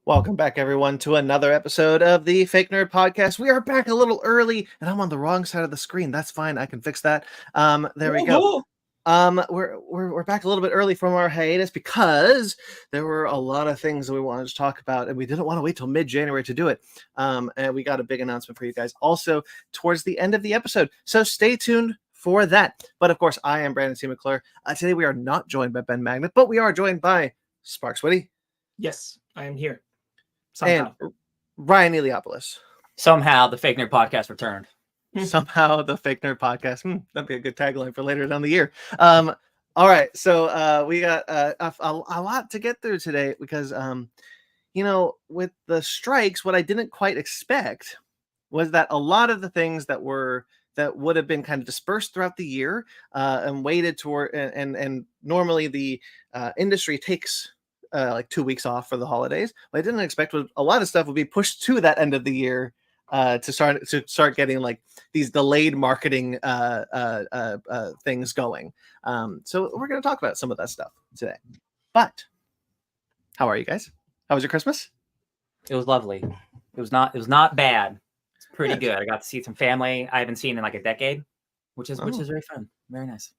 Welcome back, everyone, to another episode of the Fake Nerd Podcast. We are back a little early, and I'm on the wrong side of the screen. That's fine. I can fix that. There we go. Woohoo! We're back a little bit early from our hiatus because there were a lot of things that we wanted to talk about, and we didn't want to wait till mid-January to do it. And we got a big announcement for you guys also towards the end of the episode. So stay tuned for that. But of course, I am Brandon C. McClure. Today we are not joined by Ben Magnet, but we are joined by Sparks Whitty. Yes, I am here. Somehow. And Ryan Eliopoulos. Somehow the Fake Nerd Podcast returned. Somehow the Fake Nerd Podcast. That'd be a good tagline for later down the year. All right, so we got a lot to get through today because, with the strikes, what I didn't quite expect was that a lot of the things that would have been kind of dispersed throughout the year and weighted toward, and normally the industry takes like 2 weeks off for the holidays. What I didn't expect was a lot of stuff would be pushed to that end of the year to start getting like these delayed marketing things going. So we're going to talk about some of that stuff today. But how are you guys? How was your Christmas? It was lovely. It was not bad. It's pretty good. I got to see some family I haven't seen in like a decade, which is very fun. Very nice.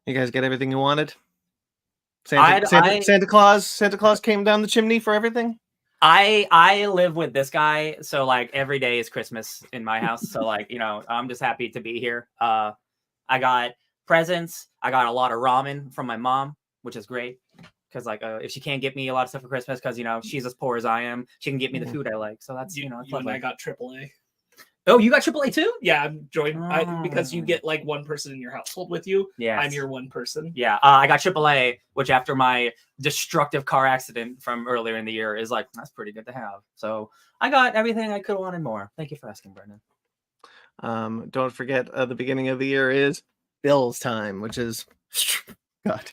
You guys get everything you wanted? Santa Claus came down the chimney for everything. I live with this guy, so like every day is Christmas in my house. So like, I'm just happy to be here. I got presents. I got a lot of ramen from my mom, which is great because like if she can't get me a lot of stuff for Christmas because she's as poor as I am, she can get me the food I like. So that's you and I got AAA. Oh, you got AAA too? Yeah, I'm joined because you get like one person in your household with you. Yeah, I'm your one person. Yeah, I got AAA, which after my destructive car accident from earlier in the year is like that's pretty good to have. So I got everything I could have wanted more. Thank you for asking, Brendan. Don't forget the beginning of the year is Bill's time, which is God.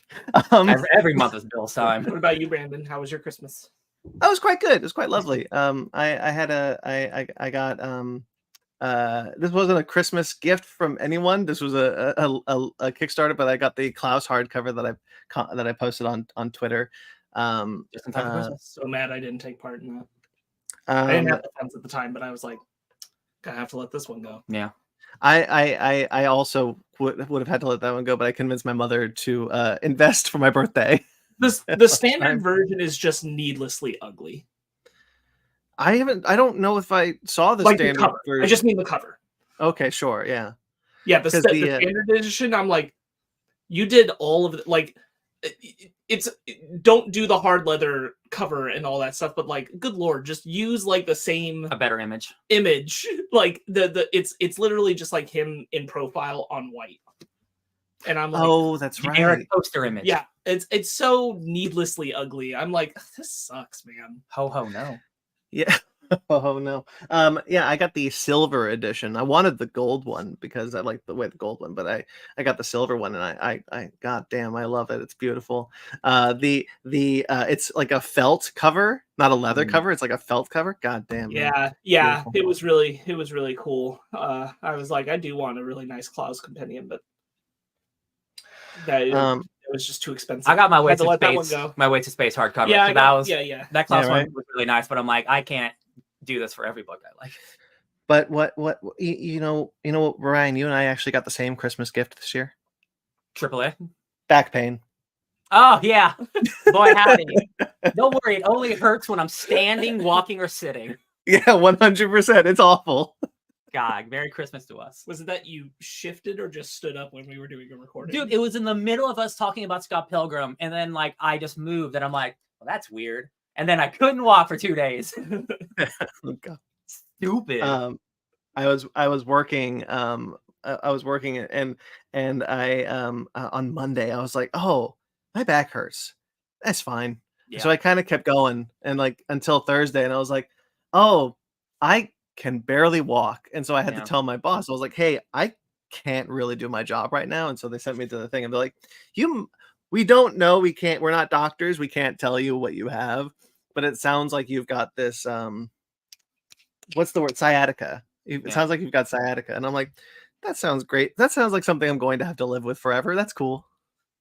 Every month is Bill's time. What about you, Brandon? How was your Christmas? That was quite good. It was quite lovely. I got this wasn't a Christmas gift from anyone. This was a Kickstarter, but I got the Klaus hardcover that I posted on Twitter. Just in time for Christmas. So mad I didn't take part in that. I didn't have the funds at the time, but I was like, I have to let this one go. Yeah. I also would have had to let that one go, but I convinced my mother to invest for my birthday. The standard version is just needlessly ugly. I don't know if I saw the standard version. I just mean the cover. Okay, sure, yeah. Yeah, the standard edition, I'm like, you did all of it. Like, don't do the hard leather cover and all that stuff, but like, good lord, just use like the same a better image. Like it's literally just like him in profile on white. And I'm like, oh, that's right. Generic poster image. Yeah, it's so needlessly ugly. I'm like, this sucks, man. Ho ho no. Yeah. Oh no. Yeah, I got the silver edition. I wanted the gold one because I like the way the gold one, but I got the silver one and I god damn, I love it. It's beautiful. It's like a felt cover, not a leather cover. It's like a felt cover. God damn. Yeah. Yeah. Beautiful. It was really cool. I was like, I do want a really nice Klaus compendium, but it was just too expensive. I got my Way to Space hardcover. Yeah, so that Klaus one was really nice, but I'm like, I can't do this for every book I like. But what what, Ryan, you and I actually got the same Christmas gift this year. AAA? Back pain. Oh yeah. Boy howdy. Don't worry, it only hurts when I'm standing, walking, or sitting. Yeah, 100%. It's awful. God, Merry Christmas to us. Was it that you shifted or just stood up when we were doing a recording? Dude, it was in the middle of us talking about Scott Pilgrim, and then like I just moved, and I'm like, well, that's weird. And then I couldn't walk for 2 days. Oh, God. Stupid. I was working. I was working, and I on Monday I was like, oh, my back hurts. That's fine. Yeah. So I kind of kept going, and like until Thursday, and I was like, oh, I can barely walk, and so I had to tell my boss. I was like, hey, I can't really do my job right now, and so they sent me to the thing, and they're like, we don't know, we're not doctors, we can't tell you what you have, but it sounds like you've got this what's the word, sciatica. It sounds like you've got sciatica, and I'm like, that sounds great. That sounds like something I'm going to have to live with forever. That's cool.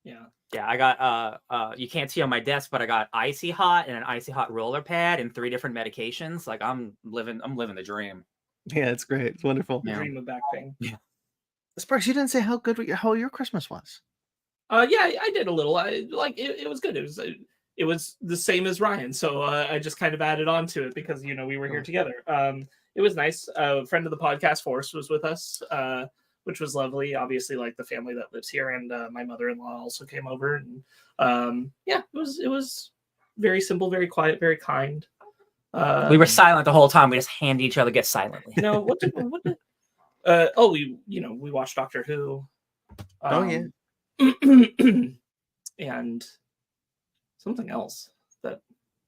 Yeah. Yeah, I got you can't see on my desk, but I got icy hot and an icy hot roller pad and 3 different medications. Like I'm living the dream. Yeah, it's great. It's wonderful. The Yeah. dream of back pain. Sparks, you didn't say how your Christmas was. Yeah, I did a little. It was good. It was the same as Ryan, so I just kind of added on to it because we were here together. It was nice. A friend of the podcast, Forrest, was with us, which was lovely. Obviously, like the family that lives here, and my mother-in-law also came over, and yeah, it was very simple, very quiet, very kind. We were silent the whole time. We just handed each other gifts silently. What did we watched Doctor Who. Oh yeah. And something else that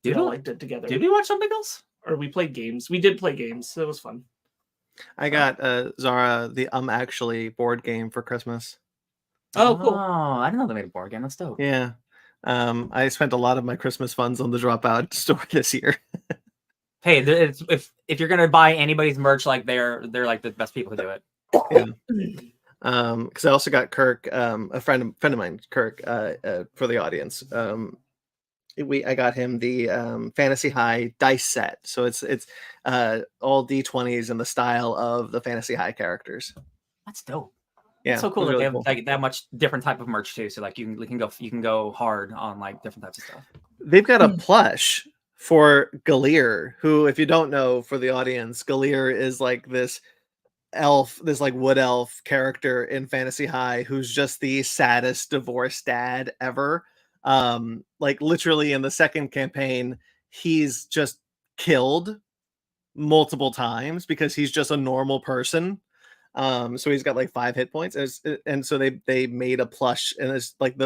Did we all we? did together. Did we watch something else? Or we played games. We did play games. So it was fun. I got Zara the Actually board game for Christmas. Oh, cool. I didn't know they made a board game. That's dope. Yeah. I spent a lot of my Christmas funds on the Dropout store this year. Hey, if you're gonna buy anybody's merch, like they're like the best people to do it. Yeah. Because I also got Kirk, a friend of mine, Kirk, for the audience. I got him the Fantasy High dice set, so it's all D20s in the style of the Fantasy High characters. That's dope. Yeah, It's so cool it was that really they have cool. like that much different type of merch too. So like you can go hard on like different types of stuff. They've got a plush for Galir, who, if you don't know, for the audience, Galir is like this elf, this like wood elf character in Fantasy High who's just the saddest divorced dad ever. Like literally in the second campaign, he's just killed multiple times because he's just a normal person. So he's got like 5 hit points, and so they made a plush, and it's like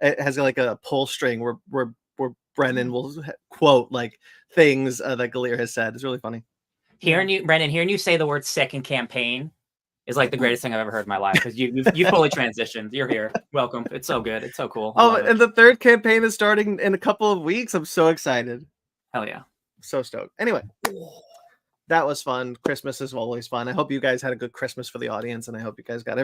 it has like a pull string where Brennan will quote like things that Galir has said. It's really funny. Hearing you say the word second campaign is like the greatest thing I've ever heard in my life because you fully transitioned. You're here. Welcome. It's so good. It's so cool. Oh, and the 3rd campaign is starting in a couple of weeks. I'm so excited. Hell yeah. So stoked. Anyway, that was fun. Christmas is always fun. I hope you guys had a good Christmas for the audience, and I hope you guys got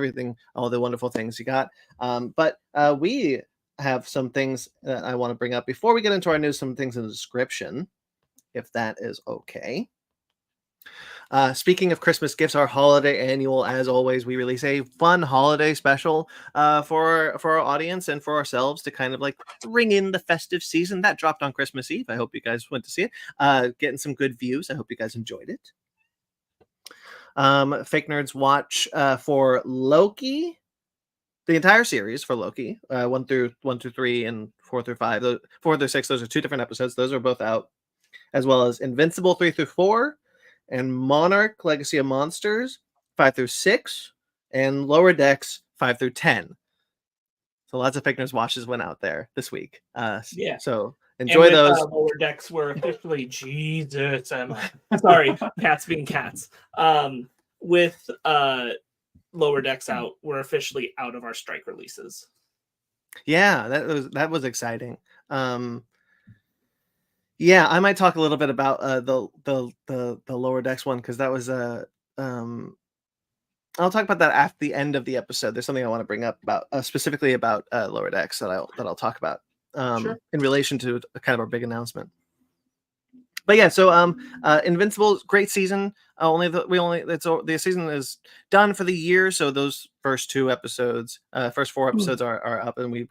all the wonderful things you got. But we have some things that I want to bring up before we get into our news, some things in the description, if that is okay. Speaking of Christmas gifts, our holiday annual, as always, we release a fun holiday special for our audience and for ourselves to kind of like ring in the festive season. That dropped on Christmas Eve. I hope you guys went to see it. Getting some good views. I hope you guys enjoyed it. Fake Nerds watch for Loki, the entire series for Loki, 1 through 3 and 4 through 5. 4 through 6, those are 2 different episodes. Those are both out, as well as Invincible 3 through 4. And Monarch Legacy of Monsters 5 through 6, and Lower Decks 5 through 10. So lots of Fake Nerds watches went out there this week. Yeah. So enjoy those. Lower Decks were officially Jesus. Sorry, cats being cats. With Lower Decks out, we're officially out of our strike releases. Yeah, that was exciting. Yeah, I might talk a little bit about the Lower Decks one, because that was I'll talk about that at the end of the episode. There's something I want to bring up about specifically about Lower Decks that I'll talk about Sure. in relation to kind of our big announcement. But yeah, so Invincible, great season. The season is done for the year, so those first 4 episodes are up, and we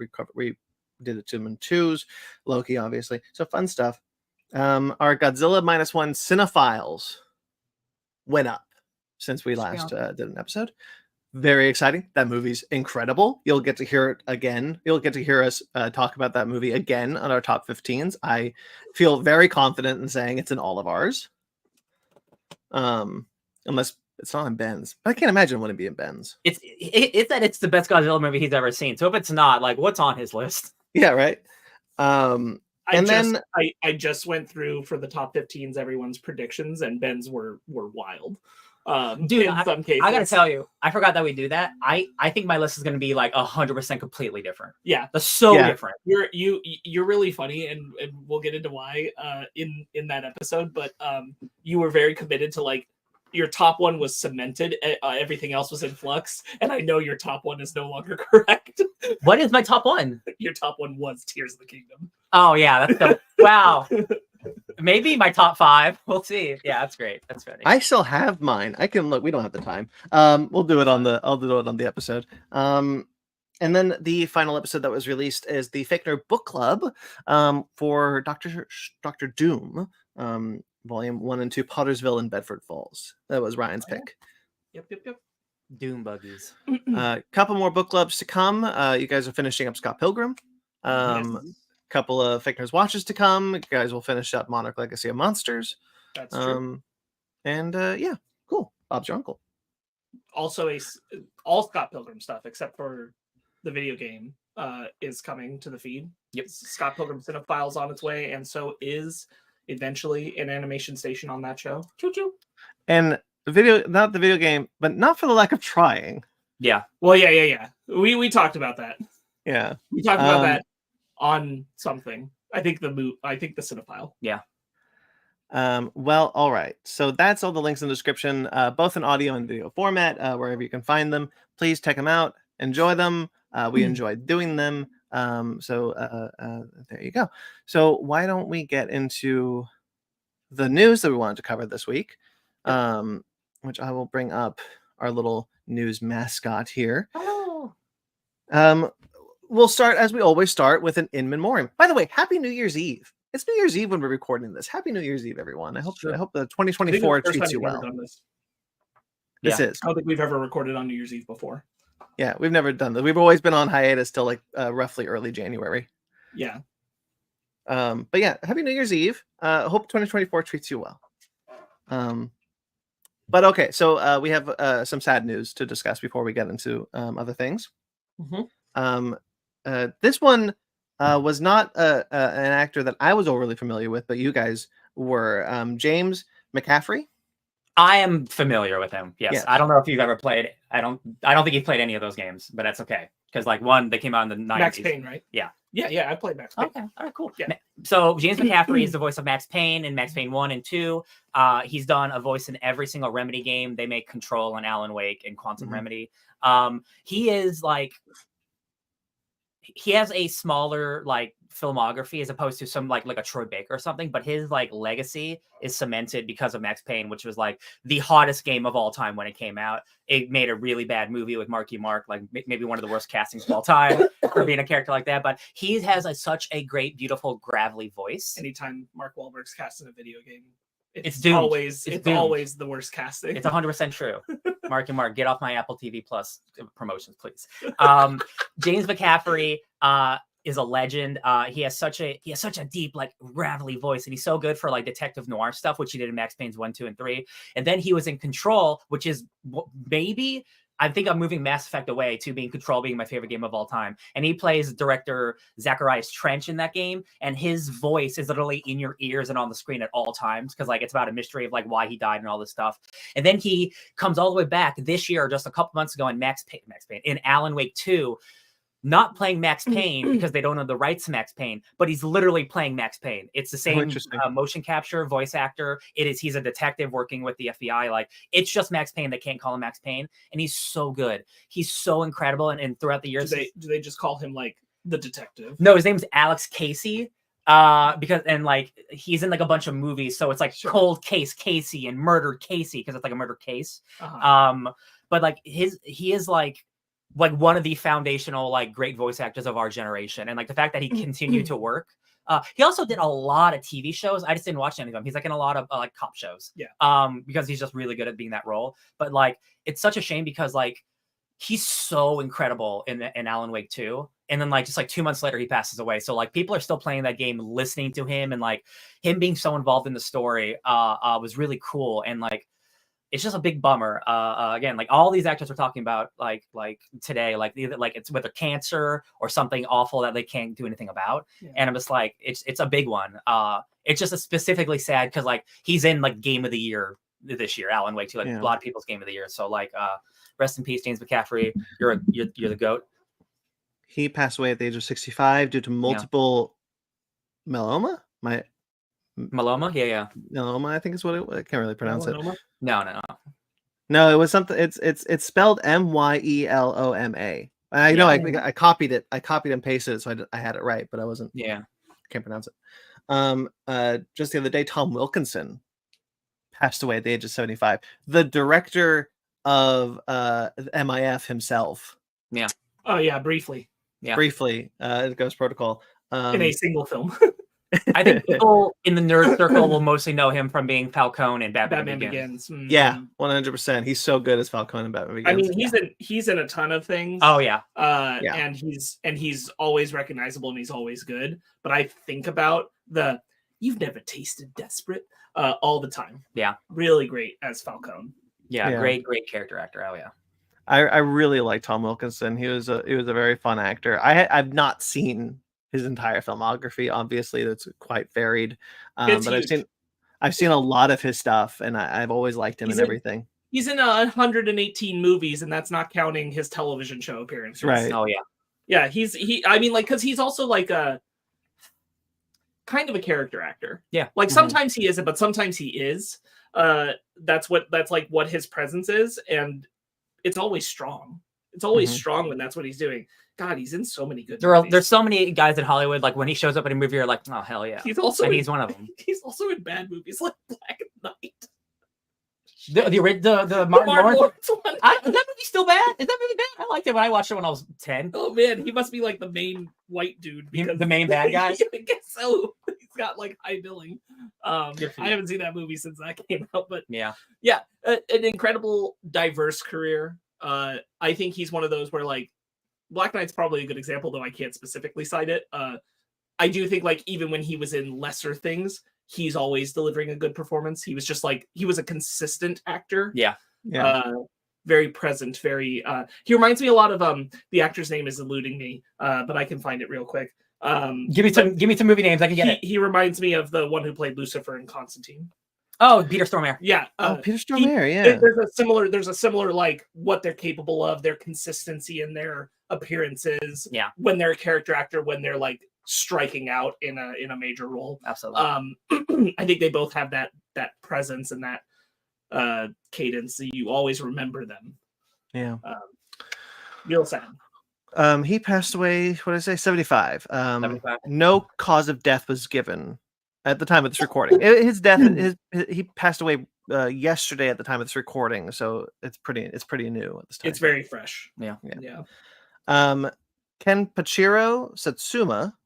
did it 2 and 2s. Loki, obviously, so fun stuff. Our Godzilla -1 Cinephiles went up since we last did an episode. Very exciting. That movie's incredible. You'll get to hear it again. You'll get to hear us talk about that movie again on our top 15s. I feel very confident in saying it's in all of ours. Unless it's not in Ben's. I can't imagine it wouldn't be in Ben's. It's that it's the best Godzilla movie he's ever seen. So if it's not, like, what's on his list? Yeah, right. I just went through for the top 15s everyone's predictions, and Ben's were wild. Dude, in some cases. I gotta tell you, I forgot that we do that. I think my list is gonna be like 100% completely different. Yeah, that's so different. You're really funny, and we'll get into why in that episode. But you were very committed to like your top one was cemented, everything else was in flux, and I know your top one is no longer correct. What is my top one? Your top one was Tears of the Kingdom. Oh yeah, that's the wow. Maybe my top 5. We'll see. Yeah, that's great. That's funny. I still have mine. I can look. We don't have the time. We'll do it on the. I'll do it on the episode. And then the final episode that was released is the Fickner Book Club for Doctor Doom, Volume 1 and 2, Pottersville and Bedford Falls. That was Ryan's pick. Yep. Doom buggies. Couple more book clubs to come. You guys are finishing up Scott Pilgrim. Yes. Couple of Fickner's watches to come. You guys will finish up Monarch Legacy of Monsters. That's true. And yeah, cool. Bob's your uncle. Also, all Scott Pilgrim stuff except for the video game is coming to the feed. Yep. Scott Pilgrim Cinephile's on its way, and so is eventually an animation station on that show. Choo choo. And not the video game, but not for the lack of trying. Yeah. Well, yeah. We talked about that. Yeah. We talked about that on something. I think the Cinephile. Yeah. Well, all right. So that's all the links in the description, both in audio and video format, wherever you can find them. Please check them out. Enjoy them. We enjoyed doing them. So there you go. So why don't we get into the news that we wanted to cover this week, which I will bring up our little news mascot here. Oh. We'll start, as we always start, with an in memoriam. By the way, Happy New Year's Eve. It's New Year's Eve when we're recording this. Happy New Year's Eve, everyone. I hope the 2024 treats you well. This is. I don't think we've ever recorded on New Year's Eve before. Yeah, we've never done that. We've always been on hiatus till like roughly early January. Yeah. But yeah, Happy New Year's Eve. Hope 2024 treats you well. But okay, so we have some sad news to discuss before we get into other things. This one was not an actor that I was overly familiar with, but you guys were. James McCaffrey. I am familiar with him. Yes. Yes. I don't know if you've ever played. I don't think you've played any of those games, but that's okay. Because like one, they came out in the 90s. Max Payne, right? Yeah. Yeah. I played Max Payne. Okay. All right. Cool. Yeah. So James McCaffrey is the voice of Max Payne in Max Payne 1 and 2. He's done a voice in every single Remedy game. They make Control and Alan Wake and Quantum Remedy. He is like. He has a smaller like filmography as opposed to some like a Troy Baker or something, but his like legacy is cemented because of Max Payne, which was like the hottest game of all time when it came out. It made a really bad movie with Marky Mark, like maybe one of the worst castings of all time for being a character like that. But he has such a great, beautiful, gravelly voice. Anytime Mark Wahlberg's cast in a video game, it's always the worst casting. It's 100% true. Marky Mark, get off my Apple TV Plus promotions, please. James McCaffrey is a legend. He has such a deep, like gravelly voice, and he's so good for like detective noir stuff, which he did in Max Payne's 1, 2, and 3. And then he was in Control, which is maybe. I think I'm moving Mass Effect away to being Control being my favorite game of all time. And he plays director Zacharias Trench in that game. And his voice is literally in your ears and on the screen at all times. Because like it's about a mystery of like why he died and all this stuff. And then he comes all the way back this year, just a couple months ago in Max Payne in Alan Wake 2. Not playing Max Payne because they don't know the rights to Max Payne, but he's literally playing Max Payne. It's the same motion capture, voice actor. He's a detective working with the FBI. Like it's just Max Payne. They can't call him Max Payne, and he's so good. He's so incredible. And throughout the years, do they just call him like the detective? No, his name's Alex Casey. Because like he's in like a bunch of movies, so it's like Cold Case Casey and Murder Casey because it's like a murder case. But like he is like one of the foundational like great voice actors of our generation, and like the fact that he continued to work. He also did a lot of TV shows. I just didn't watch any of them. He's like in a lot of like cop shows. Because he's just really good at being that role. But like it's such a shame because like he's so incredible in Alan Wake 2. And then like just like 2 months later he passes away. So like people are still playing that game, listening to him, and like him being so involved in the story was really cool. And like it's just a big bummer. Again, like all these actors we're talking about, like today, like either like it's whether cancer or something awful that they can't do anything about. And I'm just like, it's a big one. It's just specifically sad because like he's in like Game of the Year this year, Alan Wake 2, like a lot of people's Game of the Year. So like, rest in peace, James McCaffrey. You're the GOAT. He passed away at the age of 65 due to multiple melanoma. Myeloma? Yeah. Melanoma, I think is what I can't really pronounce Melanoma? it. No. No, it was something. It's spelled Myeloma. I know I copied it. I copied and pasted it, so I had it right, but I wasn't. Yeah. Can't pronounce it. Just the other day, Tom Wilkinson passed away at the age of 75. The director of MIF himself. Yeah. Oh yeah, briefly. Yeah. Briefly, Ghost Protocol. In a single film. I think people in the nerd circle will mostly know him from being Falcone and Batman Begins. Mm-hmm. Yeah, 100%. He's so good as Falcone and Batman Begins. I mean, he's in a ton of things. Oh yeah. And he's always recognizable and he's always good. But I think about you've never tasted desperate all the time. Yeah. Really great as Falcone. Yeah. Great character actor. Oh yeah. I really like Tom Wilkinson. He was a very fun actor. I've not seen his entire filmography. Obviously, that's quite varied. But huge. I've seen a lot of his stuff, and I've always liked him and everything. He's in 118 movies, and that's not counting his television show appearances. Right. Oh yeah. Yeah, I mean, like, because he's also like a kind of a character actor. Yeah. Like sometimes he isn't, but sometimes he is. That's like what his presence is, and it's always strong. It's always strong when that's what he's doing. God, he's in so many good movies. There's so many guys in Hollywood, like when he shows up in a movie, you're like, oh hell yeah. He's one of them. He's also in bad movies like Black Knight. The Martin Lawrence one. Is that movie still bad? Is that movie bad? I liked it when I watched it when I was 10. Oh man, he must be like the main white dude. Because the main bad guy? I guess so. He's got like high billing. I haven't seen that movie since that came out, but yeah, an incredible, diverse career. I think he's one of those where like Black Knight's probably a good example, though I can't specifically cite it. I do think like even when he was in lesser things, he's always delivering a good performance. He was just like, he was a consistent actor. Yeah. Very present, very he reminds me a lot of the actor's name is eluding me, but I can find it real quick. Give me some movie names. I can get it. He reminds me of the one who played Lucifer in Constantine. Oh, Peter Stormare. Yeah. Peter Stormare, yeah. There's a similar like what they're capable of, their consistency in their appearances. Yeah. When they're a character actor, when they're like striking out in a major role. Absolutely. I think they both have that presence and that cadence. So you always remember them. Yeah. Real sad. He passed away, what did I say, 75. 75. No cause of death was given at the time of this recording. His death, he passed away yesterday at the time of this recording, so it's pretty new at this time. It's very fresh. Yeah. Ken Pachiro Satsuma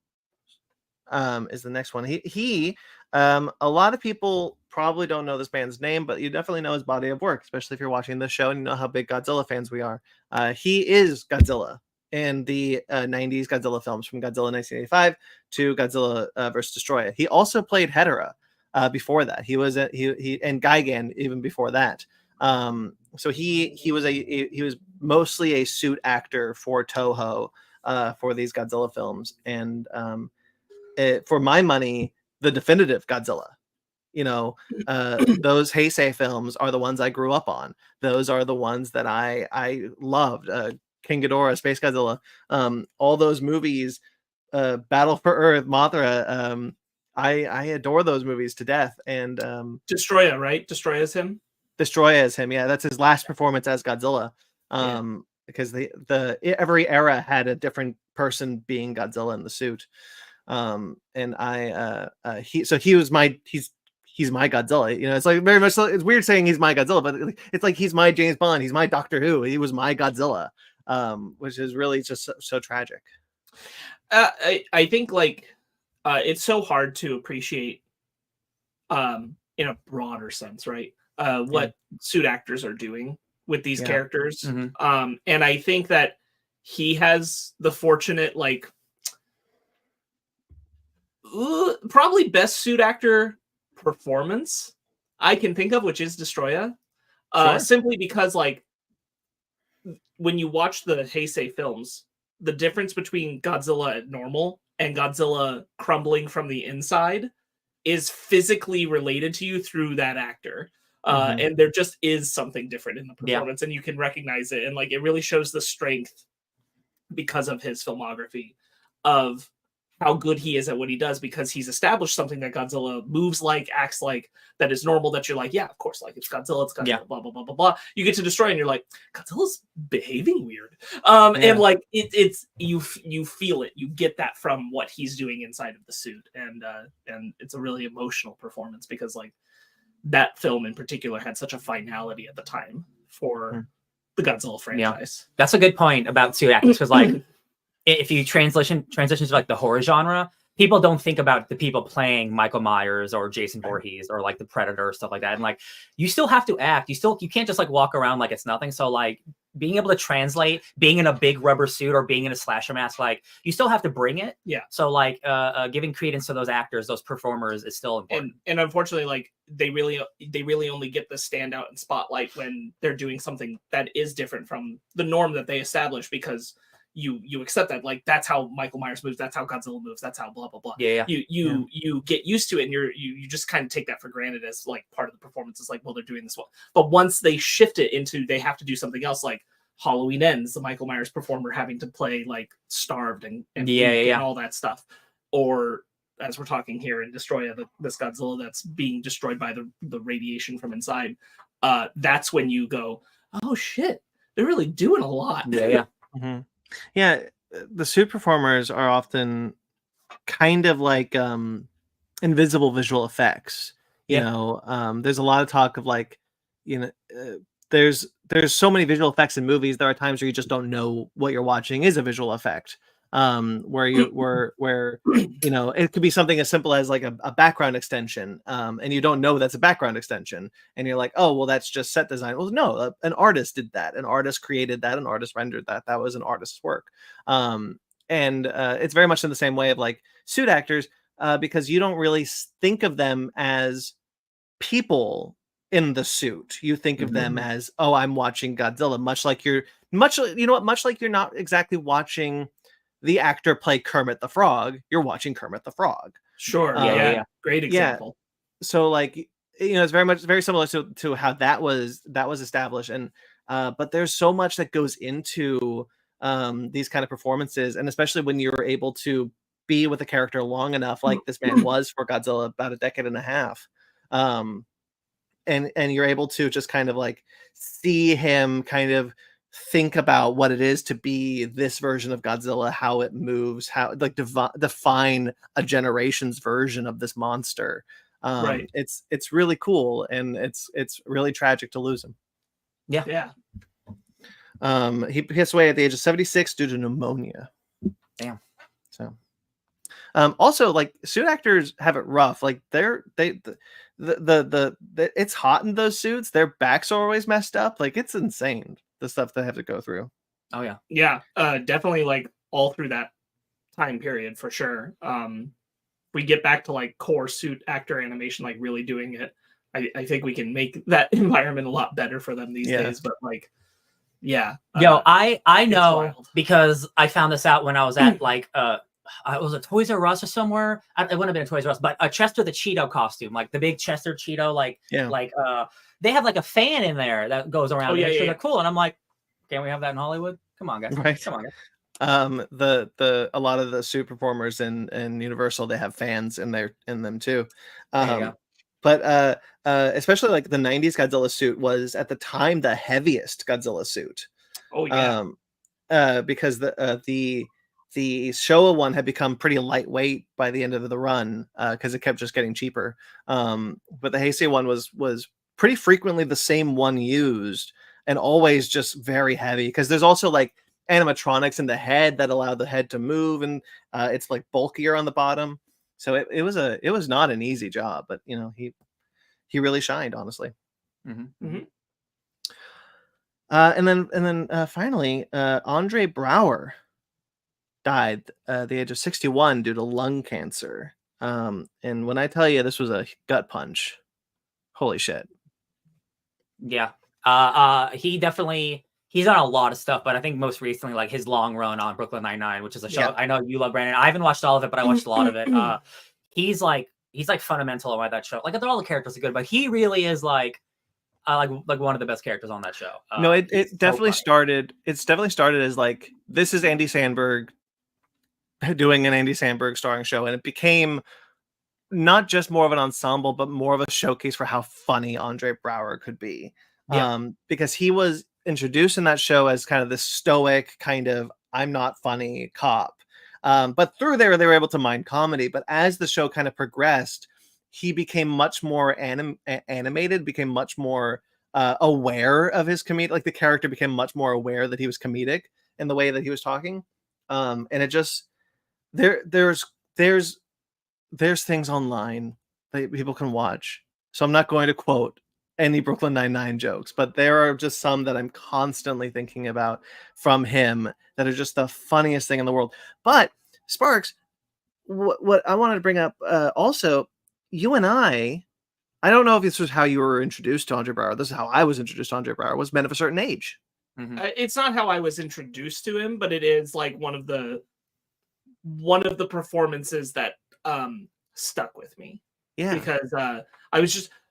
is the next one. He a lot of people probably don't know this band's name, but you definitely know his body of work, especially if you're watching this show and you know how big Godzilla fans we are. He is Godzilla in the 90s Godzilla films, from Godzilla 1985 to Godzilla vs. Destroyer. He also played Hedorah before that. He was he and Gigan even before that. So he was mostly a suit actor for Toho for these Godzilla films, and for my money, the definitive Godzilla. You know, those Heisei films are the ones I grew up on. Those are the ones that I loved. King Ghidorah, Space Godzilla, all those movies, Battle for Earth, Mothra. I adore those movies to death. And Destroya, right? Destroya is him. Destroya is him. Yeah, that's his last performance as Godzilla. Because every era had a different person being Godzilla in the suit. And he's my Godzilla. You know, it's like very much. It's weird saying he's my Godzilla, but it's like he's my James Bond. He's my Doctor Who. He was my Godzilla, which is really just so tragic. I think like it's so hard to appreciate in a broader sense, right? What suit actors are doing with these characters. Mm-hmm. And I think that he has the fortunate, like, probably best suit actor performance I can think of, which is Destroya. Simply because, like, when you watch the Heisei films, the difference between Godzilla at normal and Godzilla crumbling from the inside is physically related to you through that actor. And there just is something different in the performance, and you can recognize it. And like, it really shows the strength, because of his filmography, of how good he is at what he does, because he's established something that Godzilla moves like, acts like, that is normal, that you're like, yeah, of course, like it's Godzilla, blah, blah, blah, blah, blah. You get to Destroy and you're like, Godzilla's behaving weird. And like it's you feel it. You get that from what he's doing inside of the suit. And it's a really emotional performance, because like that film in particular had such a finality at the time for the Godzilla franchise. That's a good point about suit actors, because like if you transition to like the horror genre, people don't think about the people playing Michael Myers or Jason Voorhees or like the Predator or stuff like that. And like you still have to act. You can't just like walk around like it's nothing. So like being able to translate, being in a big rubber suit or being in a slasher mask, like you still have to bring it. Yeah. So like giving credence to those actors, those performers is still important. And unfortunately, like they really only get the standout and spotlight when they're doing something that is different from the norm that they establish, because you accept that, like that's how Michael Myers moves, that's how Godzilla moves, that's how blah blah blah. You get used to it, and you just kind of take that for granted as like part of the performance. It's like, well, they're doing this well. But once they shift it into they have to do something else, like Halloween Ends, the Michael Myers performer having to play like starved and all that stuff, or as we're talking here in Destroya, this Godzilla that's being destroyed by the radiation from inside, that's when you go, oh shit, they're really doing a lot. Yeah, the suit performers are often kind of like invisible visual effects. You know, there's a lot of talk of like, you know, there's so many visual effects in movies. There are times where you just don't know what you're watching is a visual effect. Where you know, it could be something as simple as like a background extension, and you don't know that's a background extension, and you're like, oh well, that's just set design. Well, no, an artist did that, an artist created that, an artist rendered that. That was an artist's work. And it's very much in the same way of like suit actors, because you don't really think of them as people in the suit. You think of them as, oh, I'm watching Godzilla, much like you're not exactly watching the actor play Kermit the Frog. You're watching Kermit the Frog. Sure. Great example. So like, you know, it's very similar to how that was established. And but there's so much that goes into these kind of performances, and especially when you're able to be with a character long enough, like this man was for Godzilla, about a decade and a half. And you're able to just kind of like see him kind of think about what it is to be this version of Godzilla, how it moves, how like define a generation's version of this monster. Right. It's really cool, and it's really tragic to lose him. Yeah. He passed away at the age of 76 due to pneumonia. Damn. So also like suit actors have it rough. Like the it's hot in those suits. Their backs are always messed up. Like it's insane, the stuff they have to go through. Oh yeah. Yeah. Definitely like all through that time period for sure. We get back to like core suit actor animation, like really doing it. I think we can make that environment a lot better for them these days. But like, yeah. I know because I found this out when I was at like it was a Toys R Us or somewhere. It wouldn't have been a Toys R Us, but a Chester the Cheeto costume, like the big Chester Cheeto, like they have like a fan in there that goes around. Oh, yeah, cool. And I'm like, can't we have that in Hollywood? Come on, guys. Right. Come on, guys. A lot of the suit performers in Universal, they have fans in them too. But especially like the 90s Godzilla suit was at the time the heaviest Godzilla suit. Oh yeah. Because the Showa one had become pretty lightweight by the end of the run, because it kept just getting cheaper. But the Heisei one was pretty frequently the same one used, and always just very heavy, because there's also like animatronics in the head that allow the head to move, and it's like bulkier on the bottom. So it was not an easy job, but you know, he really shined, honestly. And then finally, Andre Braugher died at the age of 61 due to lung cancer. And when I tell you this was a gut punch, holy shit. Yeah. He's done a lot of stuff, but I think most recently, like his long run on Brooklyn Nine-Nine, which is a show I know you love, Brandon. I haven't watched all of it, but I watched a lot of it. He's like fundamental in why that show. Like all the characters are good, but he really is like one of the best characters on that show. No, it definitely started. It's definitely started as like, this is Andy Samberg doing an Andy Samberg starring show, and it became not just more of an ensemble, but more of a showcase for how funny Andre Braugher could be. Yeah. Because he was introduced in that show as kind of this stoic kind of I'm not funny cop. But through there, they were able to mine comedy. But as the show kind of progressed, he became much more animated, became much more aware of his comedic. Like the character became much more aware that he was comedic in the way that he was talking. And it just there's things online that people can watch. So I'm not going to quote any Brooklyn Nine-Nine jokes, but there are just some that I'm constantly thinking about from him that are just the funniest thing in the world. But Sparks, what I wanted to bring up also, you and I don't know if this was how you were introduced to Andre Braugher. This is how I was introduced to Andre Braugher, was Men of a Certain Age. Mhm. It's not how I was introduced to him, but it is like one of the performances that stuck with me. Yeah. Because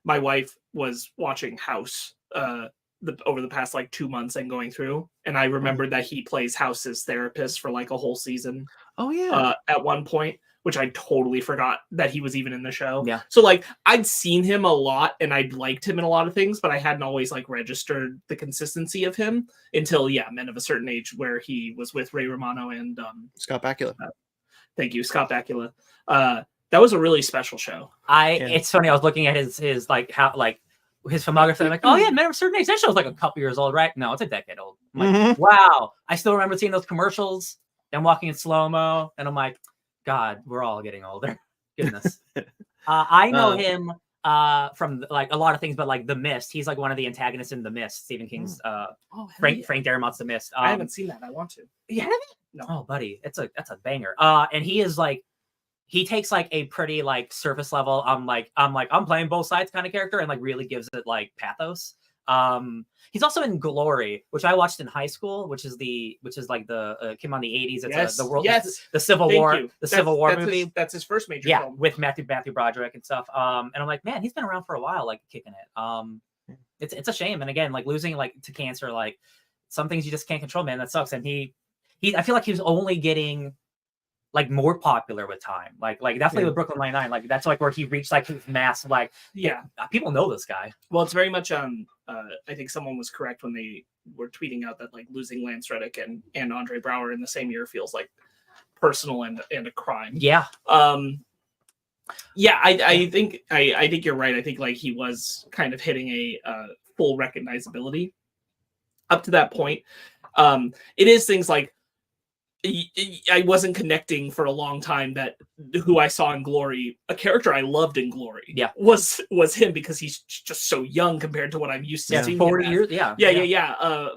my wife was watching House over the past like 2 months and going through, and I remembered that he plays House's therapist for like a whole season. Oh yeah. At one point, which I totally forgot that he was even in the show. Yeah. So like I'd seen him a lot and I'd liked him in a lot of things, but I hadn't always like registered the consistency of him until Men of a Certain Age, where he was with Ray Romano and Scott Bakula. Thank you, Scott Bakula. That was a really special show. It's funny. I was looking at his like how like his filmography. I'm like, oh yeah, Men of a Certain Age. That show's like a couple years old, right? No, it's a decade old. I'm like, wow. I still remember seeing those commercials and walking in slow mo, and I'm like, God, we're all getting older. Goodness. I know him from like a lot of things, but like The Mist. He's like one of the antagonists in The Mist. Stephen King's Frank Daramont's The Mist. I haven't seen that. I want to. You haven't? No. Oh, buddy, that's a banger. And he is like, he takes like a pretty like surface level I'm playing both sides kind of character, and like really gives it like pathos. He's also in Glory, which I watched in high school, which is like the came on the 80s. It's the world, the Civil War, Civil War movie. That's his first major film. With Matthew Broderick and stuff. And I'm like, man, he's been around for a while, like kicking it. It's a shame, and again, like losing like to cancer, like some things you just can't control, man. That sucks. And I feel like he was only getting like more popular with time, like definitely with Brooklyn Nine-Nine, like that's like where he reached like his mass, like people know this guy. Well, it's very much I think someone was correct when they were tweeting out that like losing Lance Reddick and Andre Braugher in the same year feels like personal and a crime. I think you're right. I think like he was kind of hitting a full recognizability up to that point. It is things like I wasn't connecting for a long time that who I saw in Glory, a character I loved in Glory, was him, because he's just so young compared to what I'm used to seeing. 40 years,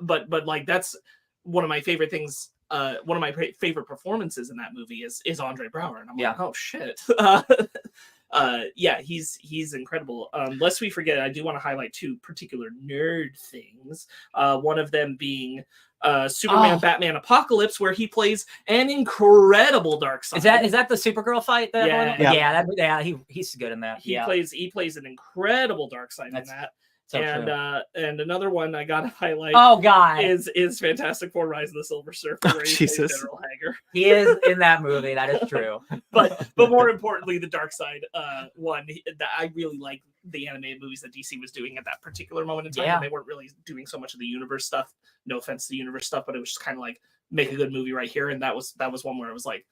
But like that's one of my favorite things. One of my favorite performances in that movie is Andre Braugher, and I'm like, oh shit. He's incredible. Lest we forget, I do want to highlight two particular nerd things. One of them being Superman Batman Apocalypse, where he plays an incredible Darkseid. Is that the Supergirl fight? He's good in that. He plays an incredible Darkseid in that. So and another one I gotta highlight. Oh God, is Fantastic Four: Rise of the Silver Surfer, where he plays General Hager. He is in that movie. That is true. but more importantly, the Darkseid one. I really like the animated movies that DC was doing at that particular moment in time. And they weren't really doing so much of the universe stuff. No offense to the universe stuff, but it was just kind of like make a good movie right here. And that was one where it was like,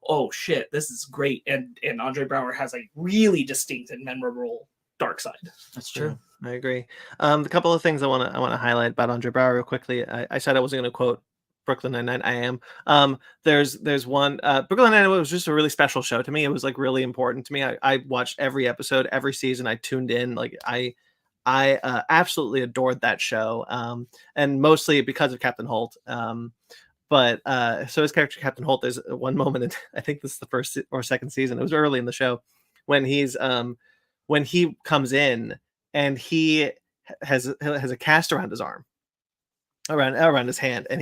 oh shit, this is great. And Andre Braugher has a really distinct and memorable Darkseid. That's true. I agree. The couple of things I want to highlight about Andre Braugher real quickly. I said I wasn't going to quote Brooklyn Nine-Nine. I am. There's one. Brooklyn Nine-Nine was just a really special show to me. It was like really important to me. I watched every episode, every season. I tuned in. Like I absolutely adored that show. And mostly because of Captain Holt. But so his character Captain Holt, there's one moment in, I think this is the first or second season. It was early in the show when when he comes in and he has a cast around his arm, around his hand, and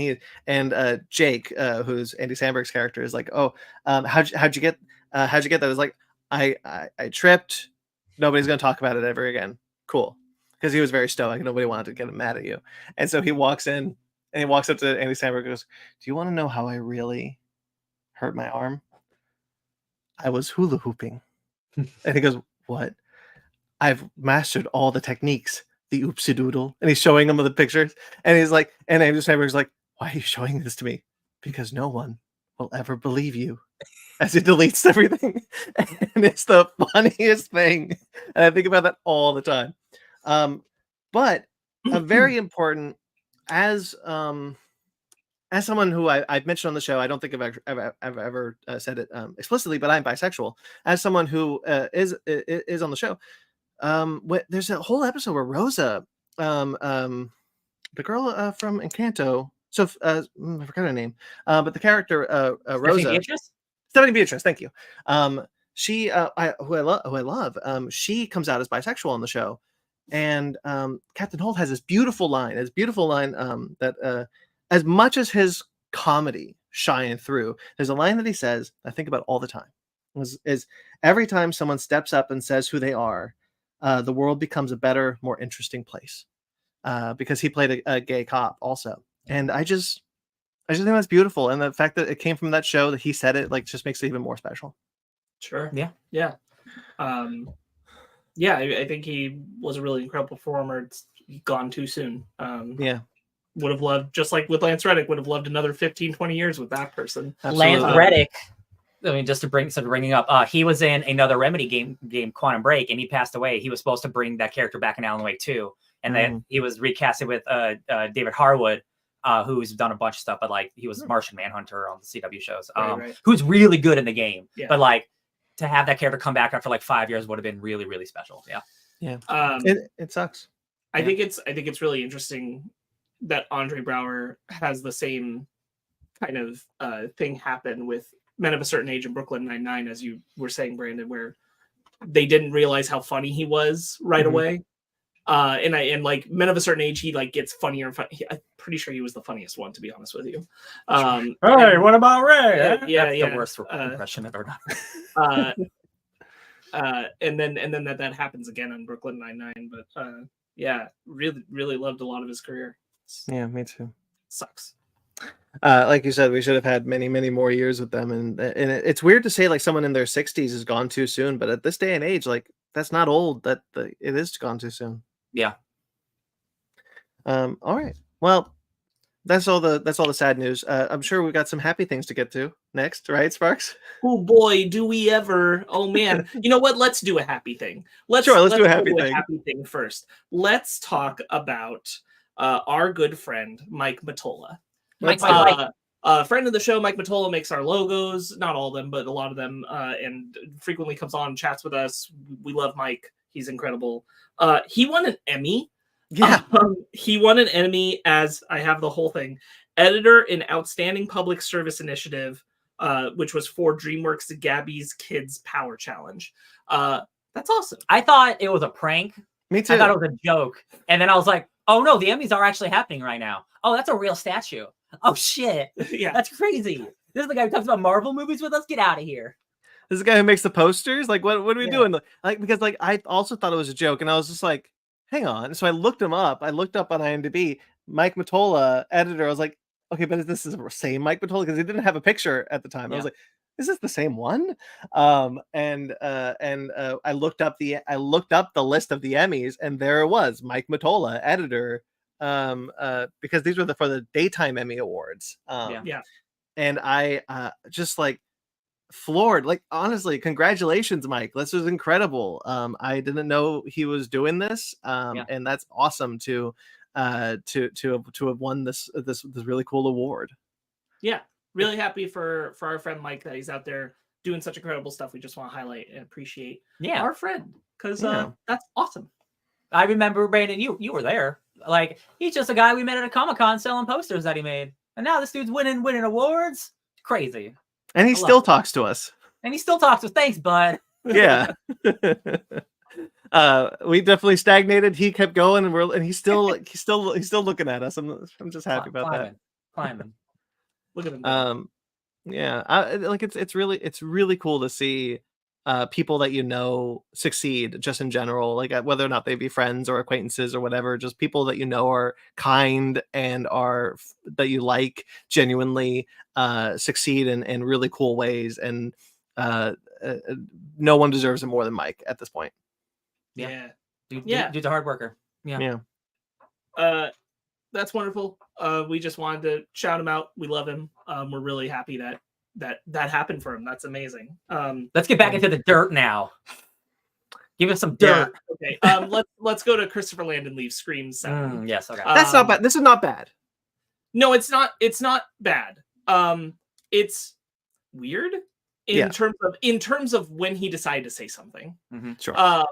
Jake, who's Andy Samberg's character, is like, oh, how'd you get that? It was like, I tripped. Nobody's gonna talk about it ever again. Cool, because he was very stoic. Nobody wanted to get him mad at you, and so he walks in and he walks up to Andy Samberg and goes, "Do you want to know how I really hurt my arm?" I was hula hooping. And he goes, what? I've mastered all the techniques, the oopsie doodle. And he's showing him the pictures. And he's like, and Andrew Samberg's like, why are you showing this to me? Because no one will ever believe you. As he deletes everything. And it's the funniest thing. And I think about that all the time. But a very important, as someone who I've mentioned on the show, I don't think I've ever said it explicitly, but I'm bisexual. As someone who is on the show, there's a whole episode where Rosa, the girl from Encanto, so I forgot her name, but the character Rosa, Stephanie Beatrice, thank you. She, who I love, she comes out as bisexual on the show, and Captain Holt has this beautiful line, that as much as his comedy shine through, there's a line that he says I think about all the time. Is every time someone steps up and says who they are, the world becomes a better, more interesting place. Because he played a gay cop also, and I just think that's beautiful, and the fact that it came from that show, that he said it, like, just makes it even more special. Sure. Yeah. I think he was a really incredible performer. It's gone too soon. Would have loved, just like with Lance Reddick, would have loved another 15, 20 years with that person. Absolutely. Lance Reddick, I mean, just to bringing up, he was in another Remedy game, Quantum Break, and he passed away. He was supposed to bring that character back in Alan Wake 2, and then he was recasted with David Harwood, who's done a bunch of stuff, but like he was Martian Manhunter on the CW shows, who's really good in the game. Yeah. But like to have that character come back after like 5 years would have been really, really special. Yeah. It sucks. I think it's really interesting that Andre Braugher has the same kind of thing happen with Men of a Certain Age in Brooklyn Nine-Nine, as you were saying, Brandon, where they didn't realize how funny he was right away. And like Men of a Certain Age, he like gets funnier and funnier. I'm pretty sure he was the funniest one, to be honest with you. Hey, what about Ray? That's the worst impression ever done. And then that happens again on Brooklyn Nine-Nine. But really, really loved a lot of his career. Yeah, me too. Sucks. Like you said, we should have had many, many more years with them, and it's weird to say like someone in their 60s is gone too soon, but at this day and age, like that's not old. It is gone too soon. Yeah. All right. Well, that's all the sad news. I'm sure we've got some happy things to get to next, right, Sparks? Oh boy, do we ever! Oh man, you know what? Let's do a happy thing. Let's do a happy thing first. Let's talk about our good friend Mike Matola. Mike. Friend of the show, Mike Matola makes our logos, not all of them, but a lot of them, and frequently comes on and chats with us. We love Mike. He's incredible. He won an Emmy. Yeah. He won an Emmy as, I have the whole thing, editor in Outstanding Public Service Initiative, which was for DreamWorks' Gabby's Kids Power Challenge. That's awesome. I thought it was a prank. Me too. I thought it was a joke. And then I was like, oh no, the Emmys are actually happening right now. Oh, that's a real statue. Oh shit. Yeah. That's crazy. This is the guy who talks about Marvel movies with us. Get out of here. This is the guy who makes the posters. Like, what are we doing? Like, because like I also thought it was a joke, and I was just like, hang on. So I looked him up. I looked up on IMDb, Mike Matola, editor. I was like, okay, but this is the same Mike Matola, because he didn't have a picture at the time. I was like, is this the same one? And I looked up the list of the Emmys, and there it was, Mike Matola, editor. Because these were for the Daytime Emmy Awards. And I just like floored. Like, honestly, congratulations, Mike. This was incredible. I didn't know he was doing this. And that's awesome to have won this really cool award. Yeah, really happy for our friend Mike that he's out there doing such incredible stuff. We just want to highlight and appreciate our friend, because that's awesome. I remember, Brandon, you were there. Like, he's just a guy we met at a Comic-Con selling posters that he made, and now this dude's winning awards. Crazy. And he still talks to us. Thanks, bud. Yeah. We definitely stagnated. He kept going, and he's still looking at us. I'm just happy about that. Climbing. Look at him. It's really cool to see people that you know succeed, just in general, like whether or not they be friends or acquaintances or whatever, just people that you know are kind and that you like genuinely succeed in really cool ways. And no one deserves it more than Mike at this point. Yeah. Dude's a hard worker. Yeah. That's wonderful. We just wanted to shout him out. We love him. We're really happy that happened for him. That's amazing. Let's get back into the dirt now. Give us some dirt. Okay. Let's go to Christopher Landon leaves Scream 7. Yes. Okay. That's not bad. This is not bad. No, it's not. It's not bad. It's weird in terms of when he decided to say something. Mm-hmm. Sure.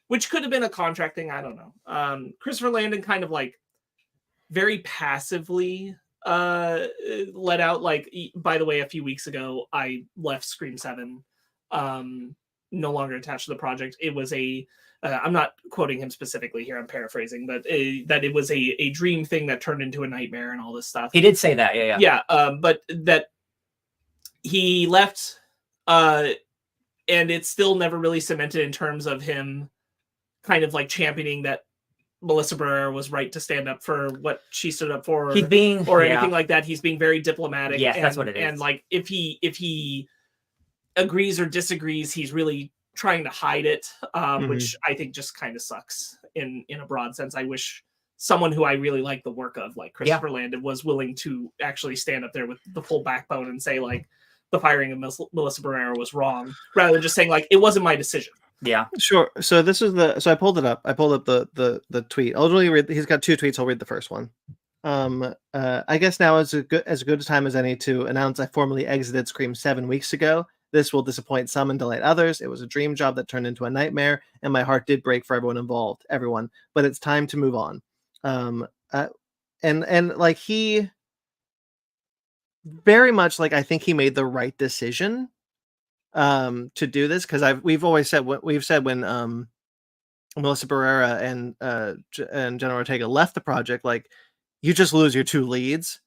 Which could have been a contract thing. I don't know. Christopher Landon kind of like very passively let out, like, by the way, a few weeks ago I left Scream 7, no longer attached to the project. It was I'm not quoting him specifically here, I'm paraphrasing, but that it was a dream thing that turned into a nightmare and all this stuff. He did say that. Yeah. But that he left, and it's still never really cemented in terms of him kind of like championing that Melissa Braugher was right to stand up for what she stood up for, anything like that. He's being very diplomatic. Yes, that's what it is. And like if he agrees or disagrees, he's really trying to hide it, which I think just kind of sucks in a broad sense. I wish someone who I really like the work of, like Christopher Landon, was willing to actually stand up there with the full backbone and say, like, the firing of Melissa Braugher was wrong, rather than just saying, like, it wasn't my decision. Yeah, sure. So this is so I pulled it up. I pulled up the tweet. I'll really read. He's got 2 tweets. I'll read the first one. I guess now is as good a time as any to announce I formally exited Scream 7 weeks ago. This will disappoint some and delight others. It was a dream job that turned into a nightmare, and my heart did break for everyone involved. But it's time to move on. And like he very much, like, I think he made the right decision to do this, because we've said when Melissa Barrera and Jenna Ortega left the project, like, you just lose your 2 leads.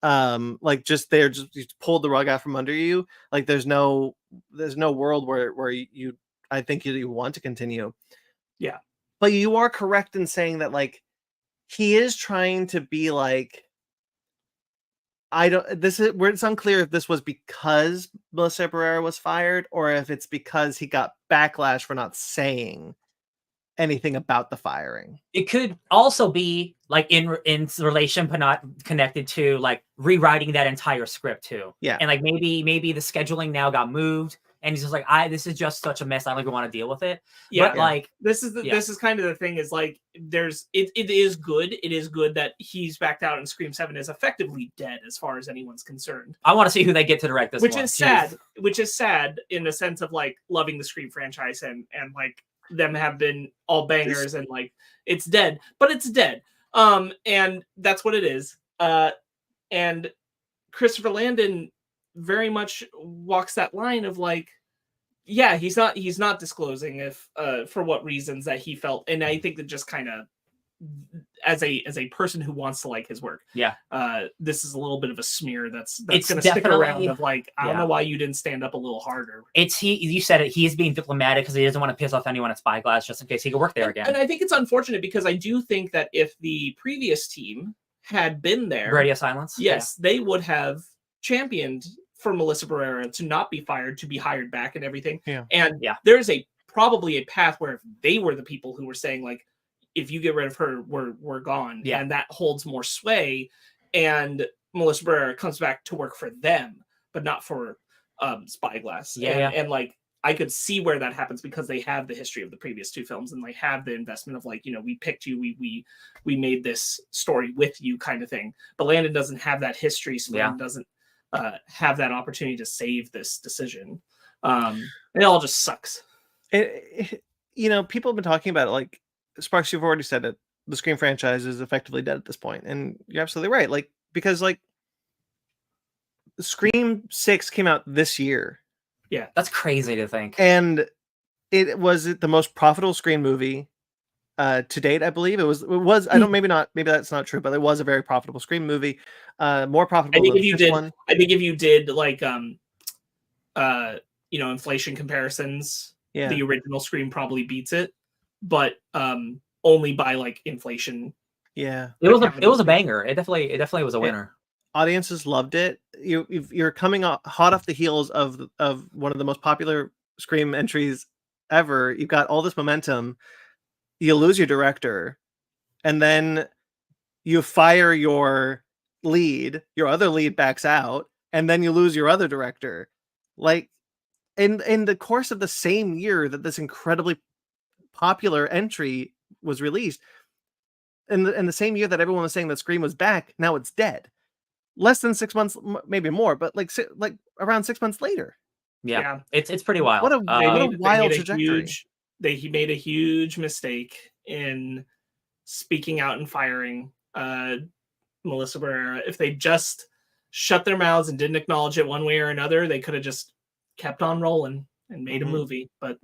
Like, you pulled the rug out from under you. Like, there's no world where you I think you want to continue. Yeah. But you are correct in saying that, like, he is trying to be like, it's unclear if this was because Melissa Barrera was fired or if it's because he got backlash for not saying anything about the firing. It could also be like in relation, but not connected to, like, rewriting that entire script too. Yeah. And like maybe the scheduling now got moved, and he's just like, this is just such a mess. I don't even want to deal with it. Yeah. But like, this is kind of the thing, is like, it is good. It is good that he's backed out and Scream 7 is effectively dead as far as anyone's concerned. I want to see who they get to direct this which one. is sad. Which is sad in the sense of, like, loving the Scream franchise and like them have been all bangers, and like, it's dead, but it's dead. And that's what it is. And Christopher Landon very much walks that line of, like, yeah, he's not disclosing if for what reasons that he felt, and I think that just kind of as a person who wants to like his work, this is a little bit of a smear that's going to stick around, of like, I don't know why you didn't stand up a little harder. You said it, he is being diplomatic because he doesn't want to piss off anyone at Spyglass, just in case he could work there again. And I think it's unfortunate, because I do think that if the previous team had been there, Radio Silence, they would have championed for Melissa Barrera to not be fired, to be hired back and everything. And there's probably a path where if they were the people who were saying, like, if you get rid of her, we're gone. And that holds more sway, and Melissa Barrera comes back to work for them, but not for Spyglass. And like, I could see where that happens, because they have the history of the previous 2 films, and they have the investment of, like, we picked you, we made this story with you, kind of thing. But Landon doesn't have that history, so Landon doesn't have that opportunity to save this decision. It all just sucks. People have been talking about it, like, Sparks, you've already said it, the Scream franchise is effectively dead at this point, and you're absolutely right. Like, because, like, Scream 6 came out this year. Yeah, that's crazy to think. And it was the most profitable Scream movie to date, I believe. It was maybe that's not true, but it was a very profitable Scream movie. More profitable than the first one. I think if you did, like, inflation comparisons, the original Scream probably beats it, but only by, like, inflation. Yeah, it was a banger. It definitely was a winner. audiences loved it. You're coming hot off the heels of one of the most popular Scream entries ever. You've got all this momentum. You lose your director, and then you fire your lead. Your other lead backs out, and then you lose your other director. Like in the course of the same year that this incredibly popular entry was released, in the same year that everyone was saying that Scream was back, now it's dead. Less than 6 months, maybe more, but like around 6 months later. Yeah. It's pretty wild. What a wild trajectory. He made a huge mistake in speaking out and firing Melissa Barrera. If they just shut their mouths and didn't acknowledge it one way or another, they could have just kept on rolling and made a movie, but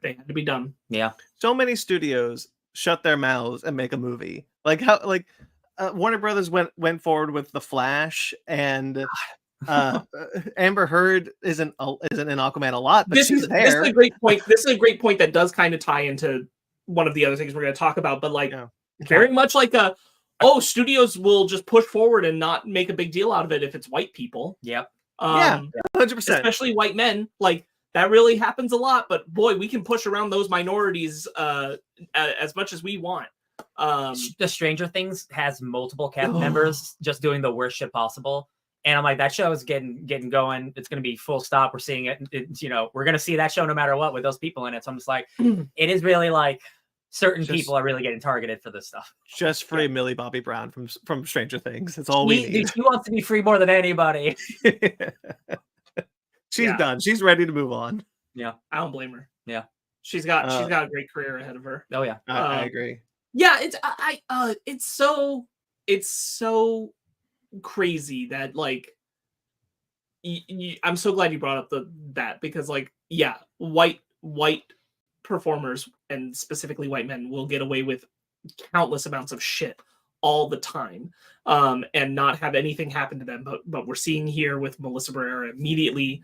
they had to be done. Yeah. So many studios shut their mouths and make a movie. Like how Warner Brothers went forward with The Flash, and Amber Heard isn't in Aquaman a lot, but she's there. This is a great point. This is a great point that does kind of tie into one of the other things we're going to talk about, but very much like studios will just push forward and not make a big deal out of it if it's white people. Yep. 100%. Especially white men. Like that really happens a lot, but boy, we can push around those minorities as much as we want. The Stranger Things has multiple cast members just doing the worst shit possible. And I'm like, that show is getting going. It's going to be full stop. We're seeing it. We're going to see that show no matter what with those people in it. So I'm just like, it is really like certain people are really getting targeted for this stuff. Just free Millie Bobby Brown from Stranger Things. It's all we need. Dude, she wants to be free more than anybody. She's done. She's ready to move on. Yeah, I don't blame her. Yeah, she's got a great career ahead of her. Oh yeah, I agree. Yeah, it's so crazy that like I'm so glad you brought up that because like white performers and specifically white men will get away with countless amounts of shit all the time and not have anything happen to them, but we're seeing here with Melissa Barrera immediately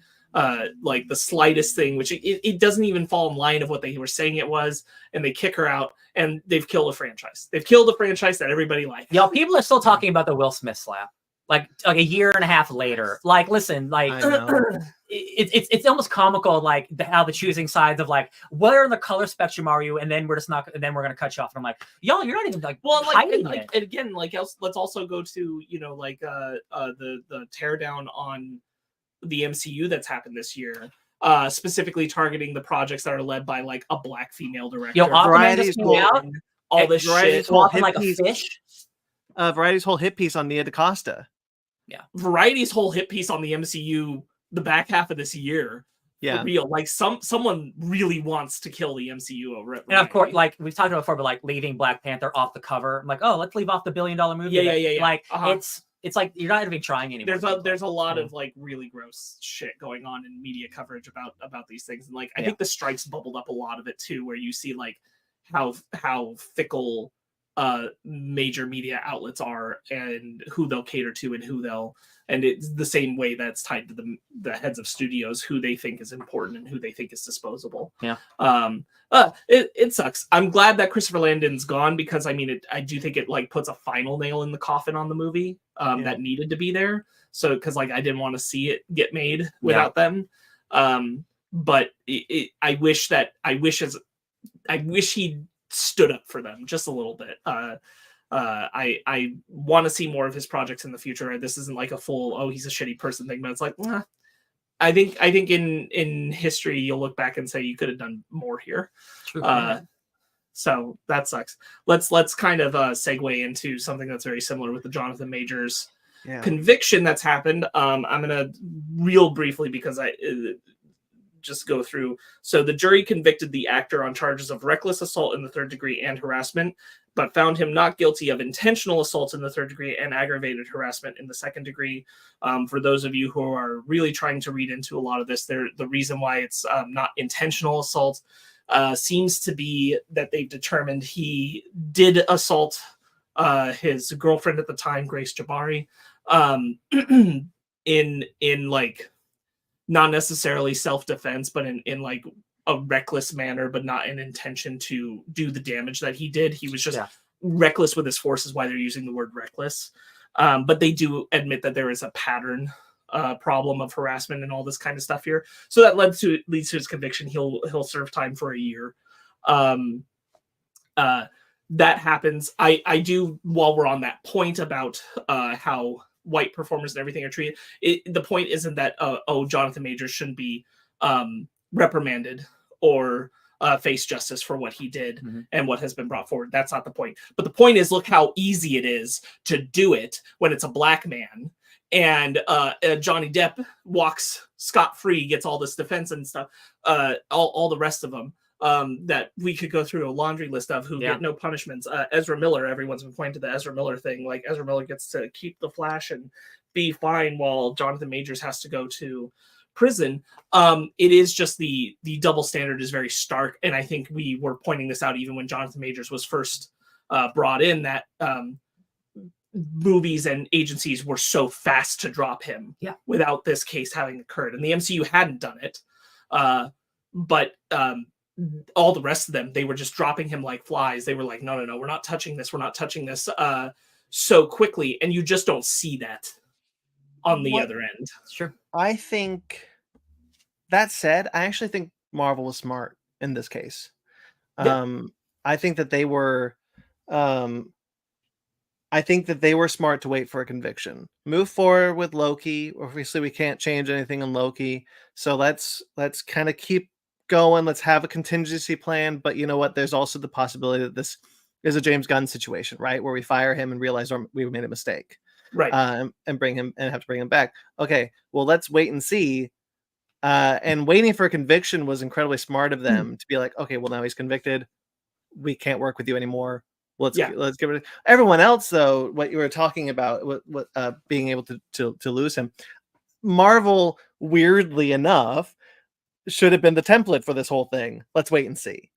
like the slightest thing, which it doesn't even fall in line of what they were saying it was, and they kick her out, and they've killed a franchise. They've killed a franchise that everybody liked. Yo, people are still talking about the Will Smith slap. Like a year and a half later. Like, listen, like it's almost comical, like how the choosing sides of like, where in the color spectrum are you? And then we're just not, and then we're gonna cut you off. And I'm like, yo, you're not even like, hiding it. And again, like let's also go to the tear down on the MCU that's happened this year. Specifically targeting the projects that are led by like a black female director. Yo, Aquaman just came out. All this shit, walking like a fish. Variety's whole hit piece on Nia DaCosta. Yeah, Variety's whole hit piece on the MCU the back half of this year. Yeah, for real. Like someone really wants to kill the MCU over it. And of course, like we've talked about before, but like leaving Black Panther off the cover. I'm like, oh, let's leave off the $1 billion movie. Yeah. Like it's like you're not even trying anymore. There's a lot of like really gross shit going on in media coverage about these things, and like I think the strikes bubbled up a lot of it too, where you see like how fickle major media outlets are and who they'll cater to and it's the same way that's tied to the heads of studios, who they think is important and who they think is disposable. It sucks. I'm glad that Christopher Landon's gone, because I mean I do think it like puts a final nail in the coffin on the movie that needed to be there. So because like I didn't want to see it get made without them. But I wish he stood up for them just a little bit. I want to see more of his projects in the future. This isn't like a full he's a shitty person thing, but it's like I think in history you'll look back and say you could have done more here. True. So that sucks. Let's kind of segue into something that's very similar with the Jonathan Majors conviction that's happened. I'm gonna real briefly because I just go through. So the jury convicted the actor on charges of reckless assault in the third degree and harassment, but found him not guilty of intentional assault in the third degree and aggravated harassment in the second degree. For those of you who are really trying to read into a lot of this, the reason why it's not intentional assault seems to be that they've determined he did assault his girlfriend at the time, Grace Jabari, in like not necessarily self-defense, but in like a reckless manner, but not an intention to do the damage that he did. He was just reckless with his force, is why they're using the word reckless. But they do admit that there is a pattern problem of harassment and all this kind of stuff here. So that leads to his conviction. He'll serve time for a year. That happens. I do, while we're on that point about how white performers and everything are treated, the point isn't that Jonathan Majors shouldn't be reprimanded or face justice for what he did and what has been brought forward. That's not the point. But the point is, look how easy it is to do it when it's a black man. And Johnny Depp walks scot-free, gets all this defense and stuff, all the rest of them. That we could go through a laundry list of who get no punishments. Ezra Miller, everyone's been pointing to the Ezra Miller thing. Like, Ezra Miller gets to keep the Flash and be fine while Jonathan Majors has to go to prison. It is just the double standard is very stark. And I think we were pointing this out even when Jonathan Majors was first brought in, that movies and agencies were so fast to drop him without this case having occurred. And the MCU hadn't done it. But all the rest of them, they were just dropping him like flies. They were like, no, we're not touching this. We're not touching this so quickly. And you just don't see that on the other end. Sure. I think, that said, I actually think Marvel was smart in this case. I think that they were smart to wait for a conviction. Move forward with Loki. Obviously, we can't change anything on Loki. So let's kind of keep going. Let's have a contingency plan. But you know what? There's also the possibility that this is a James Gunn situation, right? Where we fire him and realize we made a mistake. Right. And have to bring him back. Okay, well, let's wait and see. And waiting for a conviction was incredibly smart of them to be like, okay, well, now he's convicted. We can't work with you anymore. Let's get rid of everyone else. Though, what you were talking about, what being able to lose him, Marvel, weirdly enough, should have been the template for this whole thing. Let's wait and see,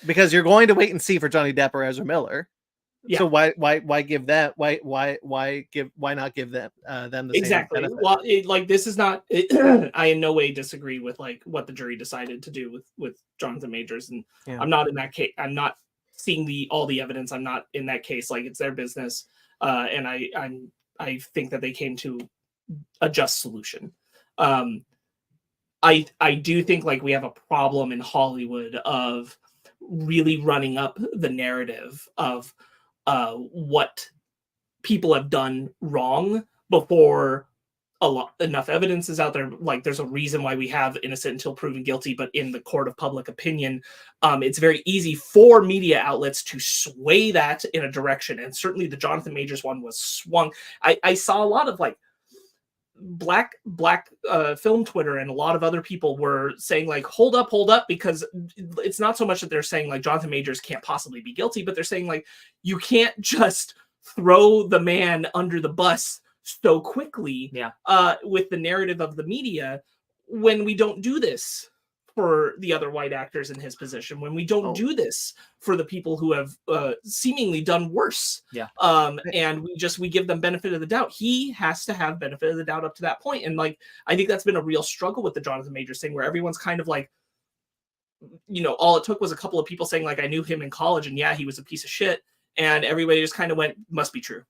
because you're going to wait and see for Johnny Depp or Ezra Miller. Yeah. So why give that? Why not give them the exactly? Same well, this is not. I in no way disagree with like what the jury decided to do with Jonathan Majors, and I'm not in that case. I'm not seeing all the evidence. I'm not in that case. Like, it's their business, and I think that they came to a just solution. I do think like we have a problem in Hollywood of really running up the narrative of what people have done wrong before enough evidence is out there. Like, there's a reason why we have innocent until proven guilty, but in the court of public opinion, it's very easy for media outlets to sway that in a direction. And certainly the Jonathan Majors one was swung. I saw a lot of like black film Twitter, and a lot of other people were saying like, hold up, because it's not so much that they're saying like Jonathan Majors can't possibly be guilty, but they're saying like, you can't just throw the man under the bus so quickly with the narrative of the media, when we don't do this for the other white actors in his position, when we don't do this for the people who have seemingly done worse. And we give them benefit of the doubt. He has to have benefit of the doubt up to that point. And like, I think that's been a real struggle with the Jonathan Majors thing, where everyone's kind of like, all it took was a couple of people saying like, I knew him in college and he was a piece of shit. And everybody just kind of went, must be true.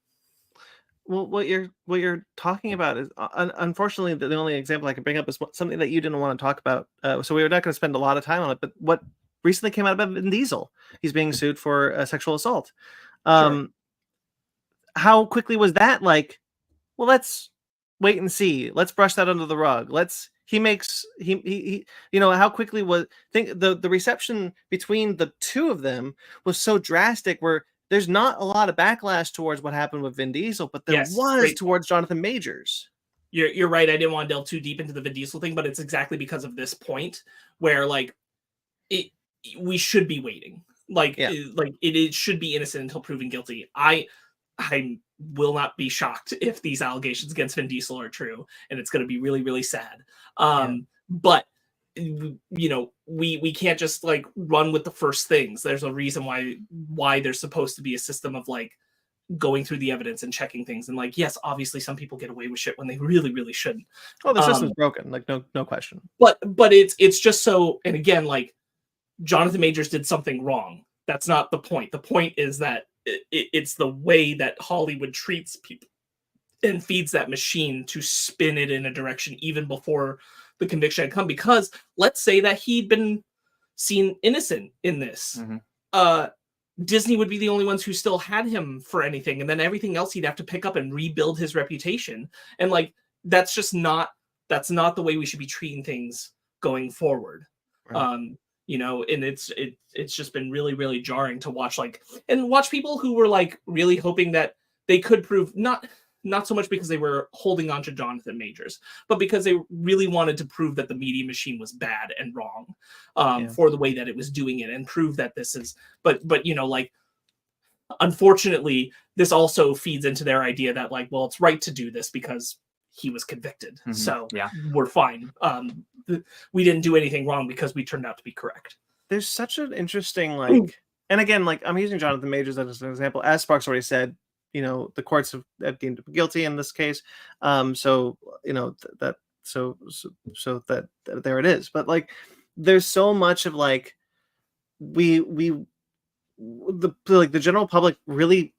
Well, what you're talking about is unfortunately the only example I can bring up is something that you didn't want to talk about. So we were not going to spend a lot of time on it. But what recently came out about Vin Diesel? He's being sued for sexual assault. How quickly was that? Like, well, let's wait and see. Let's brush that under the rug. How quickly was the reception between the two of them was so drastic, where there's not a lot of backlash towards what happened with Vin Diesel, but there was towards Jonathan Majors. You're right. I didn't want to delve too deep into the Vin Diesel thing, but it's exactly because of this point where like we should be waiting. It should be innocent until proven guilty. I will not be shocked if these allegations against Vin Diesel are true, and it's going to be really, really sad. But we can't just like run with the first things. There's a reason why there's supposed to be a system of like going through the evidence and checking things. And like, yes, obviously some people get away with shit when they really, really shouldn't. Oh, the system's broken. Like no question. But it's just so, and again, like Jonathan Majors did something wrong. That's not the point. The point is that it's the way that Hollywood treats people. and feeds that machine to spin it in a direction even before the conviction had come. Because let's say that he'd been seen innocent in this. Disney would be the only ones who still had him for anything, and then everything else he'd have to pick up and rebuild his reputation. And like, that's not the way we should be treating things going forward. Right. You know, and it's just been really, really jarring to watch people who were like really hoping that they could prove, not so much because they were holding on to Jonathan Majors, but because they really wanted to prove that the media machine was bad and wrong for the way that it was doing it, and prove that this is, but you know, like, unfortunately, this also feeds into their idea that like, well, it's right to do this because he was convicted. So we're fine. We didn't do anything wrong because we turned out to be correct. There's such an interesting, like, and again, like, I'm using Jonathan Majors as an example. As Sparks already said, you know, the courts have deemed him guilty in this case. So, you know, so that there it is. But like, there's so much of like, the general public really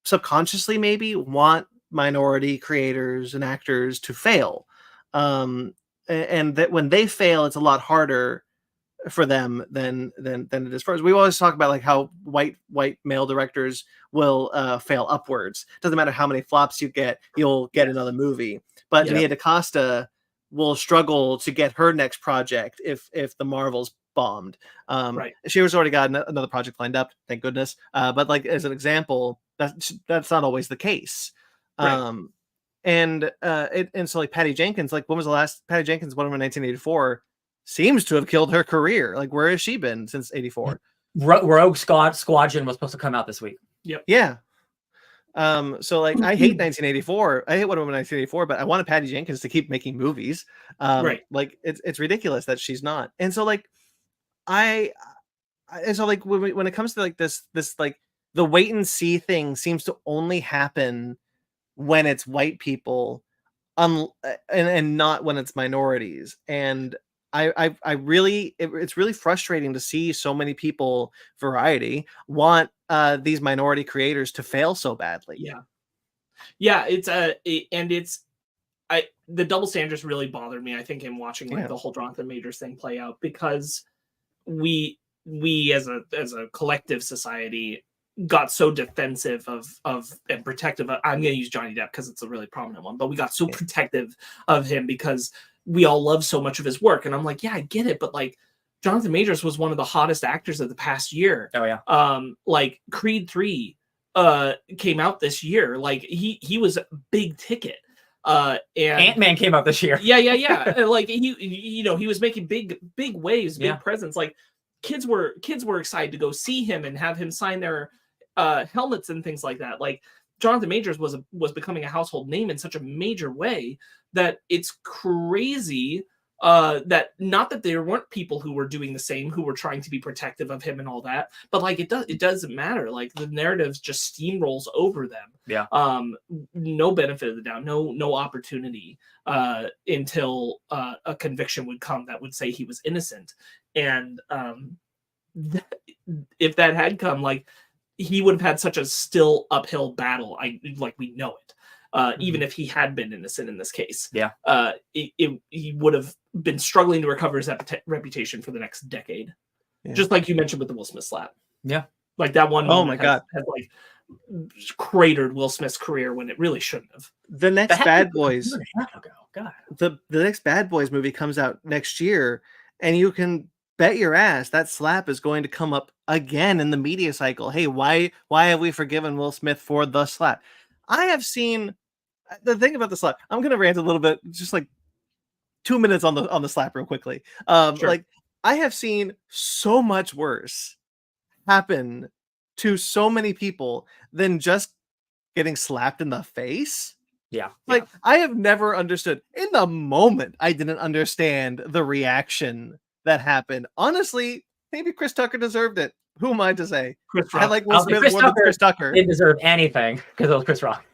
subconsciously maybe want minority creators and actors to fail. And that when they fail, it's a lot harder for them than it is for us. We always talk about like how white male directors will fail upwards. Doesn't matter how many flops you get, you'll get another movie. But Nia DaCosta will struggle to get her next project if the Marvels bombed. She was already got another project lined up, thank goodness. But like, as an example, that's not always the case. And so like Patty Jenkins, like, when was the last Patty Jenkins? One of 1984 seems to have killed her career. Like, where has she been since 84? Rogue Squadron was supposed to come out this week. Yep. Yeah. So like, I hate 1984. I hate Wonder Woman 1984, but I wanted Patty Jenkins to keep making movies. Like, it's ridiculous that she's not. And so like, when it comes to like this like, the wait and see thing seems to only happen when it's white people, and not when it's minorities. And it's really frustrating to see so many people, Variety, want these minority creators to fail so badly. The double standards really bothered me, I think, in watching like the whole Jonathan Majors thing play out, because we as a collective society got so defensive of and protective of, I'm going to use Johnny Depp because it's a really prominent one, but we got so protective of him because we all love so much of his work. And I'm like, yeah, I get it, but like, Jonathan Majors was one of the hottest actors of the past year. Oh yeah. Like Creed 3 came out this year. Like he was big ticket. And Ant-Man came out this year. Yeah. Like he was making big waves, big presence. Like kids were excited to go see him and have him sign their helmets and things like that. Like, Jonathan Majors was becoming a household name in such a major way that it's crazy that, not that there weren't people who were doing the same, who were trying to be protective of him and all that, but like, it doesn't matter. Like, the narrative just steamrolls over them. Yeah. No benefit of the doubt, no opportunity until a conviction would come that would say he was innocent. And if that had come, like, he would have had such a still uphill battle. We know it. Even if he had been innocent in this case, he would have been struggling to recover his reputation for the next decade. Just like you mentioned with the Will Smith slap. Yeah, like that one. Oh my God, has like cratered Will Smith's career when it really shouldn't have. The next Bad Boys. God. The next Bad Boys movie comes out next year, and you can bet your ass that slap is going to come up again in the media cycle. Hey, why have we forgiven Will Smith for the slap? I have seen the thing about the slap. I'm going to rant a little bit, just like 2 minutes on the slap real quickly. Sure. Like, I have seen so much worse happen to so many people than just getting slapped in the face. Yeah. Like, I have never understood. In the moment, I didn't understand the reaction that happened. Honestly, maybe Chris Tucker deserved it. Who am I to say? Chris Rock. I like Will Smith more than Chris Tucker. Didn't deserve anything because it was Chris Rock.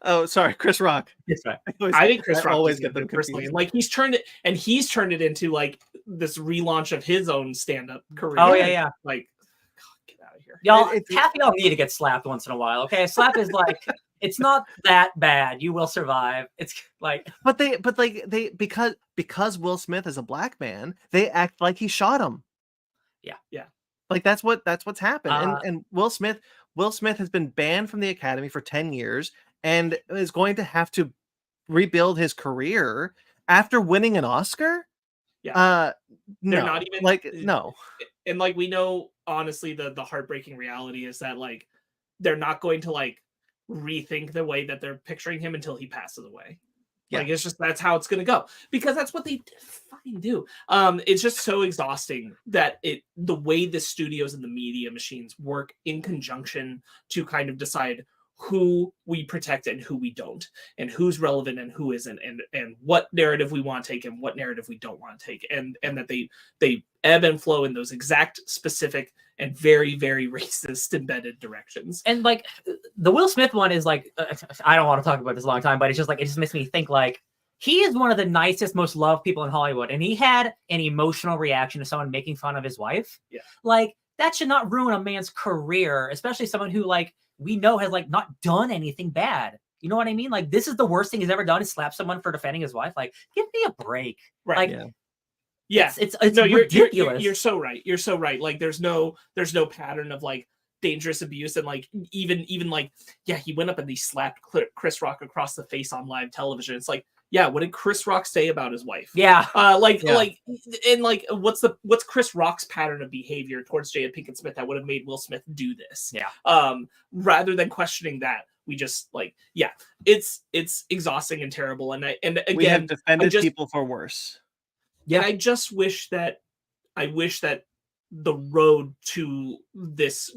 Oh, sorry, Chris Rock. That's right. I think Chris Rock always get them personally. Like, he's turned it into like this relaunch of his own stand-up career. Oh yeah. Like, God, get out of here. Y'all, half of y'all need to get slapped once in a while. Okay, slap is like It's not that bad. You will survive. It's like, but they because Will Smith is a black man, they act like he shot him. Yeah. Like that's what's happened. Uh, And Will Smith has been banned from the Academy for 10 years and is going to have to rebuild his career after winning an Oscar. Yeah. No, They're not even like no. And like we know, honestly, the heartbreaking reality is that like they're not going to like rethink the way that they're picturing him until he passes away. Yeah. Like it's just that's how it's gonna go because that's what they fucking do. It's just so exhausting that the way the studios and the media machines work in conjunction to kind of decide who we protect and who we don't, and who's relevant and who isn't, and what narrative we want to take and what narrative we don't want to take, and that they ebb and flow in those exact specific and very, very racist embedded directions. and like the Will Smith one is like, I don't want to talk about this a long time, but it's just like, it just makes me think like he is one of the nicest, most loved people in Hollywood, and he had an emotional reaction to someone making fun of his wife. Yeah, like that should not ruin a man's career, especially someone who like we know has like not done anything bad. You know what I mean? Like this is the worst thing he's ever done is slap someone for defending his wife. Like, give me a break. Right. Like, yeah. It's no, ridiculous. You're so right. You're so right. Like there's no pattern of like dangerous abuse, and like even like, yeah, he went up and he slapped Chris Rock across the face on live television. It's like, yeah, what did Chris Rock say about his wife? Yeah. Like what's Chris Rock's pattern of behavior towards Jada Pinkett Smith that would have made Will Smith do this? Yeah. Rather than questioning that, we just like, yeah, it's exhausting and terrible. And again, we have defended people for worse. Yeah. And I just wish that the road to this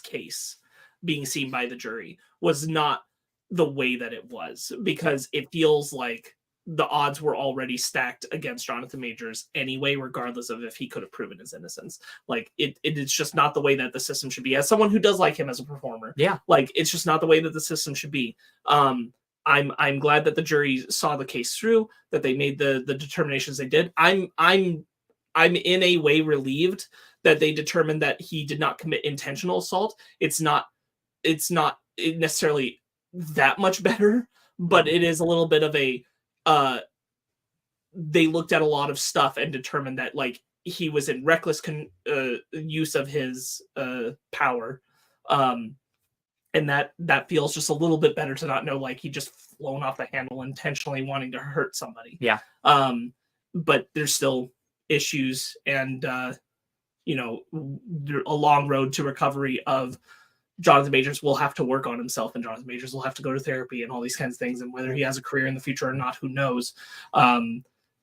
case being seen by the jury was not the way that it was, because it feels like the odds were already stacked against Jonathan Majors anyway, regardless of if he could have proven his innocence. Like it's just not the way that the system should be. As someone who does like him as a performer, yeah, like it's just not the way that the system should be. I'm glad that the jury saw the case through, that they made the determinations they did. I'm in a way relieved that they determined that he did not commit intentional assault. It's not necessarily that much better, but it is a little bit of a they looked at a lot of stuff and determined that like he was in reckless use of his power, and that feels just a little bit better to not know like he just flown off the handle intentionally wanting to hurt somebody. Yeah. But there's still issues and a long road to recovery of Jonathan Majors will have to work on himself, and Jonathan Majors will have to go to therapy and all these kinds of things. And whether he has a career in the future or not, who knows?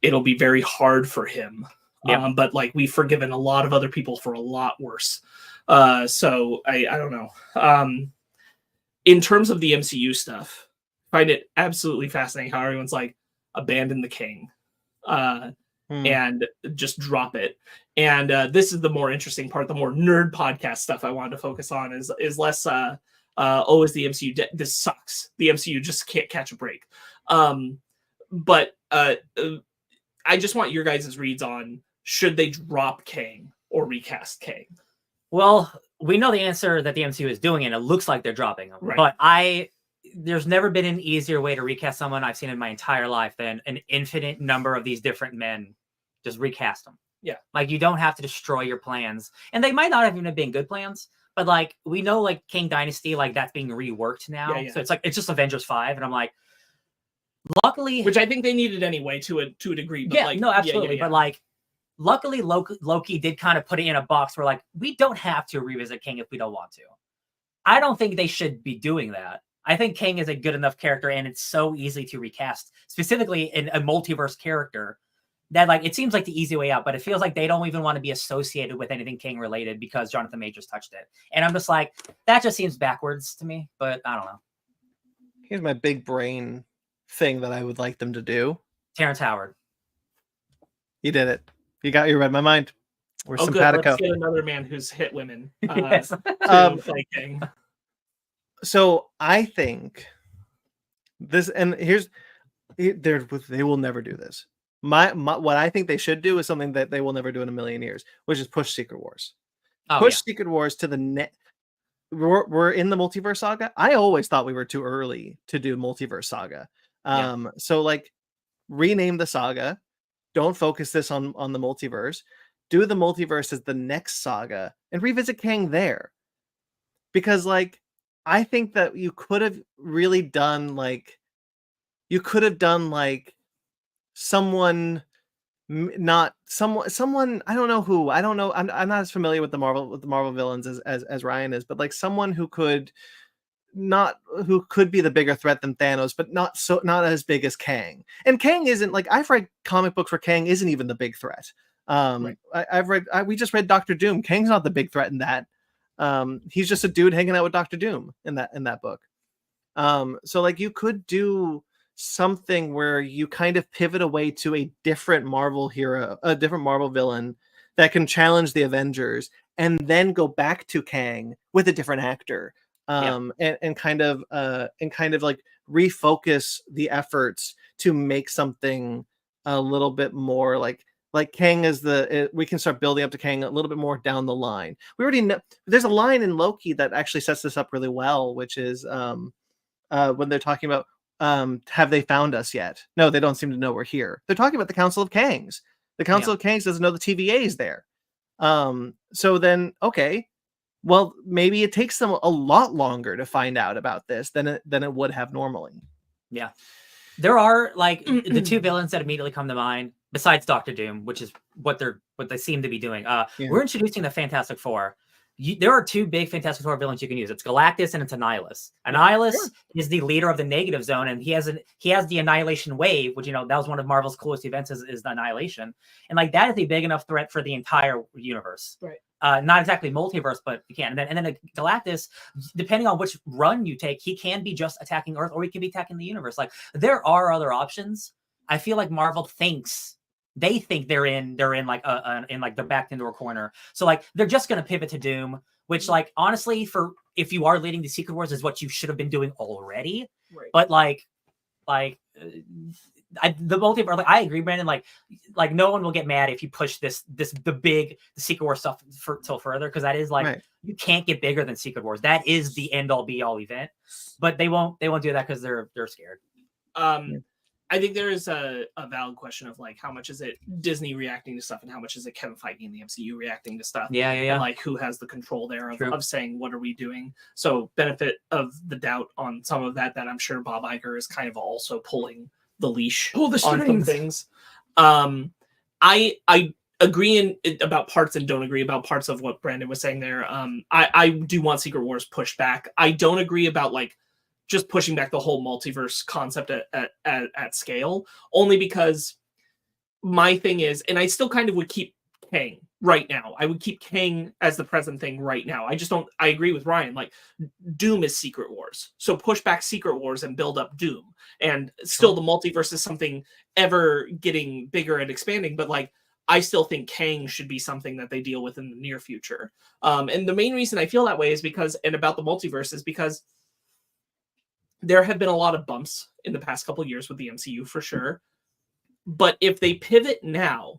It'll be very hard for him. Yeah. But like we've forgiven a lot of other people for a lot worse. So I don't know. In terms of the MCU stuff, I find it absolutely fascinating how everyone's like abandon the king and just drop it. And this is the more interesting part, the more nerd podcast stuff I wanted to focus on is less is the MCU this sucks. The MCU just can't catch a break. But I just want your guys' reads on should they drop Kang or recast Kang? Well, we know the answer that the MCU is doing, and it looks like they're dropping him. Right. But there's never been an easier way to recast someone I've seen in my entire life than an infinite number of these different men. Just recast them. Yeah. Like you don't have to destroy your plans. And they might not have even been good plans, but like we know like King Dynasty, like that's being reworked now. Yeah. So it's just Avengers 5. And I'm like, luckily, which I think they needed anyway to a degree. But yeah, like, no, absolutely. Yeah. But like, luckily Loki did kind of put it in a box where like, we don't have to revisit King if we don't want to. I don't think they should be doing that. I think King is a good enough character, and it's so easy to recast, specifically in a multiverse character, that like it seems like the easy way out, but it feels like they don't even want to be associated with anything King related because Jonathan Majors touched it. And I'm just like, that just seems backwards to me, but I don't know. Here's my big brain thing that I would like them to do. Terrence Howard. You did it. You read my mind. We're simpatico. Good. Let's get another man who's hit women Yes. to play King. So I think this, and they will never do this. My what I think they should do is something that they will never do in a million years, which is push Secret Wars. Secret Wars to the net. we're in the multiverse saga. I always thought we were too early to do multiverse saga. So like rename the saga. Don't focus this on the multiverse. Do the multiverse as the next saga and revisit Kang there. Because like I think that you could have really done like someone not someone I don't know who. I don't know. I'm not as familiar with the Marvel villains as Ryan is, but like someone who could be the bigger threat than Thanos, but not as big as Kang. And Kang isn't like I've read comic books where Kang isn't even the big threat. Right. We just read Doctor Doom. Kang's not the big threat in that. He's just a dude hanging out with Doctor Doom in that book. So like you could do something where you kind of pivot away to a different Marvel hero, a different Marvel villain that can challenge the Avengers, and then go back to Kang with a different actor. And kind of like refocus the efforts to make something a little bit more like Kang is we can start building up to Kang a little bit more down the line. We already know there's a line in Loki that actually sets this up really well, which is when they're talking about have they found us yet? No, they don't seem to know we're here. They're talking about the Council of Kangs. The Council of Kangs doesn't know the TVA is there. So then, okay, well, maybe it takes them a lot longer to find out about this than it would have normally. Yeah. There are like the two villains that immediately come to mind, besides Doctor Doom, which is what they seem to be doing. We're introducing the Fantastic Four. There are two big Fantastic Four villains you can use. It's Galactus and it's Annihilus. Annihilus is the leader of the Negative Zone, and he has the Annihilation Wave, which that was one of Marvel's coolest events is the Annihilation, and like that is a big enough threat for the entire universe. Right. Not exactly multiverse, but you can. And then Galactus, depending on which run you take, he can be just attacking Earth, or he can be attacking the universe. Like there are other options. I feel like Marvel thinks they're backed into a corner. So like they're just gonna pivot to Doom, which like honestly, for if you are leading the Secret Wars, is what you should have been doing already. Right. But the multiverse, like I agree, Brandon. Like no one will get mad if you push the Secret Wars stuff till further, because that is like you can't get bigger than Secret Wars. That is the end all be all event. But they won't do that because they're scared. I think there is a valid question of like how much is it Disney reacting to stuff and how much is it Kevin Feige in the MCU reacting to stuff. Yeah. And like who has the control there of saying what are we doing. So benefit of the doubt on some of that I'm sure Bob Iger is kind of also pulling the leash on some things. I agree about parts and don't agree about parts of what Brandon was saying there. I do want Secret Wars pushed back. I don't agree about like just pushing back the whole multiverse concept at scale, only because my thing is, and I still kind of would keep Kang right now. I would keep Kang as the present thing right now. I agree with Ryan. Like Doom is Secret Wars. So push back Secret Wars and build up Doom. And still the multiverse is something ever getting bigger and expanding. But like, I still think Kang should be something that they deal with in the near future. And the main reason I feel that way is because the multiverse is because there have been a lot of bumps in the past couple of years with the MCU for sure. But if they pivot now,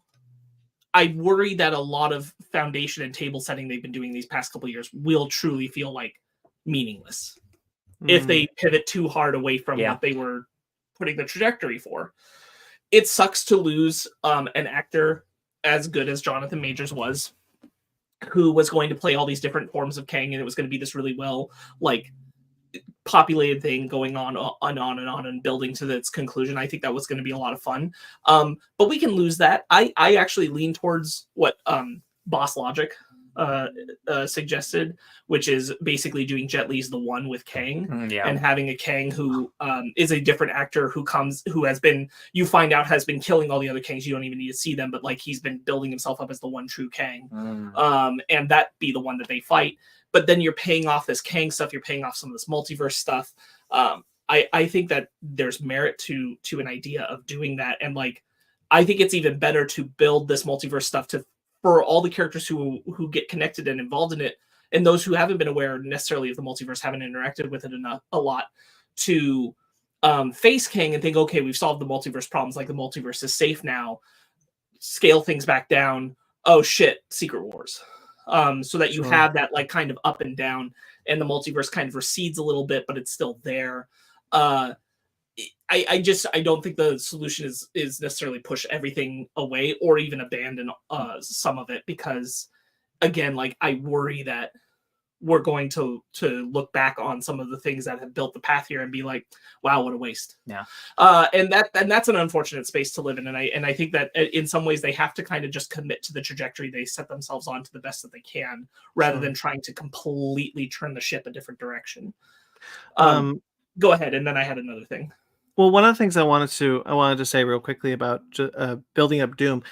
I worry that a lot of foundation and table setting they've been doing these past couple of years will truly feel like meaningless if they pivot too hard away from what they were putting the trajectory for. It sucks to lose an actor as good as Jonathan Majors was, who was going to play all these different forms of Kang, and it was going to be this really well like populated thing going on and building to its conclusion. I think that was going to be a lot of fun. But we can lose that. I actually lean towards what Boss Logic suggested, which is basically doing Jet Li's The One with Kang and having a Kang who is a different actor who has been, you find out has been killing all the other Kangs. You don't even need to see them, but like he's been building himself up as the one true Kang. And that be the one that they fight. But then you're paying off this Kang stuff. You're paying off some of this multiverse stuff. I think that there's merit to an idea of doing that. And like, I think it's even better to build this multiverse stuff for all the characters who get connected and involved in it, and those who haven't been aware necessarily of the multiverse, haven't interacted with it a lot, to face Kang and think, okay, we've solved the multiverse problems. Like the multiverse is safe now. Scale things back down. Oh shit, Secret Wars. so that you Sure. have that like kind of up and down, and the multiverse kind of recedes a little bit, but it's still there. I don't think the solution is necessarily push everything away or even abandon some of it, because again, like I worry that we're going to look back on some of the things that have built the path here and be like, wow, what a waste. Yeah. And that's an unfortunate space to live in. And I think that in some ways they have to kind of just commit to the trajectory they set themselves on to the best that they can, rather than trying to completely turn the ship a different direction. Go ahead. And then I had another thing. Well, one of the things I wanted to say real quickly about building up Doom,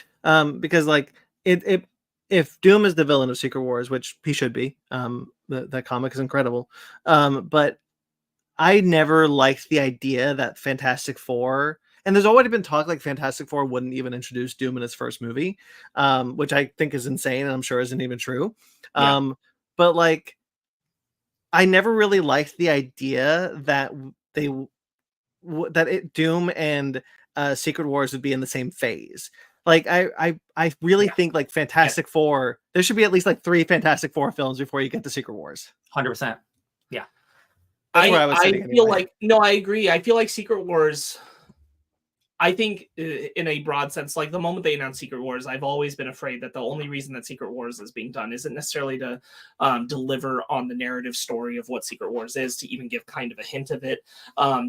because like if Doom is the villain of Secret Wars, which he should be, that comic is incredible, but I never liked the idea that Fantastic Four, and there's already been talk like Fantastic Four wouldn't even introduce Doom in its first movie, which I think is insane and I'm sure isn't even true. Yeah. But like, I never really liked the idea that Doom and Secret Wars would be in the same phase. Like I really think like Fantastic Four, there should be at least like 3 Fantastic Four films before you get to Secret Wars. 100%. Yeah. That's where I was sitting feel anyway. like, no, I agree. I feel like Secret Wars, I think in a broad sense, like the moment they announced Secret Wars, I've always been afraid that the only reason that Secret Wars is being done isn't necessarily to deliver on the narrative story of what Secret Wars is, to even give kind of a hint of it,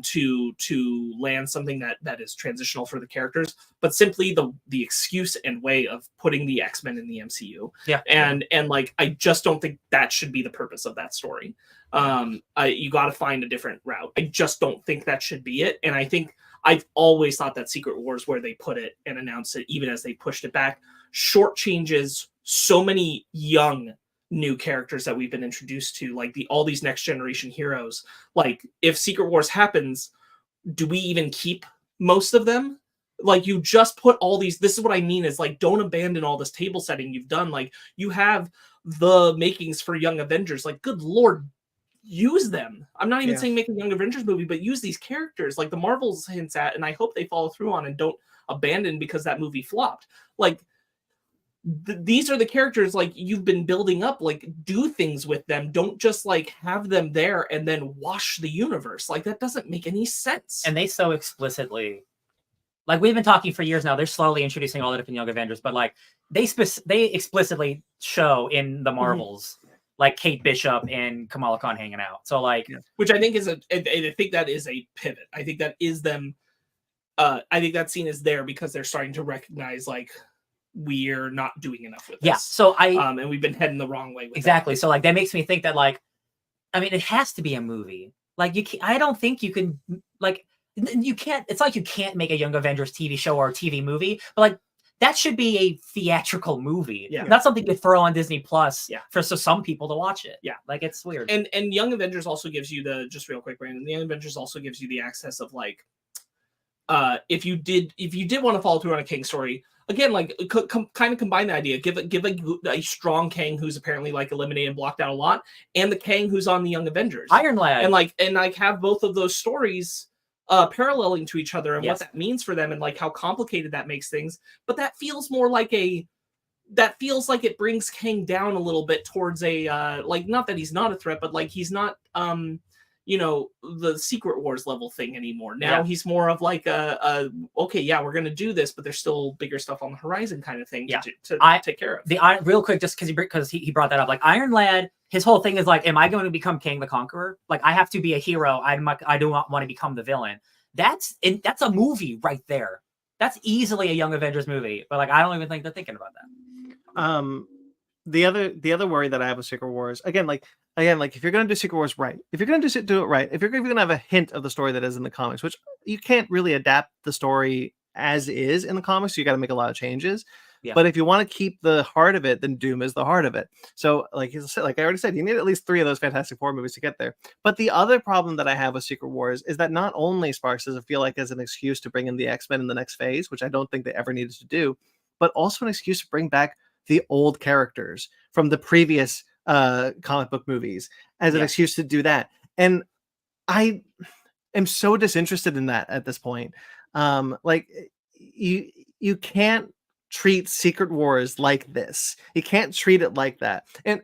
to land something that is transitional for the characters, but simply the excuse and way of putting the X-Men in the MCU. Yeah. And like, I just don't think that should be the purpose of that story. You got to find a different route. I just don't think that should be it. And I think I've always thought that Secret Wars, where they put it and announced it, even as they pushed it back, shortchanges so many young new characters that we've been introduced to, like all these next generation heroes. Like, if Secret Wars happens, do we even keep most of them? Like, you just put all these, this is what I mean, is like, don't abandon all this table setting you've done. Like, you have the makings for Young Avengers. Like, good Lord, use them. I'm not even saying make a Young Avengers movie, but use these characters like the Marvels hints at, and I hope they follow through on and don't abandon because that movie flopped. Like, these are the characters like you've been building up. Like, do things with them. Don't just like have them there and then wash the universe. Like, that doesn't make any sense. And they so explicitly, like, we've been talking for years now, they're slowly introducing all the different Young Avengers, but like they explicitly show in the Marvels like Kate Bishop and Kamala Khan hanging out. So like, which I think is I think that is a pivot. I think that is them. I think that scene is there because they're starting to recognize like we're not doing enough with this. Yeah. So and we've been heading the wrong way with exactly. that. So like that makes me think that like, I mean, it has to be a movie. Like I don't think you can like you can't. It's like you can't make a Young Avengers TV show or a TV movie, but like. That should be a theatrical movie, not something to throw on Disney Plus for some people to watch it. Yeah, like it's weird. And Young Avengers also gives you just real quick, Brandon. The Young Avengers also gives you the access of like, if you did want to follow through on a Kang story again, like kind of combine the idea, give a strong Kang who's apparently like eliminated and blocked out a lot, and the Kang who's on the Young Avengers, Iron Lad, and have both of those stories paralleling to each other and what that means for them and like how complicated that makes things. But that feels more like it brings Kang down a little bit towards a like, not that he's not a threat, but like he's not the Secret Wars level thing anymore. Now he's more of like okay, we're gonna do this, but there's still bigger stuff on the horizon kind of thing to take care of. Real quick, just because he brought that up, like Iron Lad, his whole thing is like, am I going to become Kang the Conqueror? Like, I have to be a hero. I do not want to become the villain. That's a movie right there. That's easily a Young Avengers movie, but like I don't even think they're thinking about that. The other worry that I have with Secret Wars, again, like if you're going to do Secret Wars right, if you're going to do it right, if you're going to have a hint of the story that is in the comics, which you can't really adapt the story as is in the comics, so you got to make a lot of changes. Yeah. But if you want to keep the heart of it, then Doom is the heart of it. So like I already said, you need at least 3 of those Fantastic Four movies to get there. But the other problem that I have with Secret Wars is that not only Sparks does it feel like as an excuse to bring in the X-Men in the next phase, which I don't think they ever needed to do, but also an excuse to bring back the old characters from the previous comic book movies as an excuse to do that. And I am so disinterested in that at this point. Like you can't treat Secret Wars like this. You can't treat it like that. And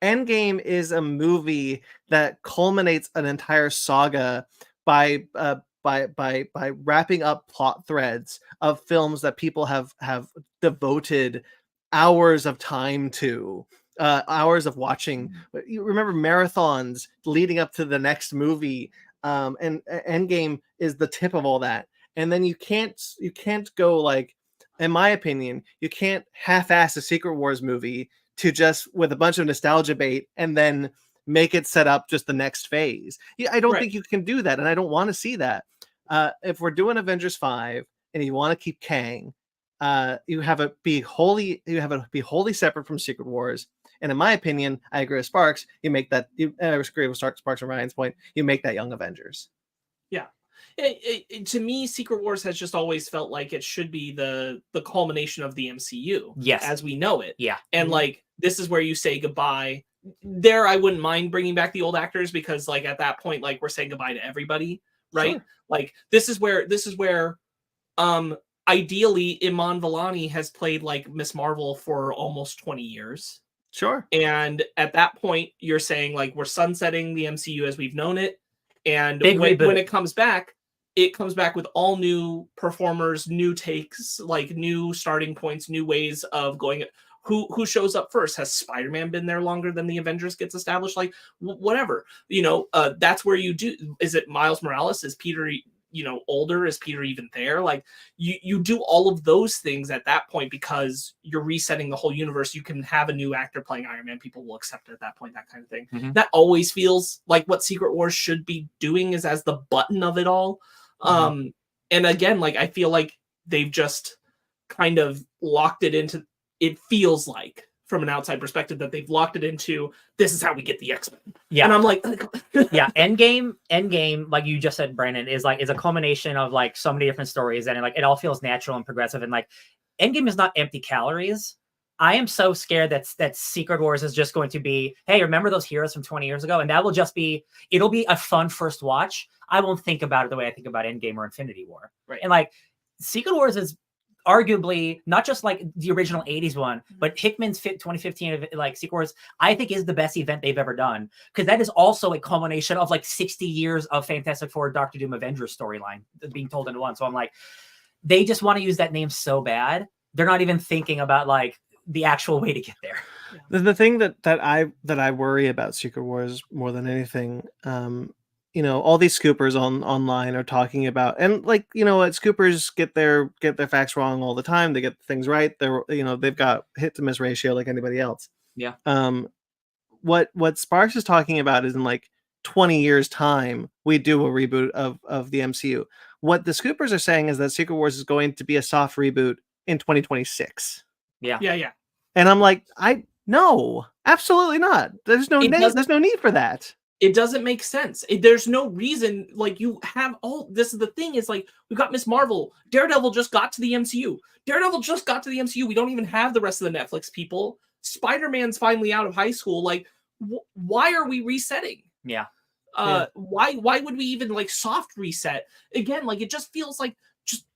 Endgame is a movie that culminates an entire saga by wrapping up plot threads of films that people have devoted hours of time to, hours of watching. You remember marathons leading up to the next movie, and Endgame is the tip of all that. And then you can't go like, in my opinion, you can't half-ass a Secret Wars movie to just with a bunch of nostalgia bait and then make it set up just the next phase. Yeah, I don't think you can do that, and I don't want to see that. If we're doing Avengers 5 and you want to keep Kang, you have it be wholly separate from Secret Wars. And in my opinion, I agree with Sparks. You make that. I agree with Sparks and Ryan's point. You make that Young Avengers. Yeah. To me, Secret Wars has just always felt like it should be the culmination of the MCU, as we know it. Yeah, and like this is where you say goodbye. There, I wouldn't mind bringing back the old actors because, like, at that point, like, we're saying goodbye to everybody, right? Sure. Like this is where ideally Iman Vellani has played like Miss Marvel for almost 20 years. Sure. And at that point, you're saying like we're sunsetting the MCU as we've known it, and when it comes back with all new performers, new takes, like new starting points, new ways of going. Who shows up first? Has Spider-Man been there longer than the Avengers gets established? Like whatever, that's where you do. Is it Miles Morales? Is Peter, older? Is Peter even there? Like you do all of those things at that point because you're resetting the whole universe. You can have a new actor playing Iron Man. People will accept it at that point, that kind of thing. Mm-hmm. That always feels like what Secret Wars should be doing is as the button of it all. Mm-hmm. And again, like I feel like they've just kind of locked it into, it feels like from an outside perspective that they've locked it into, this is how we get the X-Men. Yeah. And I'm like, yeah. Endgame, like you just said, Brandon, is a culmination of like so many different stories, and it all feels natural and progressive. And like Endgame is not empty calories. I am so scared that Secret Wars is just going to be, hey, remember those heroes from 20 years ago? And that will just be, it'll be a fun first watch. I won't think about it the way I think about Endgame or Infinity War. Right. And like Secret Wars is arguably not just like the original 80s one, but Hickman's 2015 like Secret Wars, I think is the best event they've ever done, because that is also a culmination of like 60 years of Fantastic Four, Doctor Doom, Avengers storyline being told into one. So I'm like, they just want to use that name so bad, they're not even thinking about like the actual way to get there. The thing that I worry about Secret Wars more than anything, all these scoopers online are talking about, and like, scoopers get their facts wrong all the time. They get things right. They've got hit to miss ratio like anybody else. Yeah. What Sparks is talking about is in like 20 years time, we do a reboot of the MCU. What the scoopers are saying is that Secret Wars is going to be a soft reboot in 2026. Yeah. And I'm like, no, absolutely not. There's no need for that. It doesn't make sense. There's no reason. Like, you have all this is the thing is like, we've got Miss Marvel. Daredevil just got to the MCU. We don't even have the rest of the Netflix people. Spider-Man's finally out of high school. Like, why are we resetting? Yeah. Why would we even like soft reset again? Like, it just feels like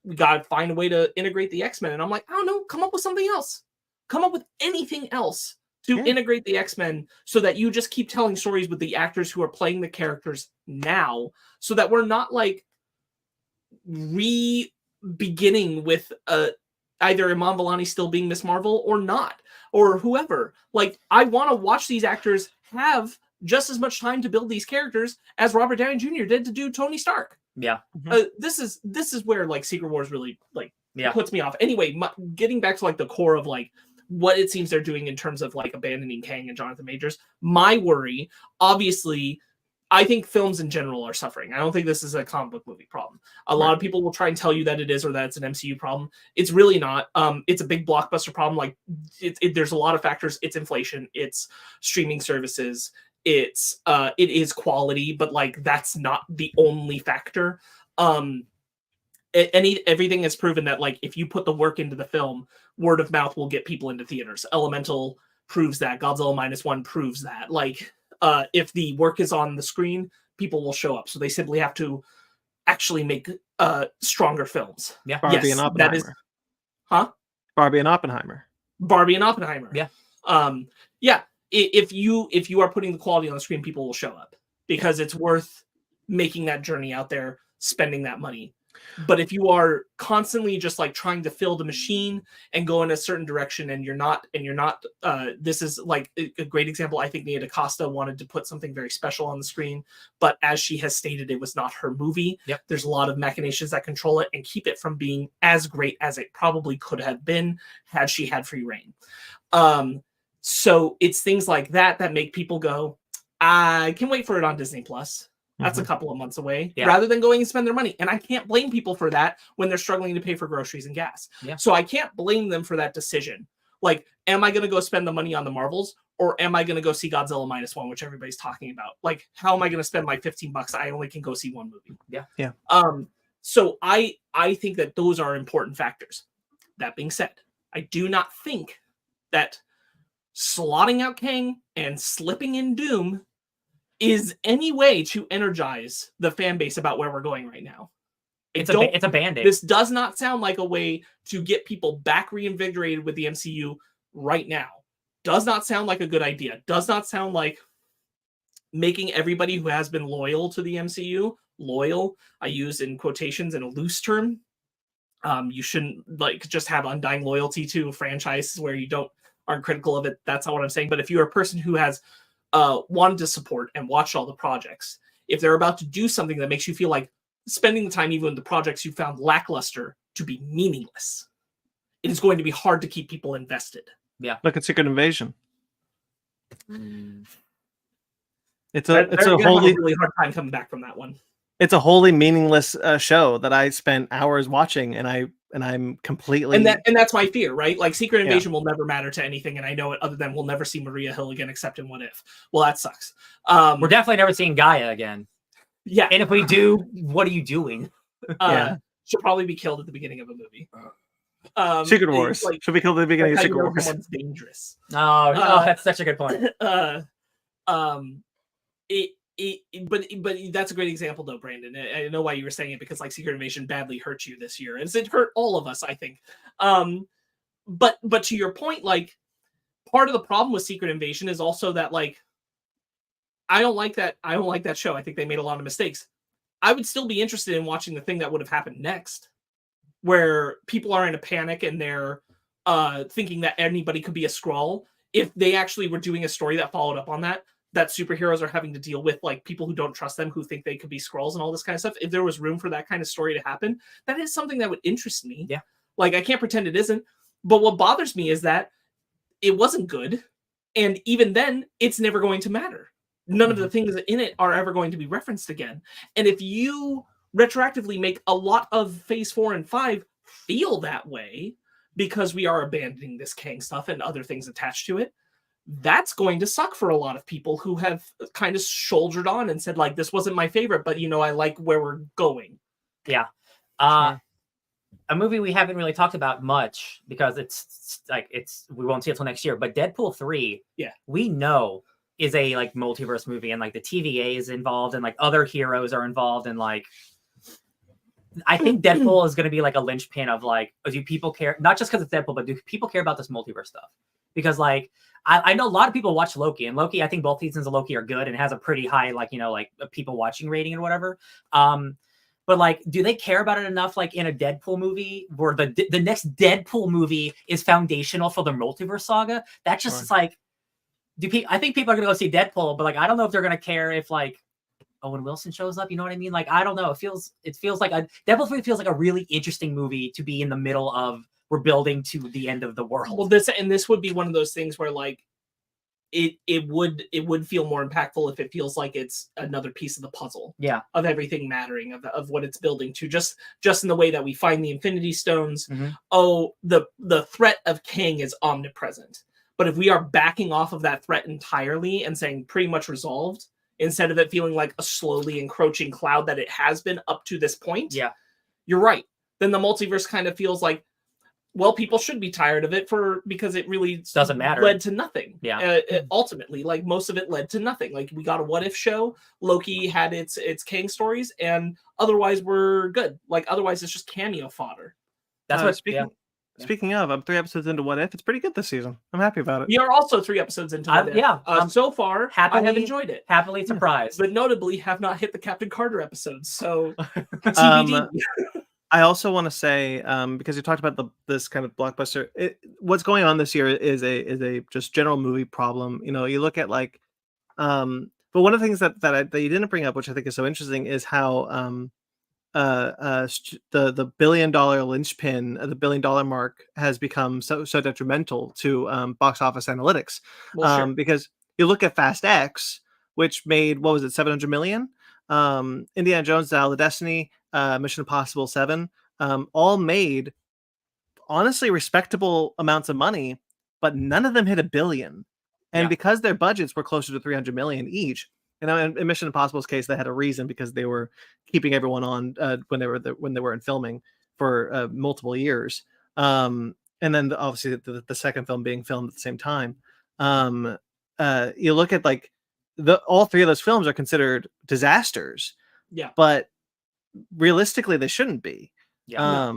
we gotta find a way to integrate the X-Men. And I'm like, I don't know, come up with something else. Come up with anything else to integrate the X-Men so that you just keep telling stories with the actors who are playing the characters now, so that we're not like beginning with either Iman Vellani still being Miss Marvel or not, or whoever. Like, I want to watch these actors have just as much time to build these characters as Robert Downey Jr. did to do Tony Stark. Yeah. This is where like Secret Wars really like puts me off. Anyway, getting back to like the core of like what it seems they're doing in terms of like abandoning Kang and Jonathan Majors. My worry, obviously, I think films in general are suffering. I don't think this is a comic book movie problem. A lot of people will try and tell you that it is, or that it's an MCU problem. It's really not. It's a big blockbuster problem. Like, there's a lot of factors. It's inflation. It's streaming services. It is quality, but like that's not the only factor. Everything has proven that like if you put the work into the film, word of mouth will get people into theaters. Elemental proves that. Godzilla -1 proves that. Like, if the work is on the screen, people will show up. So they simply have to actually make stronger films. Yeah. Barbie and Oppenheimer. That is Huh? Barbie and Oppenheimer. Barbie and Oppenheimer. Yeah. Yeah. If you are putting the quality on the screen, people will show up because it's worth making that journey out there, spending that money. But if you are constantly just like trying to fill the machine and go in a certain direction, and you're not, this is like a great example. I think Nia DaCosta wanted to put something very special on the screen, but as she has stated, it was not her movie. Yep. There's a lot of machinations that control it and keep it from being as great as it probably could have been had she had free reign. So it's things like that that make people go, I can wait for it on Disney Plus. That's a couple of months away, rather than going and spend their money. And I can't blame people for that when they're struggling to pay for groceries and gas. Yeah. So I can't blame them for that decision. Like, am I going to go spend the money on the Marvels, or am I going to go see Godzilla -1, which everybody's talking about? Like, how am I going to spend my $15? I only can go see one movie. Yeah. So I think that those are important factors. That being said, I do not think that slotting out Kang and slipping in Doom is any way to energize the fan base about where we're going right now. It's a band-aid. This does not sound like a way to get people back reinvigorated with the MCU right now. Does not sound like a good idea. Does not sound like making everybody who has been loyal to the MCU loyal. I use in quotations in a loose term. You shouldn't like just have undying loyalty to a franchise where you aren't critical of it. That's not what I'm saying. But if you're a person who has wanted to support and watch all the projects, if they're about to do something that makes you feel like spending the time even with the projects you found lackluster to be meaningless, it is going to be hard to keep people invested. Yeah. Look at Secret Invasion. It's a wholly really hard time coming back from that one. It's a wholly meaningless show that I spent hours watching, and I'm completely and that's my fear, right? Like Secret Invasion will never matter to anything, and I know it. Other than we'll never see Maria Hill again, except in What If. Well, that sucks. We're definitely never seeing Gaia again. Yeah, and if we do, what are you doing? She'll probably be killed at the beginning of a movie. Secret Wars. Like, she'll be killed at the beginning of Secret Wars. Someone's dangerous. Oh, that's such a good point. But that's a great example though, Brandon. I know why you were saying it, because like Secret Invasion badly hurt you this year, and it hurt all of us, I think. But to your point, like part of the problem with Secret Invasion is also that like I don't like that show. I think they made a lot of mistakes. I would still be interested in watching the thing that would have happened next, where people are in a panic and they're thinking that anybody could be a Skrull. If they actually were doing a story that followed up on that superheroes are having to deal with like people who don't trust them, who think they could be Skrulls and all this kind of stuff. If there was room for that kind of story to happen, that is something that would interest me. Yeah. Like I can't pretend it isn't. But what bothers me is that it wasn't good. And even then, it's never going to matter. None of the things in it are ever going to be referenced again. And if you retroactively make a lot of Phase 4 and 5 feel that way, because we are abandoning this Kang stuff and other things attached to it, that's going to suck for a lot of people who have kind of shouldered on and said, like, this wasn't my favorite, but, you know, I like where we're going. Yeah. A movie we haven't really talked about much because we won't see it till next year, but Deadpool 3, we know is a like multiverse movie, and like the TVA is involved and like other heroes are involved, and like I think Deadpool is going to be like a linchpin of like, do people care? Not just because it's Deadpool, but do people care about this multiverse stuff? Because like I know a lot of people watch Loki, and Loki, I think both seasons of Loki are good and has a pretty high like, you know, like people watching rating and whatever. But like, do they care about it enough? Like in a Deadpool movie, where the next Deadpool movie is foundational for the multiverse saga? That just is like, I think people are gonna go see Deadpool, but like I don't know if they're gonna care if like Owen Wilson shows up. You know what I mean? Like I don't know. It feels like Deadpool 3 feels like a really interesting movie to be in the middle of. We're building to the end of the world. Well, this would be one of those things where like it would feel more impactful if it feels like it's another piece of the puzzle. Yeah. Of everything mattering, of what it's building to, just in the way that we find the Infinity Stones. Mm-hmm. Oh, the threat of Kang is omnipresent. But if we are backing off of that threat entirely and saying pretty much resolved, instead of it feeling like a slowly encroaching cloud that it has been up to this point, you're right. Then the multiverse kind of feels like, well, people should be tired of it because it really doesn't matter. Led to nothing. Yeah. Ultimately, like most of it led to nothing. Like we got a What If show. Loki had its Kang stories, and otherwise we're good. Like otherwise it's just cameo fodder. That's speaking of, I'm 3 episodes into What If. It's pretty good this season. I'm happy about it. We are also 3 episodes into What If. So far, I have enjoyed it. Happily surprised. But notably have not hit the Captain Carter episodes, so TBD. I also want to say, because you talked about this kind of blockbuster, what's going on this year is a just general movie problem. You know, you look at like, but one of the things that you didn't bring up, which I think is so interesting, is how the $1 billion linchpin, the $1 billion mark, has become so detrimental to box office analytics. Well, sure. Because you look at Fast X, which made, what was it, 700 million? Indiana Jones, Dial of Destiny, Mission Impossible 7, all made honestly respectable amounts of money, but none of them hit $1 billion. And because their budgets were closer to 300 million each, you know, in Mission Impossible's case, they had a reason, because they were keeping everyone on when they were in filming for multiple years. And then obviously the second film being filmed at the same time. You look at like all 3 of those films are considered disasters. Yeah. But realistically, they shouldn't be. Yeah.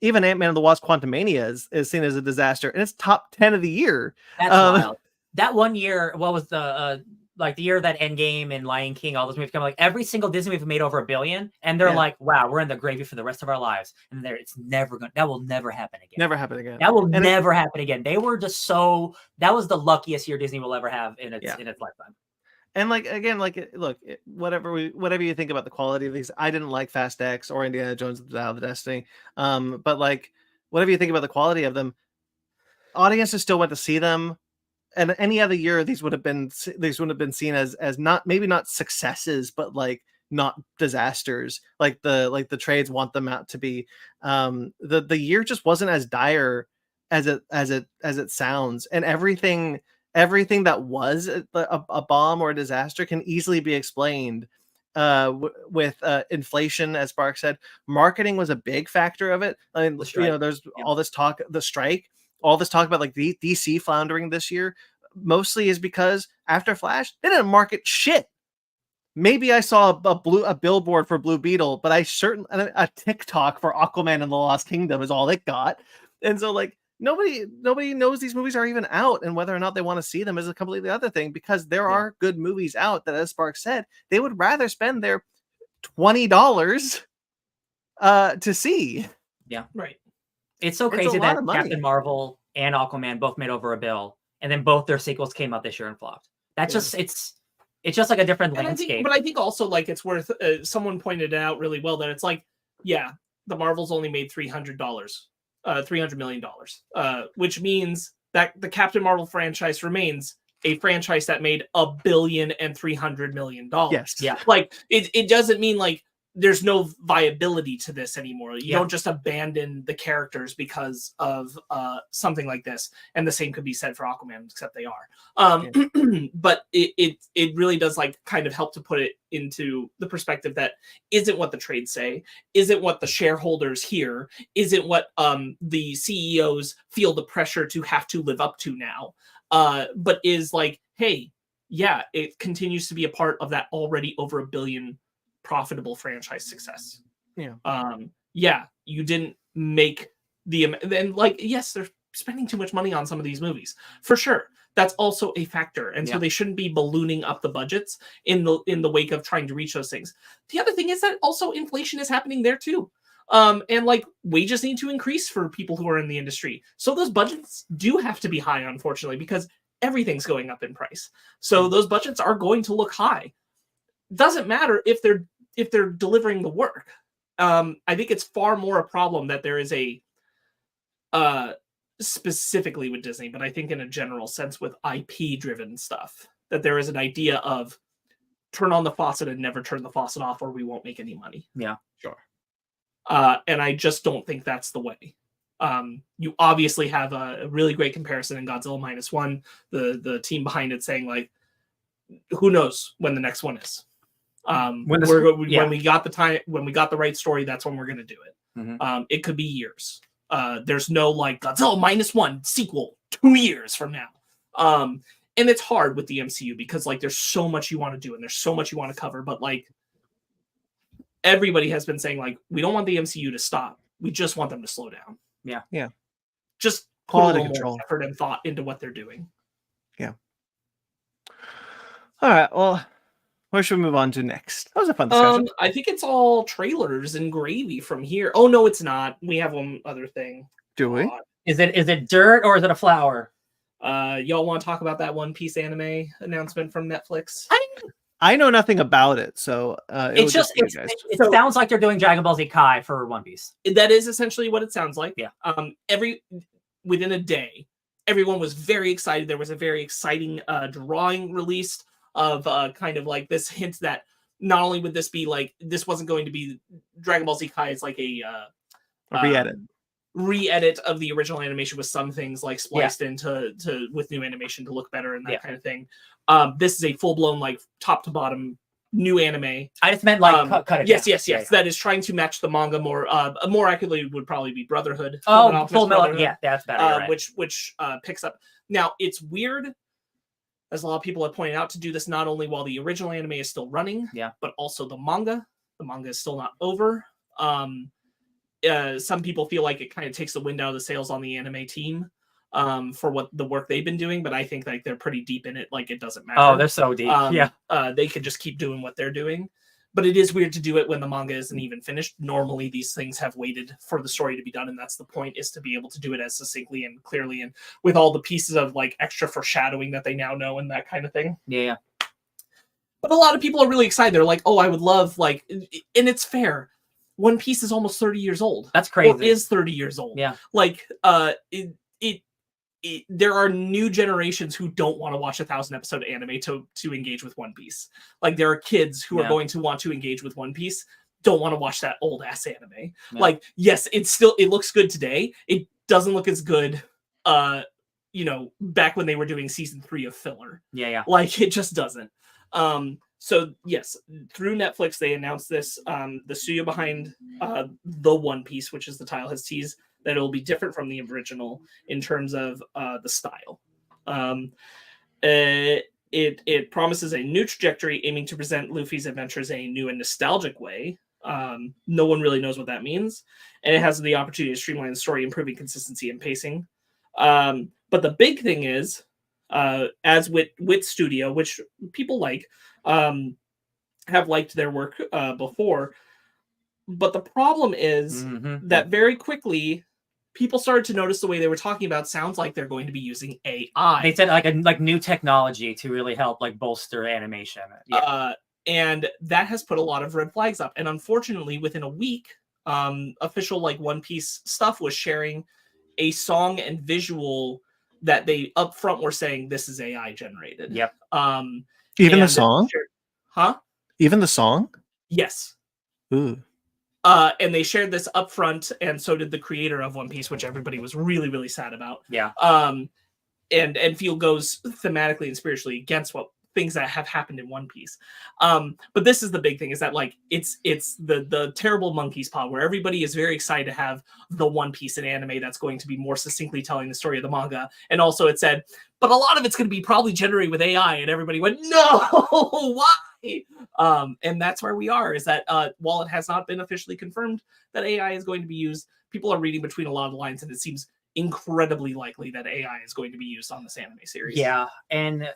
Even Ant-Man and the Wasp: Quantumania is seen as a disaster, and it's top 10 of the year. That's wild. That one year, what was the like the year that Endgame and Lion King, all those movies come, like every single Disney movie made over $1 billion, and they're like, wow, we're in the gravy for the rest of our lives. And that will never happen again. Never happen again. That will never happen again. They were just that was the luckiest year Disney will ever have in its lifetime. And like, again, like, look, whatever you think about the quality of these, I didn't like Fast X or Indiana Jones and the Dial of Destiny. But like, whatever you think about the quality of them, audiences still went to see them. And any other year, these would have been seen as maybe not successes, but like not disasters. Like the trades want them out to be. The year just wasn't as dire as it sounds, and everything that was a bomb or a disaster can easily be explained with inflation, as Spark said. Marketing was a big factor of it. I mean, you know, there's all this talk, the strike, all this talk about like the DC floundering this year, mostly is because after Flash, they didn't market shit. Maybe I saw a billboard for Blue Beetle, but a TikTok for Aquaman and the Lost Kingdom is all it got. And so like, nobody knows these movies are even out, and whether or not they want to see them is a completely other thing, because there are good movies out that, as Spark said, they would rather spend their $20 to see. Yeah, right. It's so crazy that Captain Marvel and Aquaman both made over $1 billion, and then both their sequels came out this year and flopped. That's just it's just like a different landscape. I think also like it's worth. Someone pointed it out really well that it's like, the Marvels only made $300 million, which means that the Captain Marvel franchise remains a franchise that made $1.3 billion. Yes. Yeah. Like it doesn't mean like there's no viability to this anymore. You don't just abandon the characters because of something like this. And the same could be said for Aquaman, except they are. But it really does like kind of help to put it into the perspective that isn't what the trades say, isn't what the shareholders hear, isn't what the CEOs feel the pressure to have to live up to now, but is like, hey, it continues to be a part of that already over $1 billion profitable franchise success. You didn't make then like, yes, they're spending too much money on some of these movies for sure. That's also a factor, and so they shouldn't be ballooning up the budgets in the wake of trying to reach those things. The other thing is that also inflation is happening there too, and like wages need to increase for people who are in the industry, so those budgets do have to be high, unfortunately, because everything's going up in price. So those budgets are going to look high. Doesn't matter if they're delivering the work. I think it's far more a problem that there is a specifically with Disney, but I think in a general sense with IP driven stuff, that there is an idea of turn on the faucet and never turn the faucet off or we won't make any money. Yeah, sure. And I just don't think that's the way. You obviously have a really great comparison in Godzilla -1, the team behind it saying like, who knows when the next one is. When we got the right story, that's when we're going to do it. Mm-hmm. It could be years. There's no like Godzilla -1 sequel 2 years from now. And it's hard with the MCU because like there's so much you want to do and there's so much you want to cover, but like everybody has been saying like we don't want the MCU to stop. We just want them to slow down. Yeah. Yeah. just Quality put a little control. more effort and thought into what they're doing. Yeah. All right. Well, where should we move on to next? That was a fun discussion. I think it's all trailers and gravy from here. Oh no, it's not. We have one other thing. Do we? Is it dirt or is it a flower? Y'all want to talk about that One Piece anime announcement from Netflix? I know nothing about it, so It sounds like they're doing Dragon Ball Z Kai for One Piece. That is essentially what it sounds like. Yeah. Within a day, everyone was very excited. There was a very exciting drawing released of kind of like this hint that not only would this be like this wasn't going to be Dragon Ball Z Kai is like a re-edit of the original animation with some things like spliced into with new animation to look better and that kind of thing. This is a full-blown like top to bottom new anime. I just meant like cut it. Yes. Yeah. That is trying to match the manga more. More accurately would probably be Brotherhood. Full Metal. Yeah, that's better. Right. Which picks up. Now it's weird, as a lot of people have pointed out, to do this not only while the original anime is still running, but also the manga. The manga is still not over. Some people feel like it kind of takes the wind out of the sails on the anime team for what the work they've been doing, but I think like they're pretty deep in it. Like it doesn't matter. Oh, they're so deep. They could just keep doing what they're doing. But it is weird to do it when the manga isn't even finished. Normally these things have waited for the story to be done, and that's the point, is to be able to do it as succinctly and clearly and with all the pieces of like extra foreshadowing that they now know and that kind of thing. Yeah. But a lot of people are really excited. They're like, oh, I would love like, and it's fair. One Piece is almost 30 years old. That's crazy. Or is 30 years old. Yeah. Like, there are new generations who don't want to watch 1,000-episode anime to engage with One Piece. Like, there are kids who are going to want to engage with One Piece, don't want to watch that old ass anime. Yeah. Like, yes, it looks good today. It doesn't look as good, back when they were doing season 3 of filler. Yeah. Like, it just doesn't. So yes, through Netflix, they announced this. The studio behind the One Piece, which is the title, has teased that it will be different from the original in terms of the style. It promises a new trajectory, aiming to present Luffy's adventures in a new and nostalgic way. No one really knows what that means, and it has the opportunity to streamline the story, improving consistency and pacing. But the big thing is, as with Studio, which people like, have liked their work before, but the problem is that very quickly people started to notice the way they were talking about sounds like they're going to be using AI. They said like new technology to really help like bolster animation. And that has put a lot of red flags up. And unfortunately, within a week, official like One Piece stuff was sharing a song and visual that they upfront were saying this is AI generated. Yep. Even the song? Even the song? Yes. Ooh. And they shared this up front, and so did the creator of One Piece, which everybody was really, really sad about. Yeah. And feel goes thematically and spiritually against what things that have happened in One Piece. But this is the big thing, is that like it's the terrible monkey's paw, where everybody is very excited to have the One Piece in anime that's going to be more succinctly telling the story of the manga. And also it said, but a lot of it's going to be probably generated with AI, and everybody went, no, why? And that's where we are, is that while it has not been officially confirmed that AI is going to be used, people are reading between a lot of the lines, and it seems incredibly likely that AI is going to be used on this anime series. Yeah, and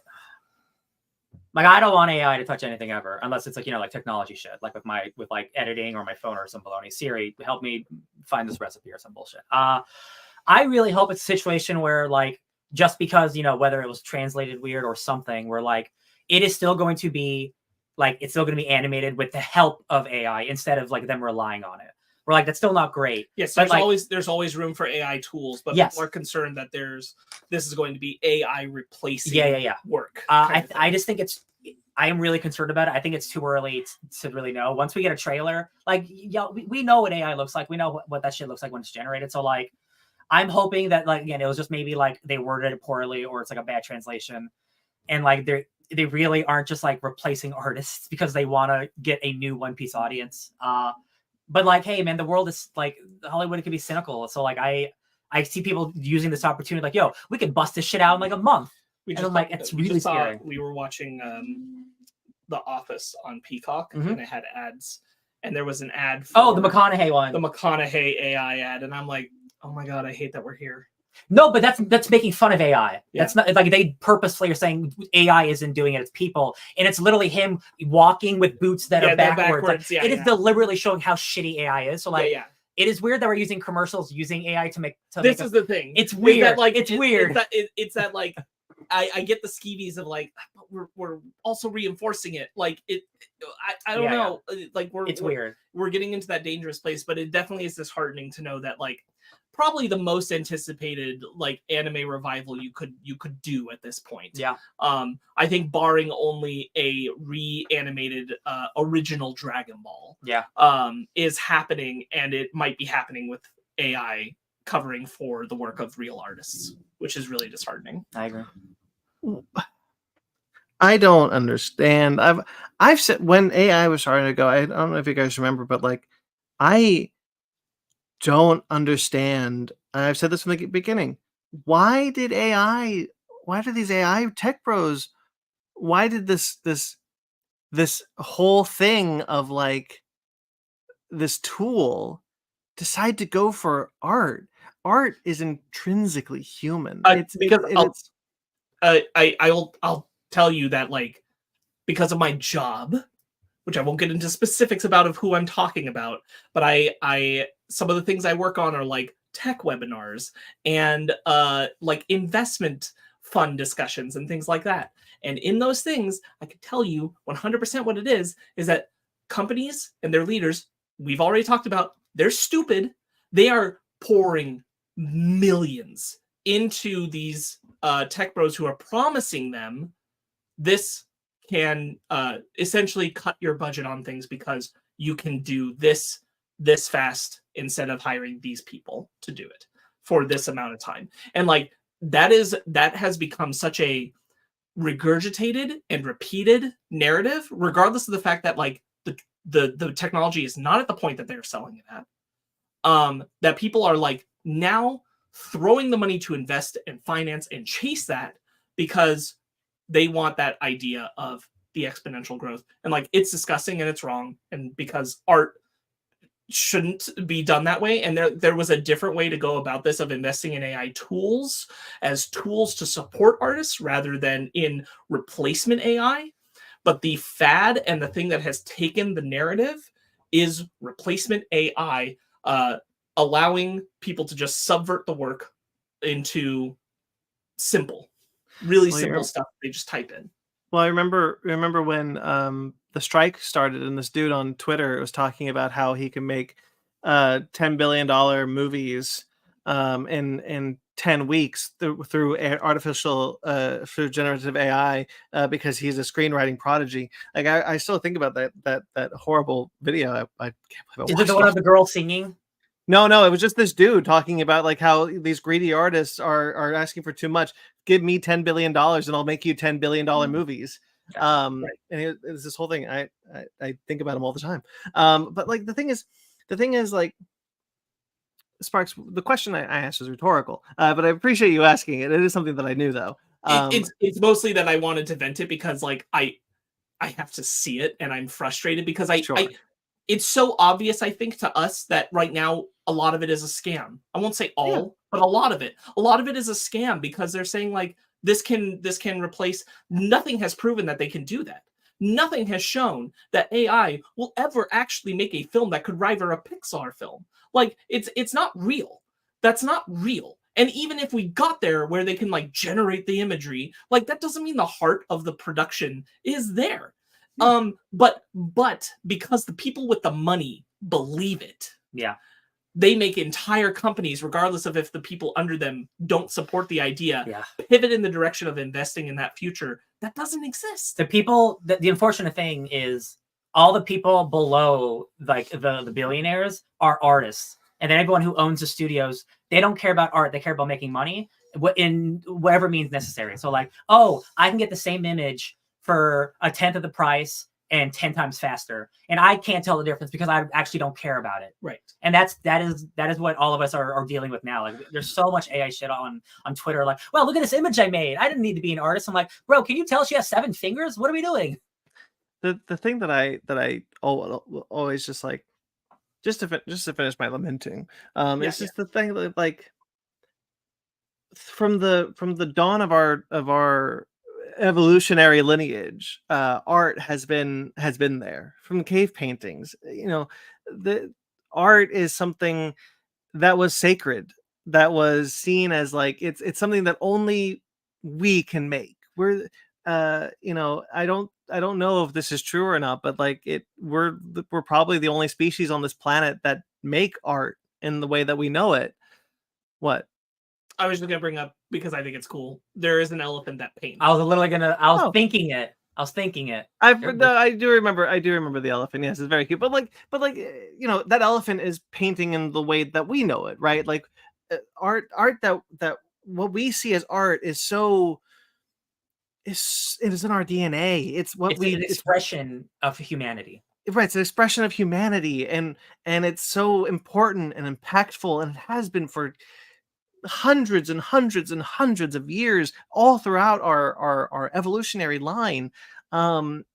like I don't want AI to touch anything ever, unless it's like, like technology shit, like with like editing or my phone or some baloney. Siri, help me find this recipe or some bullshit. I really hope it's a situation where like, just because, whether it was translated weird or something, where like it is still going to be like, it's still going to be animated with the help of AI instead of like them relying on it. We're like, that's still not great. Yes, but there's always room for AI tools, but people are concerned that this is going to be AI replacing work. I just think I am really concerned about it. I think it's too early to really know. Once we get a trailer, like, we know what AI looks like. We know what that shit looks like when it's generated. So like, I'm hoping that like, again, it was just maybe like they worded it poorly, or it's like a bad translation, and like they really aren't just like replacing artists because they want to get a new One Piece audience. But like, hey man, the world is like, Hollywood can be cynical. So like, I see people using this opportunity, like, yo, we could bust this shit out in like a month. And I'm like, it's really scary. We were watching The Office on Peacock, and it had ads, and there was an ad for the McConaughey one, the McConaughey AI ad, and I'm like, oh my god, I hate that we're here. No, but that's making fun of AI. Yeah. That's not like they purposely are saying AI isn't doing it, it's people. And it's literally him walking with boots that are backwards. Like, yeah, it is deliberately showing how shitty AI is. So like, yeah. It is weird that we're using commercials using AI to make. This is the thing. It's weird. That, like, it's weird. It's that like I get the skeevies of like, but we're also reinforcing it. Like I don't know. Yeah. Like it's weird. We're getting into that dangerous place, but it definitely is disheartening to know that like probably the most anticipated like anime revival you could do at this point. Yeah. I think barring only a reanimated original Dragon Ball. Yeah. Is happening, and it might be happening with AI covering for the work of real artists, which is really disheartening. I agree. I don't understand. I've said when AI was starting to go, I don't know if you guys remember, but like I don't understand. I've said this from the beginning. Why did these AI tech bros, why did this whole thing of like this tool decide to go for art? Art is intrinsically human. It's because I'll tell you that like because of my job, which I won't get into specifics about of who I'm talking about, but I some of the things I work on are like tech webinars and like investment fund discussions and things like that. And in those things, I can tell you 100% what it is that companies and their leaders, we've already talked about, they're stupid. They are pouring millions into these tech bros who are promising them this can essentially cut your budget on things because you can do this fast instead of hiring these people to do it for this amount of time. And like that has become such a regurgitated and repeated narrative, regardless of the fact that like the technology is not at the point that they're selling it at. That people are like now throwing the money to invest and finance and chase that because they want that idea of the exponential growth. And like it's disgusting and it's wrong, and because art shouldn't be done that way. And there was a different way to go about this, of investing in AI tools as tools to support artists rather than in replacement AI. But the fad and the thing that has taken the narrative is replacement AI, allowing people to just subvert the work into really simple stuff they just type in. Well, I remember when the strike started, and this dude on Twitter was talking about how he can make $10 billion movies in 10 weeks through generative AI because he's a screenwriting prodigy. Like I still think about that horrible video. I can't believe Is it the one of the girl singing? No, it was just this dude talking about like how these greedy artists are asking for too much. Give me $10 billion and I'll make you $10 billion movies. Right. And it was this whole thing. I think about him all the time. But like the thing is like, Sparks, the question I asked was rhetorical, but I appreciate you asking it. It is something that I knew though. It's mostly that I wanted to vent it because like I have to see it and I'm frustrated because it's so obvious, I think, to us that right now a lot of it is a scam. I won't say all, but a lot of it is a scam because they're saying like this can replace. Nothing has proven that they can do that. Nothing has shown that AI will ever actually make a film that could rival a Pixar film. Like it's not real. That's not real. And even if we got there where they can like generate the imagery, like that doesn't mean the heart of the production is there. But because the people with the money believe it, they make entire companies, regardless of if the people under them don't support the idea, pivot in the direction of investing in that future that doesn't exist. The unfortunate thing is all the people below like the billionaires are artists, and then everyone who owns the studios, they don't care about art, they care about making money in whatever means necessary. So like, oh, I can get the same image for a 10th of the price and 10 times faster, and I can't tell the difference because I actually don't care about it. Right. And that is what all of us are dealing with now. Like there's so much AI shit on Twitter. Like, well, look at this image I made. I didn't need to be an artist. I'm like, bro, can you tell she has 7 fingers? What are we doing? The thing that I always just like, just to finish my lamenting, it's just the thing that like from the dawn of our evolutionary lineage, art has been there from cave paintings. The art is something that was sacred, that was seen as like it's something that only we can make. I don't know if this is true or not, but like we're probably the only species on this planet that make art in the way that we know it. What? I was just gonna bring up, because I think it's cool, there is an elephant that paints. I was Oh. thinking it. I was thinking it. I do remember the elephant. Yes, it's very cute. But that elephant is painting in the way that we know it, right? Like art that what we see as art is so it is in our DNA. It's what It's an expression of humanity. right. It's an expression of humanity, and it's so important and impactful, and it has been for hundreds and hundreds and hundreds of years, all throughout our evolutionary line. And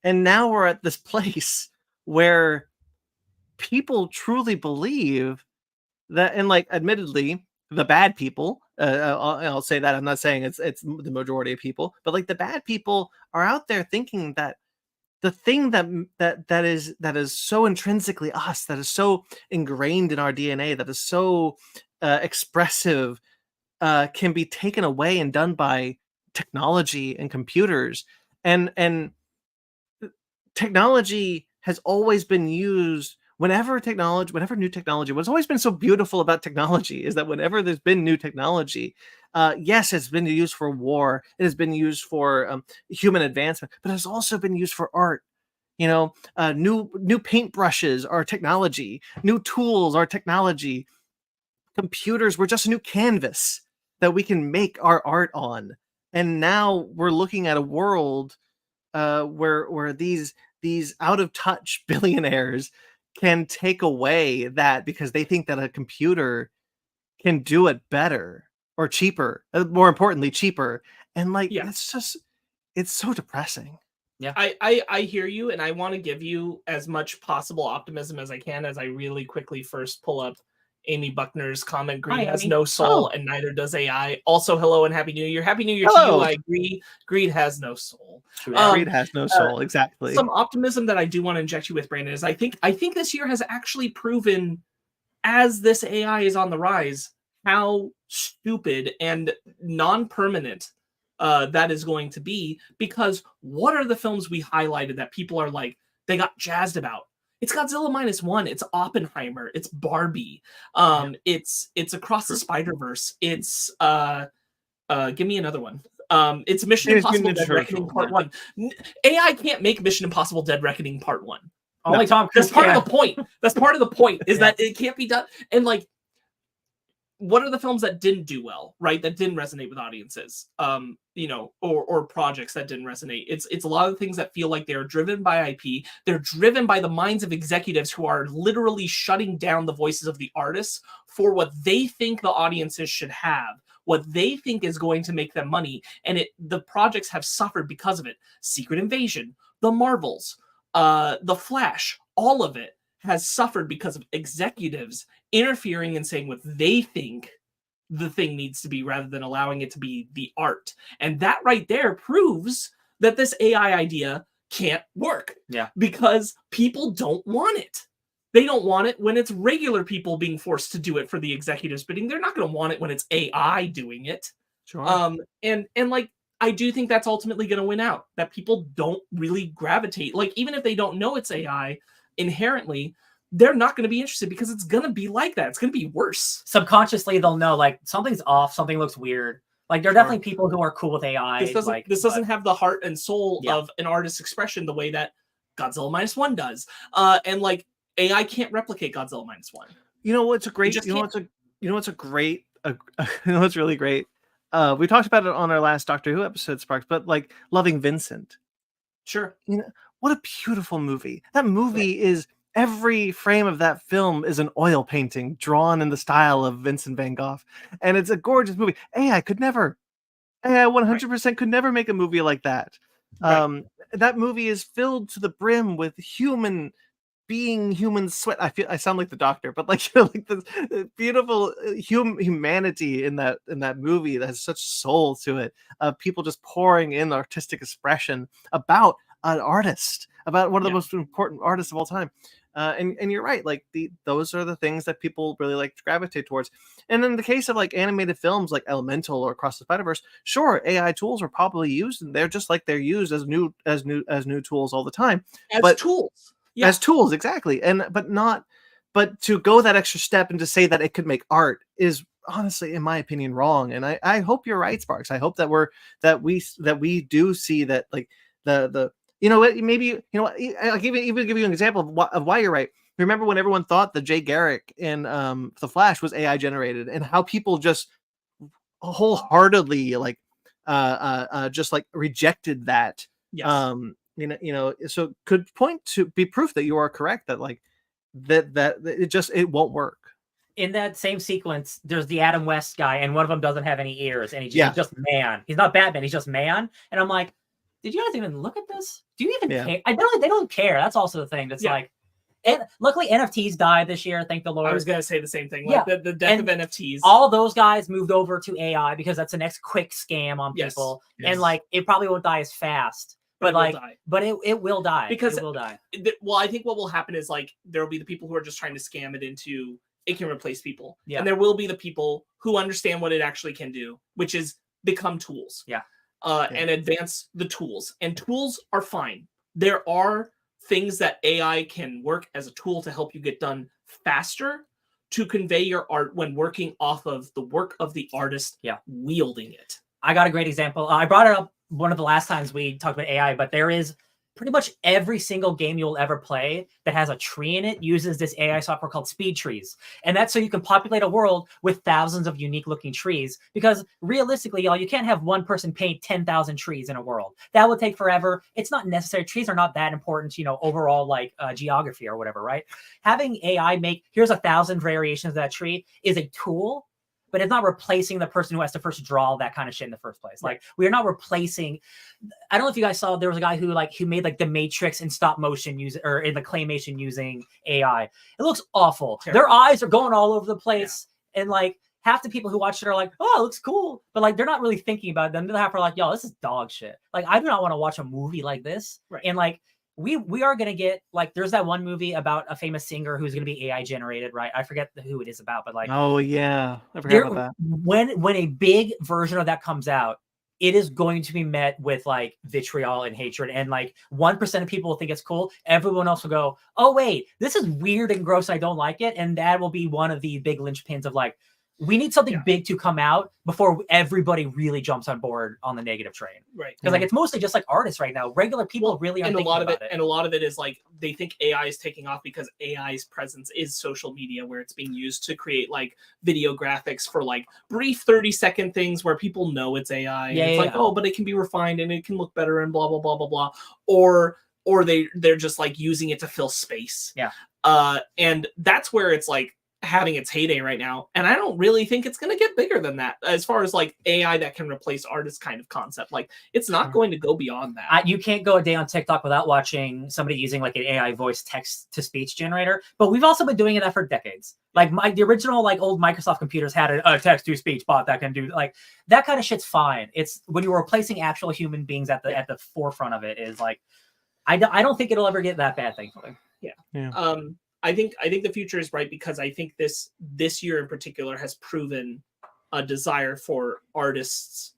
now we're at this place where people truly believe that, and like, admittedly, the bad people, I'll say that, I'm not saying it's the majority of people, but like the bad people are out there thinking that the thing that is so intrinsically us, that is so ingrained in our DNA, that is so expressive, can be taken away and done by technology and computers. And technology has always been used. Whenever new technology, what's always been so beautiful about technology is that whenever there's been new technology, yes, it's been used for war, it has been used for human advancement, but it's also been used for art. New paintbrushes are technology, new tools are technology, computers were just a new canvas that we can make our art on. And now we're looking at a world where these out of touch billionaires can take away that because they think that a computer can do it better or cheaper, more importantly, cheaper. And like, it's so depressing. Yeah, I hear you, and I want to give you as much possible optimism as I can, as I really quickly first pull up Amy Buckner's comment. Greed Hi, has Amy. no soul, and neither does AI. Also, hello and happy new year. Happy new year to Hello. you. I agree. Greed has no soul. Greed has no soul. Exactly. Some optimism that I do want to inject you with, Brandon, is I think this year has actually proven, as this AI is on the rise, how stupid and non-permanent that is going to be. Because what are the films we highlighted that people are like, they got jazzed about? It's Godzilla -1. It's Oppenheimer. It's Barbie. It's Across the Spider-Verse. It's give me another one. It's Mission Impossible Dead Reckoning Part 1. AI can't make Mission Impossible Dead Reckoning Part 1. Only Tom Cruise. That's part of the point. That's part of the point, is that it can't be done. And like, what are the films that didn't do well, right? That didn't resonate with audiences, or projects that didn't resonate. It's a lot of things that feel like they're driven by IP. They're driven by the minds of executives who are literally shutting down the voices of the artists for what they think the audiences should have, what they think is going to make them money. And the projects have suffered because of it. Secret Invasion, The Marvels, The Flash, all of it has suffered because of executives interfering and saying what they think the thing needs to be, rather than allowing it to be the art. And that right there proves that this AI idea can't work. Yeah. Because people don't want it. They don't want it when it's regular people being forced to do it for the executives bidding. They're not going to want it when it's AI doing it. Sure. And like, I do think that's ultimately going to win out. That people don't really gravitate. Like, even if they don't know it's AI inherently, they're not going to be interested, because it's going to be like that. It's going to be worse. Subconsciously, they'll know, like, something's off, something looks weird. Like, there are definitely people who are cool with AI. This doesn't have the heart and soul of an artist's expression the way that Godzilla -1 does. And like, AI can't replicate Godzilla -1. You know what's a great? You know what's really great? We talked about it on our last Doctor Who episode, Sparks, but like Loving Vincent. Sure. What a beautiful movie. That movie is, every frame of that film is an oil painting drawn in the style of Vincent van Gogh. And it's a gorgeous movie. AI 100% could never make a movie like that. That movie is filled to the brim with human being humans sweat. I sound like the Doctor, but like, you know, like the beautiful humanity in that movie that has such soul to it. People just pouring in artistic expression about an artist, about one of the most important artists of all time. And you're right, like those are the things that people really like to gravitate towards. And in the case of like animated films like Elemental or Across the Spider-Verse, sure, AI tools are probably used, and they're just like they're used as new tools all the time. As tools. Yeah. As tools, exactly. But to go that extra step and to say that it could make art is honestly, in my opinion, wrong. And I hope you're right, Sparks. I hope that we do see that, like, the you know what, maybe, you know what, I'll give you an example of why you're right. Remember when everyone thought that Jay Garrick in The Flash was AI generated, and how people just wholeheartedly just like rejected that. Yes. So could point to be proof that you are correct, that like that it won't work. In that same sequence, there's the Adam West guy, and one of them doesn't have any ears, and he's just man. He's not Batman, he's just man. And I'm like, did you guys even look at this? Do you even care? They don't care. That's also the thing. That's like, and luckily NFTs died this year, thank the Lord. I was gonna say the same thing. Like the death of NFTs. All those guys moved over to AI because that's the next quick scam on people. Yes. And like, it probably won't die as fast. But it will die. Because it will die. Well, I think what will happen is, like, there will be the people who are just trying to scam it into it can replace people. Yeah. And there will be the people who understand what it actually can do, which is become tools. Yeah. And advance the tools. And tools are fine. There are things that AI can work as a tool to help you get done faster, to convey your art when working off of the work of the artist wielding it. I got a great example. I brought it up one of the last times we talked about AI, but there is pretty much every single game you'll ever play that has a tree in it uses this AI software called speed trees. And that's so you can populate a world with thousands of unique looking trees, because realistically, y'all, you can't have one person paint 10,000 trees in a world. That would take forever. It's not necessary. Trees are not that important, overall, like geography or whatever, right? Having AI make, here's 1,000 variations of that tree is a tool, but it's not replacing the person who has to first draw that kind of shit in the first place. Like, we are not replacing. I don't know if you guys saw, there was a guy who made like the Matrix in stop motion or in the claymation using AI. It looks awful. Terrible. Their eyes are going all over the place. Yeah. And like, half the people who watch it are like, oh, it looks cool. But like, they're not really thinking about it. Then the half are like, yo, this is dog shit. Like, I do not want to watch a movie like this. Right. And like, we are going to get, like, there's that one movie about a famous singer who's going to be AI generated, right? I forget who it is about, but like, oh yeah, I forgot about that. When a big version of that comes out, it is going to be met with like vitriol and hatred, and like 1% of people will think it's cool. Everyone else will go, oh wait, this is weird and gross, I don't like it. And that will be one of the big linchpins of like, we need something big to come out before everybody really jumps on board on the negative train. Right. Because like, it's mostly just like artists right now. Regular people really aren't thinking about it. And a lot of it is like, they think AI is taking off because AI's presence is social media, where it's being used to create like video graphics for like brief 30-second things where people know it's AI. And it's like, oh, but it can be refined and it can look better and blah, blah, blah, blah, blah. Or they're just like using it to fill space. Yeah. And that's where it's like having its heyday right now, and I don't really think it's going to get bigger than that as far as like AI that can replace artists kind of concept. Like, it's not going to go beyond that. You can't go a day on TikTok without watching somebody using like an AI voice text to speech generator, but we've also been doing that for decades. Like the original like old Microsoft computers had a text to speech bot that can do like that kind of shit's fine. It's when you're replacing actual human beings at the forefront of it is like, I don't think it'll ever get that bad, thankfully. Yeah. I think the future is bright, because I think this year in particular has proven a desire for artists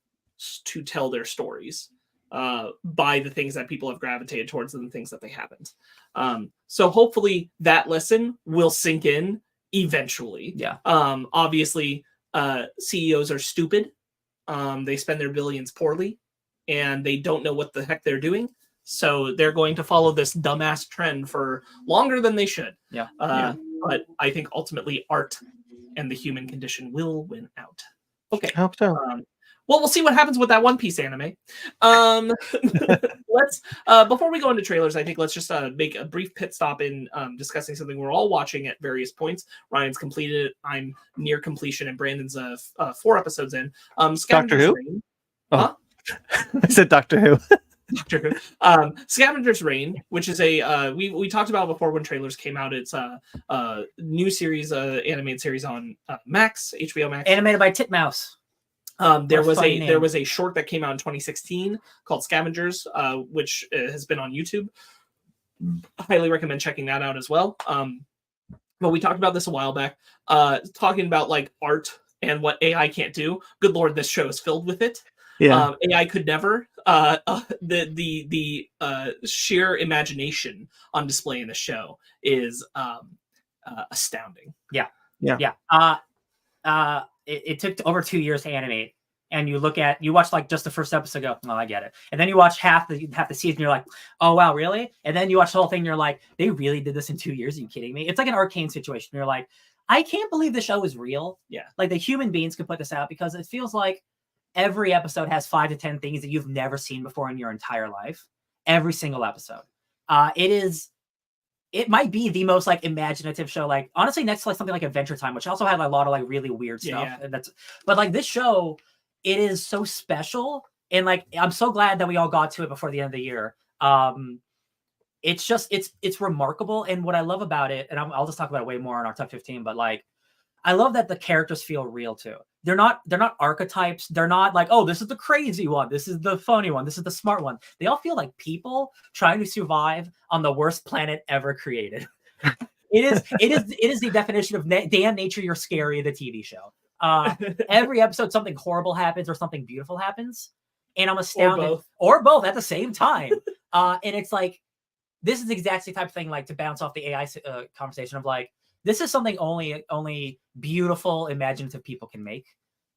to tell their stories by the things that people have gravitated towards and the things that they haven't. So hopefully that lesson will sink in eventually. Yeah. Obviously, CEOs are stupid. They spend their billions poorly, and they don't know what the heck they're doing. So they're going to follow this dumbass trend for longer than they should. Yeah. But I think ultimately art and the human condition will win out. Okay. I hope so. Well, we'll see what happens with that One Piece anime. Let's before we go into trailers, I think let's just make a brief pit stop in discussing something we're all watching at various points. Ryan's completed it. I'm near completion, and Brandon's 4 episodes in. Doctor Who? Huh? I said Doctor Who. Doctor Who. Scavenger's Reign, which is a we talked about before when trailers came out. It's a new series, animated series on Max, HBO Max, animated by Titmouse. There was a short that came out in 2016 called Scavengers, which has been on YouTube. Highly recommend checking that out as well. But we talked about this a while back, talking about like art and what AI can't do. Good Lord, this show is filled with it. Yeah. AI could never. The sheer imagination on display in the show is astounding. Yeah. It took over 2 years to animate, and you watch like just the first episode, go, oh, I get it, and then you watch half the season, you're like, oh wow, really? And then you watch the whole thing, and you're like, they really did this in 2 years? Are you kidding me? It's like an Arcane situation. You're like, I can't believe the show is real. Yeah, like the human beings could put this out, because it feels like every episode has 5 to 10 things that you've never seen before in your entire life. Every single episode. It might be the most like imaginative show, like honestly next to like something like Adventure Time, which also had a lot of like really weird stuff. Yeah. And but like this show, it is so special, and like I'm so glad that we all got to it before the end of the year. It's just it's remarkable, and what I love about it, and I'll just talk about it way more in our top 15, but like I love that the characters feel real too. They're not archetypes. They're not like, oh, this is the crazy one, this is the funny one, this is the smart one. They all feel like people trying to survive on the worst planet ever created. It is the definition of damn nature, you're scary, the TV show. Every episode something horrible happens or something beautiful happens, and I'm astounded, or both at the same time. And it's like, this is the exact same type of thing, like to bounce off the AI conversation of like, this is something only beautiful, imaginative people can make.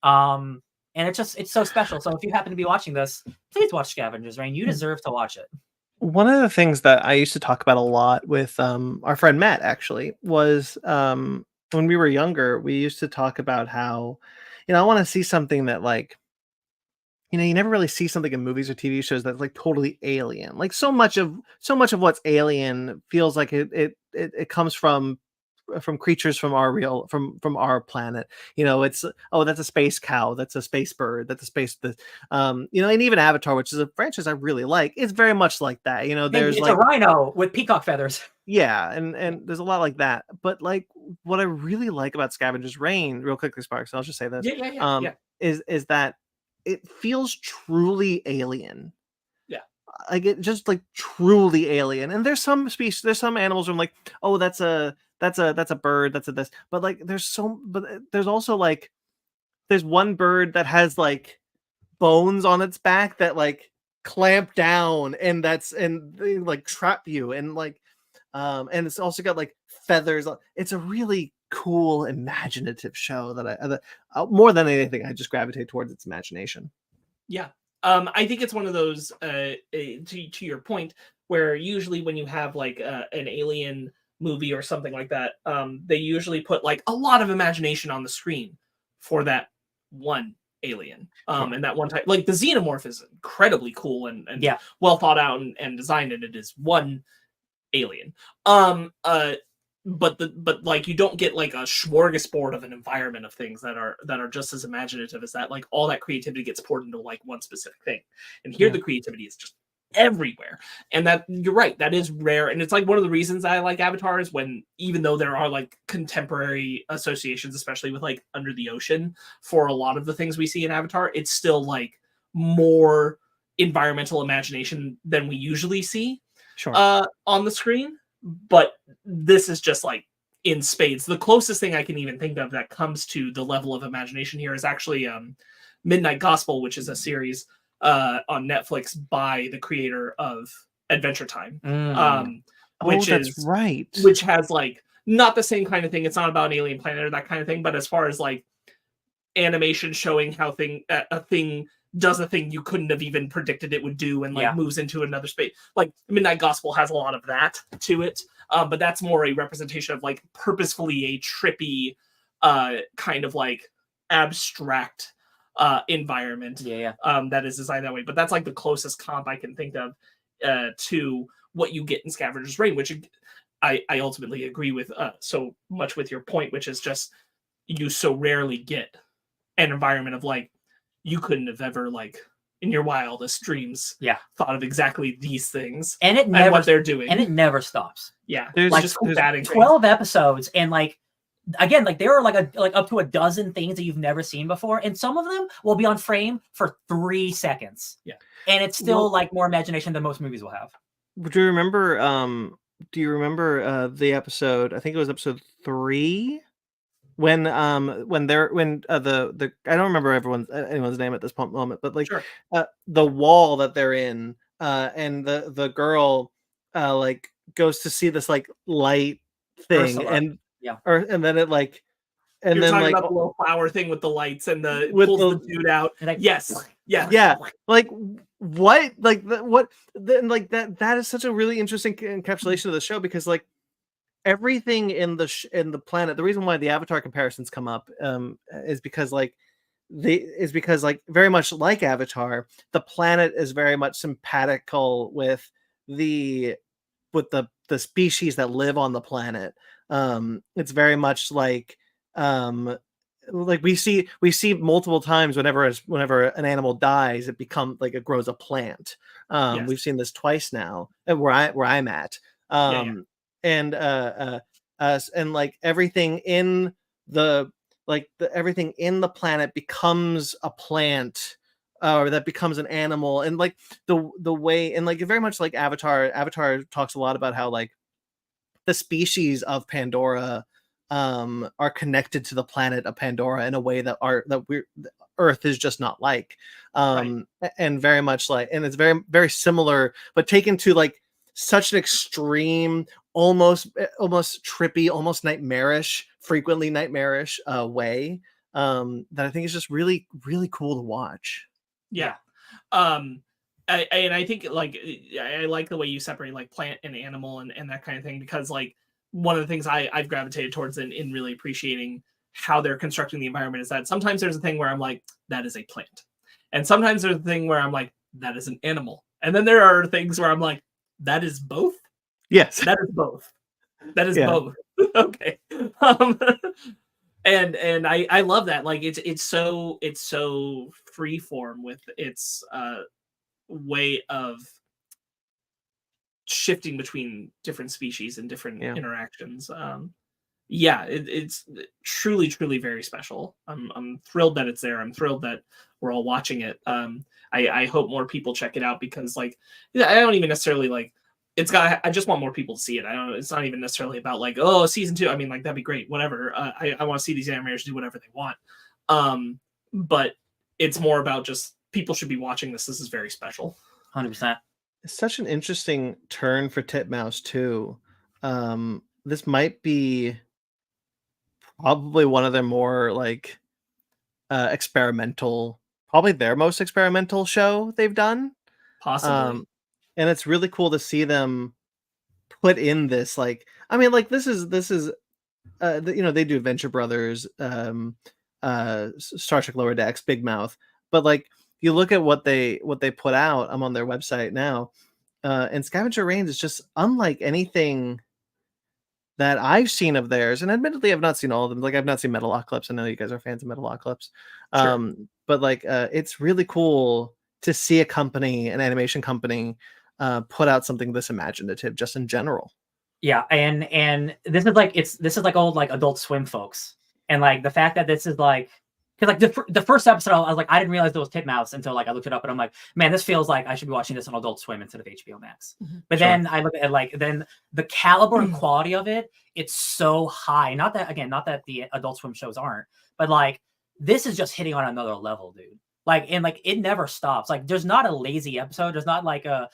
And it's so special. So if you happen to be watching this, please watch Scavenger's Reign. You deserve to watch it. One of the things that I used to talk about a lot with our friend Matt actually was when we were younger, we used to talk about how, I want to see something that like, you never really see something in movies or TV shows that's like totally alien. Like so much of what's alien feels like it comes from creatures from our planet. It's, oh, that's a space cow, that's a space bird, that's a space and even Avatar, which is a franchise I really like, it's very much like that. There's it's like a rhino with peacock feathers. Yeah, and there's a lot like that. But like what I really like about Scavenger's Reign, real quickly, Sparks, I'll just say this. Is that it feels truly alien. Yeah. Like it just like truly alien. And there's some species, there's some animals where I'm like, oh, that's a bird, that's a this. But like there's also like there's one bird that has like bones on its back that like clamp down and they like trap you, and like and it's also got like feathers. It's a really cool, imaginative show that more than anything, I just gravitate towards its imagination. Yeah. I think it's one of those, to your point, where usually when you have like an alien movie or something like that, they usually put like a lot of imagination on the screen for that one alien. And that one type, like the xenomorph is incredibly cool and well thought out and designed, and it is one alien. But like you don't get like a smorgasbord of an environment of things that are just as imaginative as that. Like all that creativity gets poured into like one specific thing, and here the creativity is just everywhere. And that, you're right, that is rare. And it's like one of the reasons I like Avatar is when, even though there are like contemporary associations, especially with like Under the Ocean, for a lot of the things we see in Avatar, it's still like more environmental imagination than we usually see on the screen. But this is just like in spades. The closest thing I can even think of that comes to the level of imagination here is actually Midnight Gospel, which is a series on Netflix by the creator of Adventure Time. Which has like not the same kind of thing. It's not about an alien planet or that kind of thing, but as far as like animation showing how a thing does a thing you couldn't have even predicted it would do, and like moves into another space. Like Midnight Gospel has a lot of that to it, but that's more a representation of like purposefully a trippy kind of like abstract environment that is designed that way. But that's like the closest comp I can think of to what you get in Scavenger's Reign, which I ultimately agree with so much with your point, which is just you so rarely get an environment of like you couldn't have ever like in your wildest dreams thought of exactly these things and what they're doing, and it never stops. Yeah, there's like just adding 12 episodes, and like again, like there are like up to a dozen things that you've never seen before, and some of them will be on frame for 3 seconds. Yeah, and it's still like more imagination than most movies will have. Do you remember? The episode? I think it was episode 3 when the I don't remember anyone's name at this moment, but like the wall that they're in, and the girl like goes to see this like light thing, Ursula. and Yeah, and then it like. And You're then talking like about the little flower thing with the lights and with pulls the dude out. like, yes. Like what? Like what? Then like that is such a really interesting encapsulation of the show, because like everything in the planet. The reason why the Avatar comparisons come up is because like very much like Avatar, the planet is very much simpatical with the species that live on the planet. It's very much like we see multiple times whenever an animal dies, it becomes like it grows a plant. We've seen this twice now where I'm at. And like everything in everything in the planet becomes a plant, or that becomes an animal. And like the way, and like very much like Avatar talks a lot about how like the species of Pandora are connected to the planet of Pandora in a way that Earth is just not like. And very much like, and it's very, very similar, but taken to like such an extreme, almost trippy, almost frequently nightmarish way, that I think is just really, really cool to watch. I think like I like the way you separate like plant and animal and that kind of thing, because like one of the things I've gravitated towards in really appreciating how they're constructing the environment is that sometimes there's a thing where I'm like, that is a plant, and sometimes there's a thing where I'm like, that is an animal, and then there are things where I'm like, that is both. Yes, that is both. That is both. Okay. And I love that. Like it's so freeform with its way of shifting between different species and different interactions. It's truly very special. I'm thrilled that it's there. I'm thrilled that we're all watching it. I hope more people check it out, because like I don't even necessarily like I just want more people to see it. It's not even necessarily about like, oh, season 2. I mean, like, that'd be great, whatever. I want to see these animators do whatever they want. But it's more about just people should be watching this. This is very special. 100%. It's such an interesting turn for Titmouse too. This might be probably one of their more like experimental, probably their most experimental show they've done. Possibly. And it's really cool to see them put in this, like, I mean, like this is they do Venture Brothers, Star Trek Lower Decks, Big Mouth, but like you look at what they put out. I'm on their website now, and Scavenger Reigns is just unlike anything that I've seen of theirs. And admittedly, I've not seen all of them. Like, I've not seen Metalocalypse. I know you guys are fans of Metalocalypse. But like, it's really cool to see an animation company, put out something this imaginative just in general. Yeah, and this is like old like Adult Swim folks, and like the fact that this is like, because like the first episode I was like, I didn't realize it was Titmouse until like I looked it up, and I'm like, man, this feels like I should be watching this on Adult Swim instead of HBO Max. But then I look at then the caliber and quality of it, it's so high. Not that the Adult Swim shows aren't, but like this is just hitting on another level, dude. Like, and like it never stops. Like, there's not a lazy episode. There's not like we're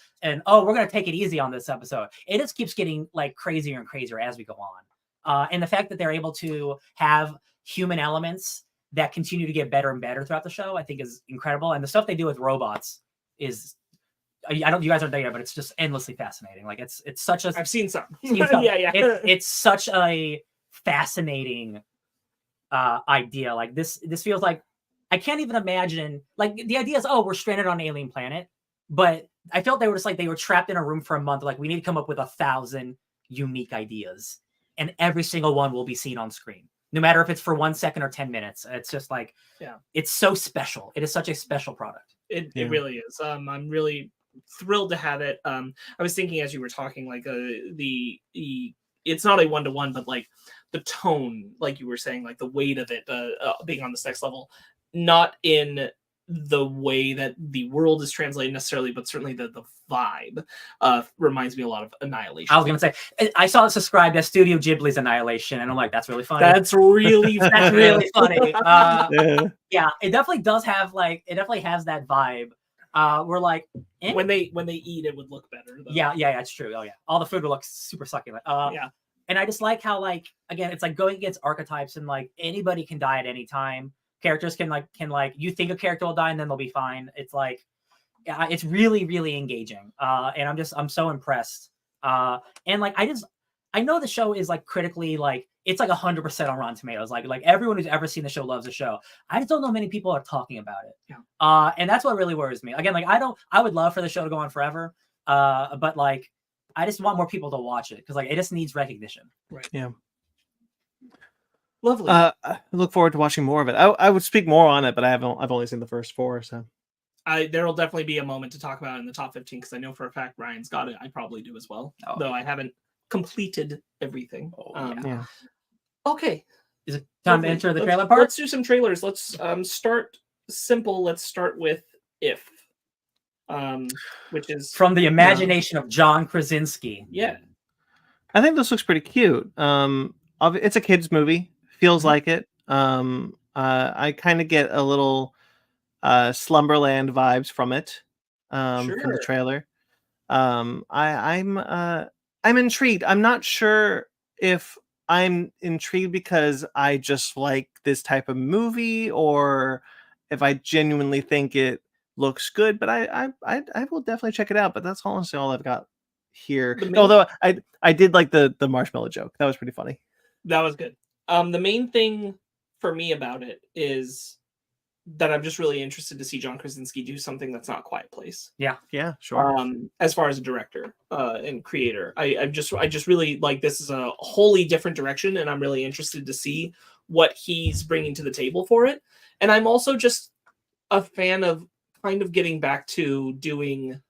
gonna take it easy on this episode. It just keeps getting like crazier and crazier as we go on. And the fact that they're able to have human elements that continue to get better and better throughout the show, I think is incredible. And the stuff they do with robots is, you guys aren't there yet, but it's just endlessly fascinating. Like it's such a, I've seen some. Yeah. It's such a fascinating idea. Like this feels like, I can't even imagine, like the idea is, we're stranded on an alien planet, but I felt they were trapped in a room for a month. Like, we need to come up with 1,000 unique ideas, and every single one will be seen on screen, no matter if it's for 1 second or 10 minutes. It's just like, it's so special. It is such a special product. It really is. I'm really thrilled to have it. I was thinking as you were talking, like the it's not a 1-to-1, but like the tone, like you were saying, like the weight of it being on this next level, not in the way that the world is translated necessarily, but certainly the vibe reminds me a lot of Annihilation. I was gonna say I saw it described as Studio Ghibli's Annihilation, and I'm like, that's really funny. That's really that's really funny. Yeah. It definitely does have like it definitely has that vibe. We're like when they eat, it would look better. Though. Yeah, it's true. Oh yeah, all the food would look super succulent. Yeah. And I just like how like again, it's like going against archetypes and like anybody can die at any time. Characters can you think a character will die and then they'll be fine. It's like it's really really engaging. And I'm so impressed. And like I know the show is like critically like it's like 100% on Rotten Tomatoes. Like everyone who's ever seen the show loves the show. I just don't know many people are talking about it. Yeah. And that's what really worries me. Again, like I would love for the show to go on forever. But like I just want more people to watch it because like it just needs recognition. Right. Yeah. Lovely. I look forward to watching more of it. I would speak more on it, but I've only seen the first 4, so there will definitely be a moment to talk about it in the top 15 because I know for a fact Ryan's got it. I probably do as well, though I haven't completed everything. yeah. Okay. Is it time to enter the trailer part? Let's do some trailers. Let's start simple. Let's start with If, which is from the imagination of John Krasinski. Yeah. I think this looks pretty cute. It's a kids movie. Feels like it. I kind of get a little Slumberland vibes from it. From the trailer. I'm intrigued. I'm not sure if I'm intrigued because I just like this type of movie or if I genuinely think it looks good, but I will definitely check it out. But that's honestly all I've got here. Although I did like the marshmallow joke. That was pretty funny. That was good. The main thing for me about it is that I'm just really interested to see John Krasinski do something that's not Quiet Place. Yeah, sure. As far as a director and creator, I just really like this is a wholly different direction, and I'm really interested to see what he's bringing to the table for it. And I'm also just a fan of kind of getting back to doing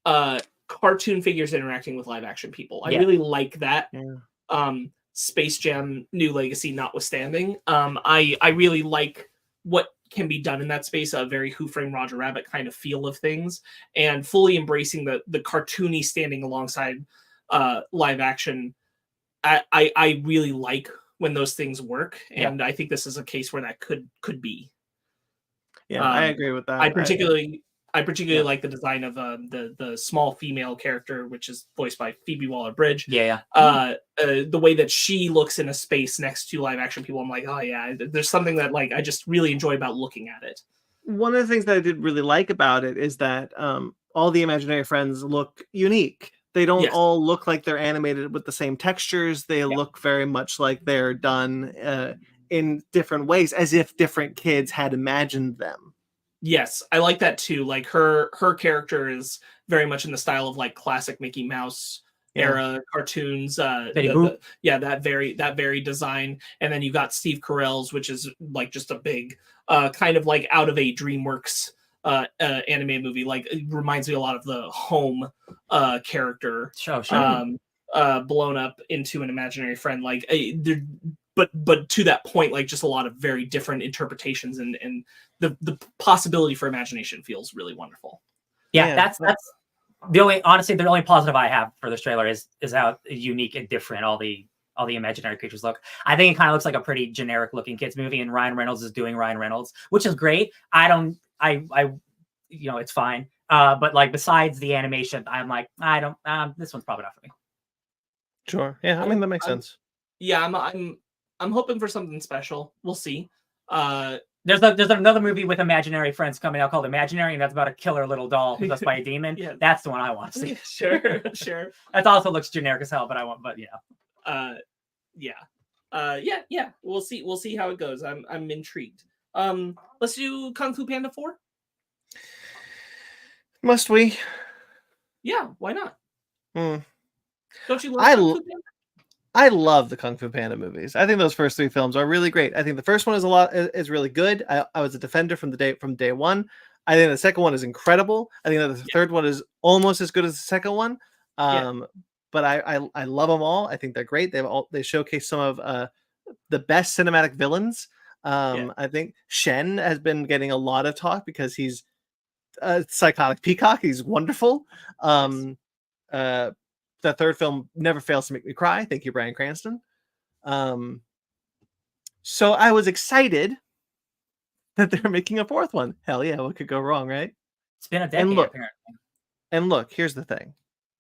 cartoon figures interacting with live action people. I really like that. Yeah. Space Jam New Legacy notwithstanding, I really like what can be done in that space, a very Who Framed Roger Rabbit kind of feel of things, and fully embracing the cartoony standing alongside live action. I really like when those things work, and I think this is a case where that could be. Yeah, I agree with that. I particularly like the design of the small female character, which is voiced by Phoebe Waller-Bridge. Yeah. The way that she looks in a space next to live action people, I'm like, oh yeah, there's something that like I just really enjoy about looking at it. One of the things that I did really like about it is that all the imaginary friends look unique. They don't all look like they're animated with the same textures. They look very much like they're done in different ways, as if different kids had imagined them. Yes, I like that too. Like her character is very much in the style of like classic Mickey Mouse era cartoons. That very design. And then you got Steve Carell's, which is like just a big kind of like out of a DreamWorks anime movie. Like it reminds me a lot of the Home character. Sure. Blown up into an imaginary friend. Like but to that point, like just a lot of very different interpretations and the possibility for imagination feels really wonderful. Yeah, that's the only positive I have for this trailer is how unique and different all the imaginary creatures look. I think it kind of looks like a pretty generic looking kids movie, and Ryan Reynolds is doing Ryan Reynolds, which is great. It's fine. But like besides the animation, I'm like, this one's probably not for me. Sure. Yeah, I mean that makes sense. Yeah, I'm hoping for something special. We'll see. There's another movie with imaginary friends coming out called Imaginary, and that's about a killer little doll possessed by a demon. Yeah. That's the one I want to see. Sure. That also looks generic as hell, but yeah. We'll see how it goes. I'm intrigued. Let's do Kung Fu Panda 4. Must we? Yeah, why not? Don't you love Kung Fu Panda? I love the Kung Fu Panda movies. I think those first 3 films are really great. I think the first one is really good. I was a defender from day one. I think the second one is incredible. I think that the third one is almost as good as the second one. But I love them all. I think they're great. They showcase some of the best cinematic villains. I think Shen has been getting a lot of talk because he's a psychotic peacock. He's wonderful. The third film never fails to make me cry. Thank you, Bryan Cranston. So I was excited that they're making a fourth one. Hell yeah, what could go wrong, right? It's been a decade, apparently. And look, here's the thing.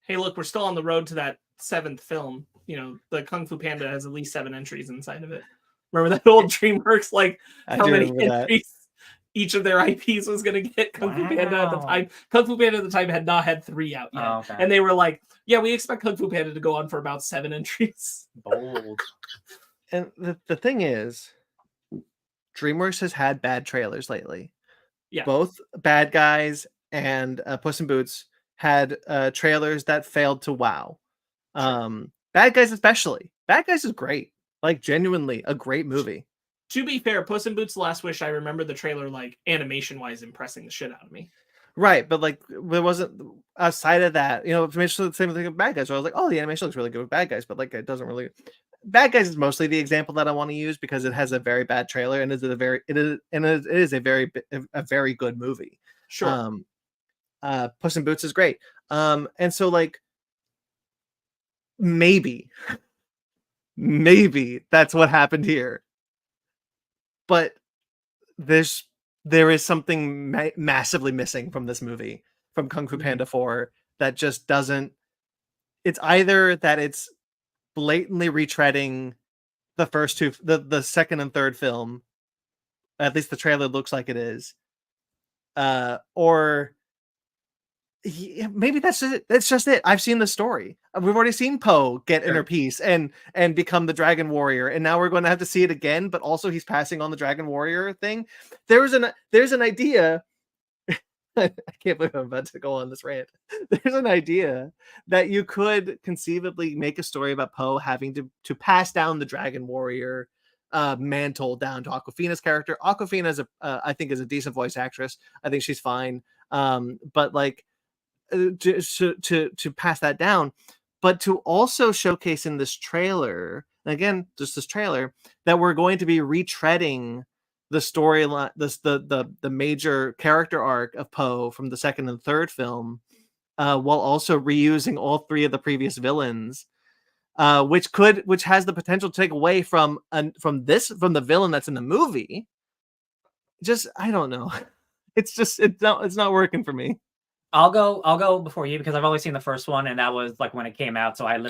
Hey, look, we're still on the road to that 7th film. You know, the Kung Fu Panda has at least 7 entries inside of it. Remember that old DreamWorks, like how many entries each of their IPs was going to get? Kung Fu Panda at the time. Kung Fu Panda at the time had not had 3 out yet. And they were like, yeah, we expect Kung Fu Panda to go on for about 7 entries. Bold. And the thing is, DreamWorks has had bad trailers lately. Yeah. Both Bad Guys and Puss in Boots had trailers that failed to wow. Bad Guys especially. Bad Guys is great. Like, genuinely a great movie. To be fair, Puss in Boots: The Last Wish, I remember the trailer, like, animation-wise impressing the shit out of me. Right, but like there wasn't outside of that, you know, the same thing with Bad Guys. So I was like, oh, the animation looks really good with Bad Guys, but like it doesn't really. Bad Guys is mostly the example that I want to use because it has a very bad trailer and it is a very good movie. Sure. Puss in Boots is great. And so like maybe that's what happened here. But there is something massively missing from this movie, from Kung Fu Panda 4, that just doesn't. It's either that it's blatantly retreading the first two, the second and third film, at least the trailer looks like it is, or maybe that's just it. That's just it. I've seen the story. We've already seen Po get inner peace and become the Dragon Warrior, and now we're going to have to see it again. But also, he's passing on the Dragon Warrior thing. There's an idea. I can't believe I'm about to go on this rant. There's an idea that you could conceivably make a story about Po having to pass down the Dragon Warrior mantle down to Awkwafina's character. Awkwafina I think is a decent voice actress. I think she's fine. But like. To pass that down, but to also showcase in this trailer, and again, just this trailer, that we're going to be retreading the storyline, the major character arc of Po from the second and third film, while also reusing all 3 of the previous villains, which has the potential to take away from the villain that's in the movie. Just I don't know. It's not working for me. I'll go before you because I've only seen the first one, and that was like when it came out. So I'll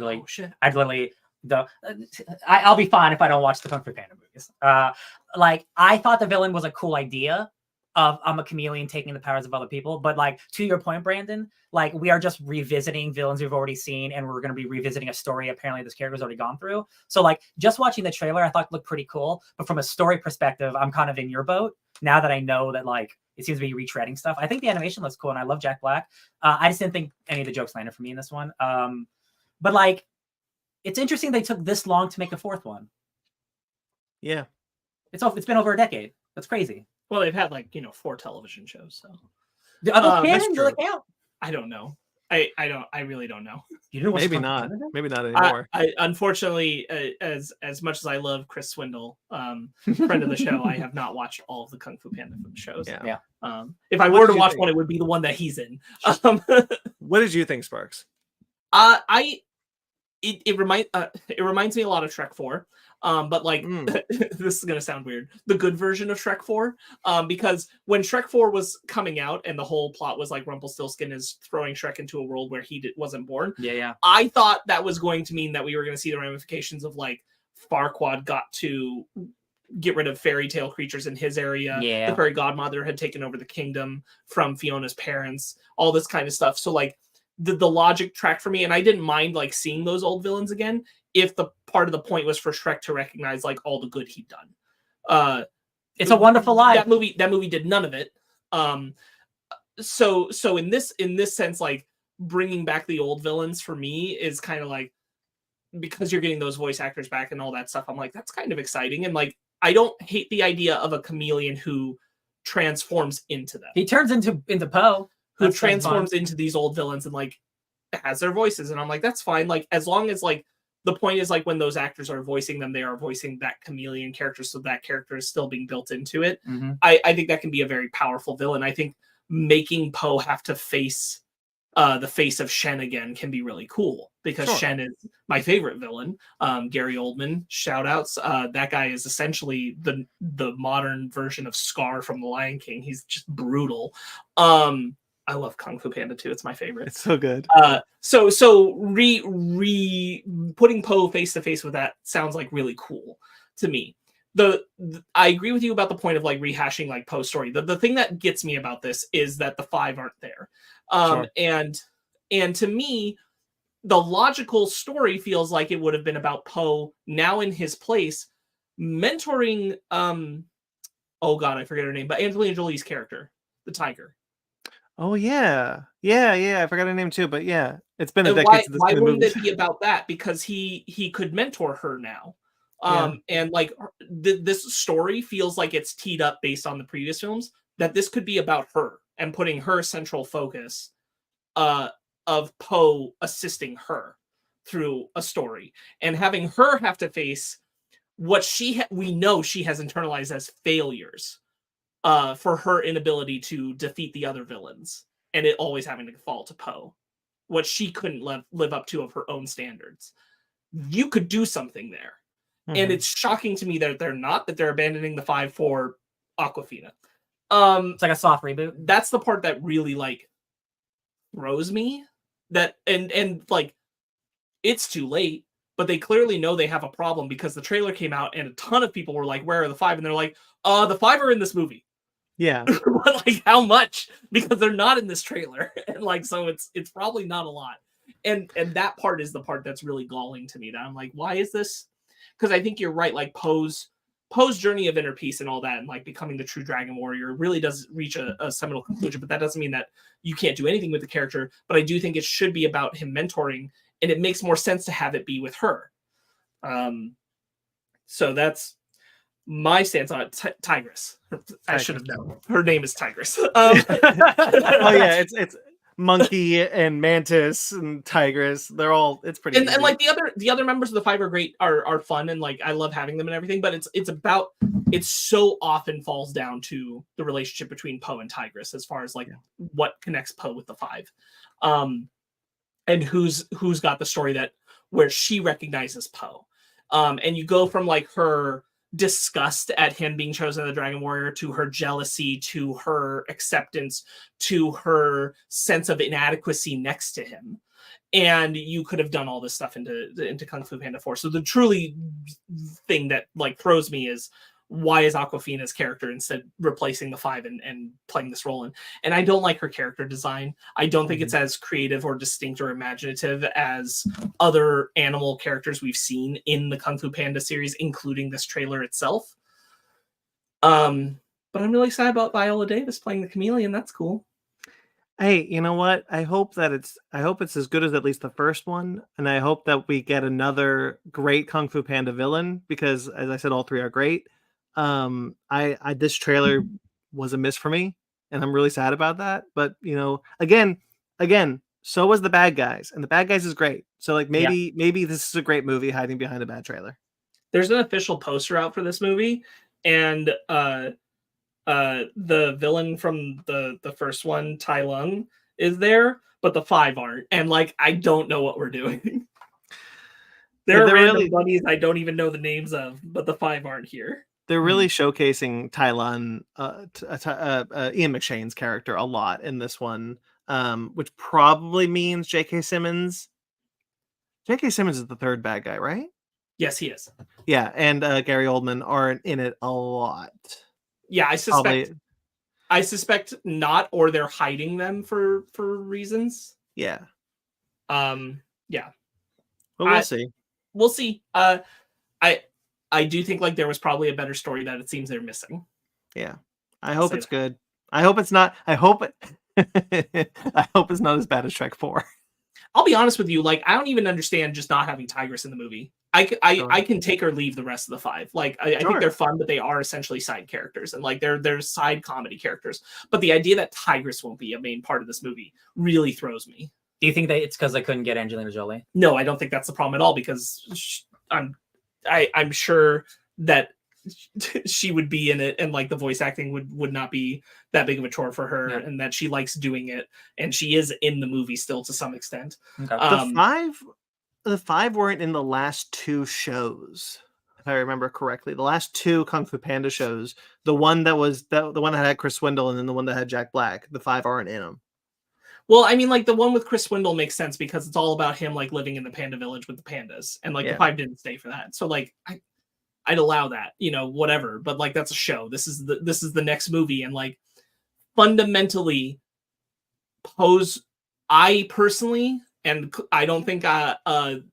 be fine if I don't watch the Kung Fu Panda movies. Like I thought the villain was a cool idea of I'm a chameleon taking the powers of other people, but like to your point, Brandon, like we are just revisiting villains we've already seen, and we're going to be revisiting a story apparently this character's already gone through. So like just watching the trailer, I thought it looked pretty cool, but from a story perspective, I'm kind of in your boat now that I know that like. It seems to be retreading stuff. I think the animation looks cool, and I love Jack Black. I just didn't think any of the jokes landed for me in this one. But like, it's interesting they took this long to make a fourth one. Yeah, it's been over a decade. That's crazy. Well, they've had like 4 television shows. So the other canon do they count? I don't know. I really don't know. You know, maybe not anymore. I unfortunately, as much as I love Chris Swindle, friend of the show, I have not watched all of the Kung Fu Panda shows. Yeah. If I were to watch one, it would be the one that he's in. What did you think, Sparks? It reminds me a lot of Shrek 4. But like this is gonna sound weird. The good version of Shrek 4, because when Shrek 4 was coming out and the whole plot was like Rumpelstiltskin is throwing Shrek into a world where he wasn't born. Yeah. I thought that was going to mean that we were going to see the ramifications of like Farquaad got to get rid of fairy tale creatures in his area. Yeah. The fairy godmother had taken over the kingdom from Fiona's parents. All this kind of stuff. So like the logic tracked for me, and I didn't mind like seeing those old villains again if the part of the point was for Shrek to recognize like all the good he'd done. It's a Wonderful Life. That movie did none of it. So in this sense, like bringing back the old villains for me is kind of like because you're getting those voice actors back and all that stuff, I'm like, that's kind of exciting. And like, I don't hate the idea of a chameleon who transforms into them. He turns into Poe. Who transforms into these old villains and like has their voices. And I'm like, that's fine. Like, as long as like the point is like when those actors are voicing them, they are voicing that chameleon character. So that character is still being built into it. Mm-hmm. I think that can be a very powerful villain. I think making Poe have to face the face of Shen again can be really cool because Shen is my favorite villain. Gary Oldman, shout outs. That guy is essentially the modern version of Scar from The Lion King. He's just brutal. I love Kung Fu Panda too. It's my favorite. It's so good. So putting Poe face to face with that sounds like really cool to me. I agree with you about the point of like rehashing like Poe's story. The thing that gets me about this is that the 5 aren't there. And to me, the logical story feels like it would have been about Poe now in his place mentoring oh god, I forget her name, but Angelina Jolie's character, the tiger. Oh yeah. I forgot her name too, but yeah, it's been a decade since why wouldn't it be about that? Because he could mentor her now. And like this story feels like it's teed up based on the previous films, that this could be about her and putting her central focus of Poe assisting her through a story and having her have to face what we know she has internalized as failures for her inability to defeat the other villains, and it always having to fall to Poe, what she couldn't live up to of her own standards. You could do something there. Mm-hmm. And it's shocking to me that they're abandoning the 5 for Awkwafina. It's like a soft reboot. That's the part that really like throws me. That and like it's too late, but they clearly know they have a problem because the trailer came out and a ton of people were like, "Where are the 5?" And they're like, the 5 are in this movie." Yeah. But like how much? Because they're not in this trailer. And like so it's probably not a lot. And that part is the part that's really galling to me, that I'm like, why is this? Because I think you're right, like Poe's journey of inner peace and all that, and like becoming the true dragon warrior really does reach a seminal conclusion, but that doesn't mean that you can't do anything with the character. But I do think it should be about him mentoring, and it makes more sense to have it be with her. So that's my stance on it. Tigress. I should have known. Her name is Tigress. Oh yeah, it's Monkey and Mantis and Tigress. They're all, it's pretty and like the other members of the 5 are great, are fun, and like I love having them and everything, but it so often falls down to the relationship between Poe and Tigress as far as like what connects Poe with the 5. And who's got the story where she recognizes Poe. And you go from like her disgust at him being chosen as the Dragon Warrior to her jealousy, to her acceptance, to her sense of inadequacy next to him. And you could have done all this stuff into Kung Fu Panda 4. So the truly thing that like throws me is, why is Awkwafina's character instead replacing the 5 and playing this role? And I don't like her character design. I don't think it's as creative or distinct or imaginative as other animal characters we've seen in the Kung Fu Panda series, including this trailer itself. But I'm really excited about Viola Davis playing the chameleon. That's cool. Hey, you know what? I hope it's as good as at least the first one, and I hope that we get another great Kung Fu Panda villain, because as I said, all 3 are great. This trailer was a miss for me, and I'm really sad about that. But you know, again, so was the bad guys, and the bad guys is great. So like maybe this is a great movie hiding behind a bad trailer. There's an official poster out for this movie, and the villain from the first one, Tai Lung, is there, but the 5 aren't. And like, I don't know what we're doing. There are random bunnies I don't even know the names of, but the 5 aren't here. They're really showcasing Tai Lung, Ian McShane's character a lot in this one, which probably means J.K. Simmons. J.K. Simmons is the 3rd bad guy, right? Yes, he is. Yeah, and Gary Oldman aren't in it a lot. Yeah, I suspect not, or they're hiding them for reasons. Yeah. Yeah. But we'll see. We'll see. I do think like there was probably a better story that it seems they're missing. Yeah. I hope it's good. I hope it's not. I hope it's not as bad as Shrek 4. I'll be honest with you, like, I don't even understand just not having Tigress in the movie. I can take or leave the rest of the 5. Like, I think they're fun, but they are essentially side characters, and like they're side comedy characters. But the idea that Tigress won't be a main part of this movie really throws me. Do you think that it's because they couldn't get Angelina Jolie? No, I don't think that's the problem at all, because I'm sure that she would be in it, and like the voice acting would not be that big of a chore for her, and that she likes doing it, and she is in the movie still to some extent. Okay. The 5 weren't in the last 2 shows, if I remember correctly. The last 2 Kung Fu Panda shows, the one that was the one that had Chris Swindle and then the one that had Jack Black, the 5 aren't in them. Well, I mean, like the one with Chris Swindle makes sense because it's all about him like living in the panda village with the pandas, and like the 5 didn't stay for that. So like I'd allow that, whatever. But like that's a show. This is the next movie, and like fundamentally, I personally, and I don't think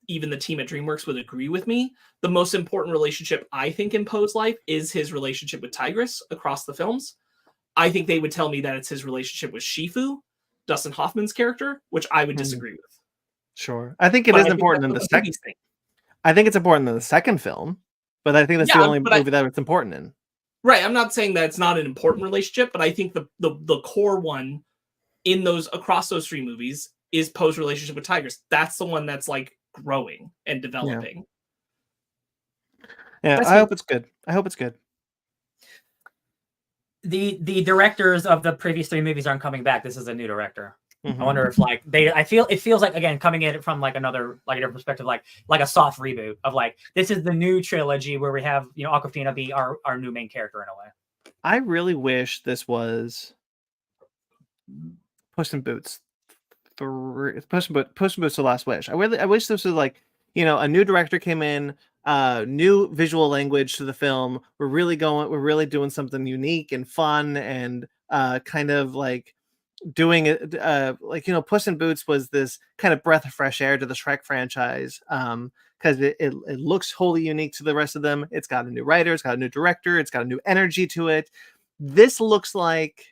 even the team at DreamWorks would agree with me, the most important relationship I think in Poe's life is his relationship with Tigress across the films. I think they would tell me that it's his relationship with Shifu, Dustin Hoffman's character, which I would disagree with. Sure. I think it is important in the second thing. I think it's important in the second film, but I think that's the only movie that it's important in. Right. I'm not saying that it's not an important relationship, but I think the core one in those across those 3 movies is Poe's relationship with Tigress. That's the one that's like growing and developing. Yeah, I hope it's good. The directors of the previous 3 movies aren't coming back. This is a new director. I wonder if like it feels like, again, coming at it from like another, like a different perspective, like a soft reboot of like, this is the new trilogy where we have, Awkwafina be our new main character in a way. I really wish this was Puss in Boots. Puss in Boots: The Last Wish. I wish this was like, a new director came in, new visual language to the film. We're really doing something unique and fun, and kind of like doing it like, Puss in Boots was this kind of breath of fresh air to the Shrek franchise, because it looks wholly unique to the rest of them. It's got a new writer, it's got a new director, it's got a new energy to it. This looks like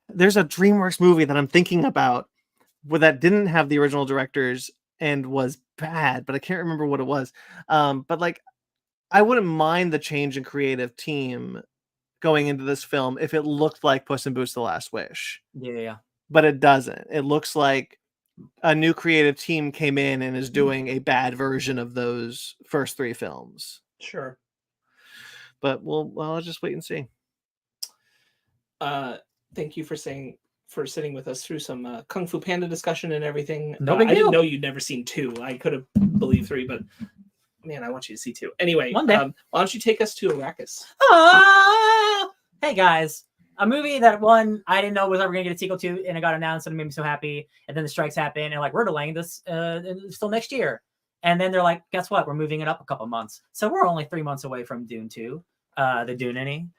there's a DreamWorks movie that I'm thinking about that didn't have the original directors and was bad, but I can't remember what it was. But like, I wouldn't mind the change in creative team going into this film if it looked like Puss in Boots: The Last Wish. Yeah. But it doesn't. It looks like a new creative team came in and is doing a bad version of those first 3 films. Sure. But I'll just wait and see. Thank you for sitting with us through some Kung Fu Panda discussion and everything. No big deal. I didn't know you'd never seen 2. I could have believed 3, but man, I want you to see 2. Anyway, one day. Why don't you take us to Arrakis? Hey guys, a movie that I didn't know was ever going to get a sequel to, and it got announced, and it made me so happy. And then the strikes happened, and like, we're delaying this until next year. And then they're like, guess what? We're moving it up a couple months. So we're only 3 months away from Dune 2, the Dune inning.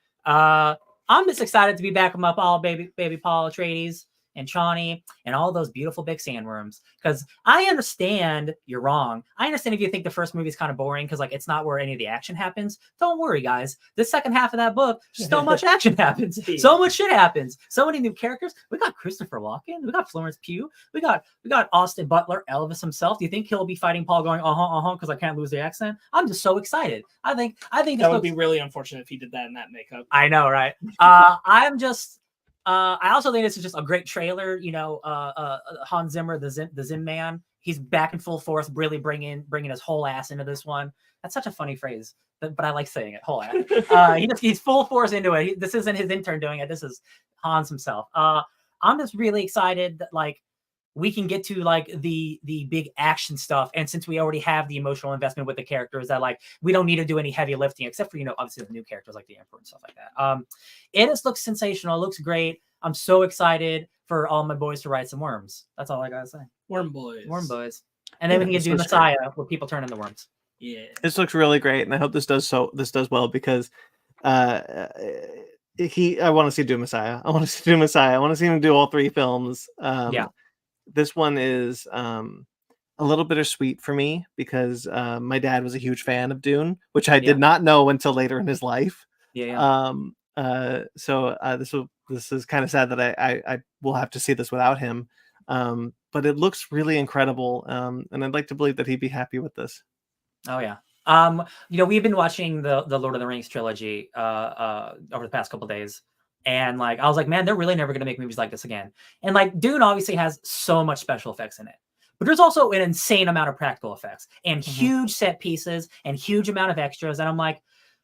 I'm just excited to be back with my Paul, baby Paul Atreides and Chani and all those beautiful big sandworms. Because I understand you're wrong. I understand if you think the first movie is kind of boring because like it's not where any of the action happens. Don't worry, guys. The second half of that book, so much action happens. So much shit happens. So many new characters. We got Christopher Walken. We got Florence Pugh. We got Austin Butler, Elvis himself. Do you think he'll be fighting Paul going because I can't lose the accent? I'm just so excited. I think that would be really unfortunate if he did that in that makeup. I know, right? I'm just. I also think this is just a great trailer. Hans Zimmer, the Zim man, he's back in full force, really bringing his whole ass into this one. That's such a funny phrase, but I like saying it. Whole ass. He's full force into it. This isn't his intern doing it. This is Hans himself. I'm just really excited that like we can get to like the big action stuff, and since we already have the emotional investment with the characters, that like we don't need to do any heavy lifting except for obviously the new characters like the Emperor and stuff like that. It just looks sensational. It looks great. I'm so excited for all my boys to ride some worms. That's all I gotta say. Worm boys. And then we can do Messiah where people turn into worms. Yeah, this looks really great, and I hope this does well because I want to see Doom Messiah. I want to see him do all 3 films. This one is a little bittersweet for me because my dad was a huge fan of Dune, which I did not know until later in his life. So this is kind of sad that I will have to see this without him. But it looks really incredible, and I'd like to believe that he'd be happy with this. Oh yeah. We've been watching the Lord of the Rings trilogy over the past couple days, and like I was like, man, they're really never gonna make movies like this again. And like Dune obviously has so much special effects in it, but there's also an insane amount of practical effects and huge set pieces and huge amount of extras. And I'm like,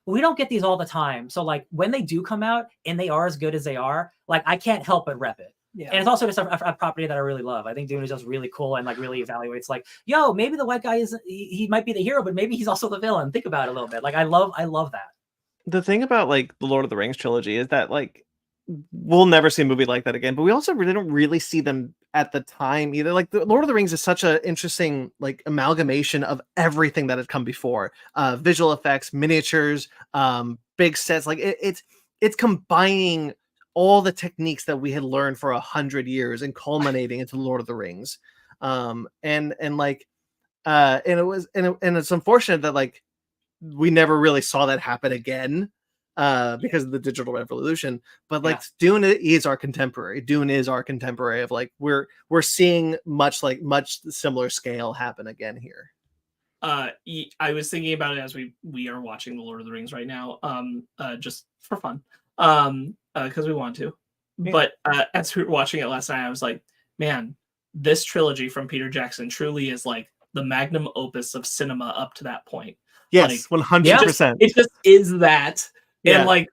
we don't get these all the time. So like when they do come out and they are as good as they are, like I can't help but rep it. Yeah. And it's also just a property that I really love. I think Dune is just really cool and like really evaluates like, yo, maybe the white guy isn't, he might be the hero, but maybe he's also the villain. Think about it a little bit. Like I love that. The thing about like the Lord of the Rings trilogy is that like we'll never see a movie like that again, but we also really don't really see them at the time either. Like the Lord of the Rings is such an interesting like amalgamation of everything that had come before. Visual effects, miniatures, big sets, like it's combining all the techniques that we had learned for 100 years and culminating into Lord of the Rings. And it's unfortunate that like we never really saw that happen again because of the digital revolution. But like Dune is our contemporary. Dune is our contemporary of like we're seeing much similar scale happen again here. I was thinking about it as we are watching the Lord of the Rings right now, just for fun. Because we want to. Yeah. But as we were watching it last night, I was like, man, this trilogy from Peter Jackson truly is like the magnum opus of cinema up to that point. Yes, like, 100%. It just is that. And like,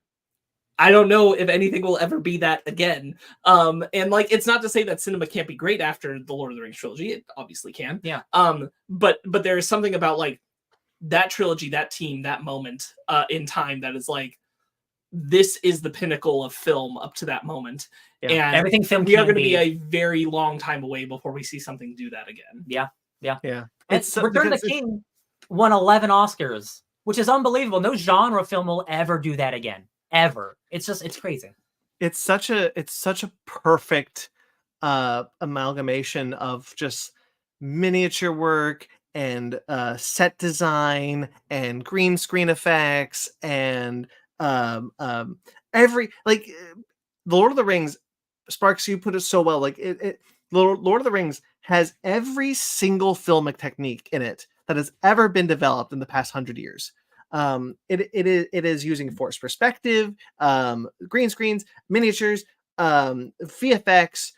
I don't know if anything will ever be that again. And like, it's not to say that cinema can't be great after the Lord of the Rings trilogy. It obviously can. Yeah. But there is something about like that trilogy, that team, that moment in time that is like, this is the pinnacle of film up to that moment. Yeah. And everything film we are going to be a very long time away before we see something do that again. Yeah. It's Return of the King won 11 Oscars, which is unbelievable. No genre film will ever do that again. Ever. It's crazy. It's such a perfect amalgamation of just miniature work and set design and green screen effects and every like the Lord of the Rings. Sparks, you put it so well. Like Lord of the Rings has every single filmic technique in it that has ever been developed in the past 100 years. It is using forced perspective, green screens, miniatures, VFX,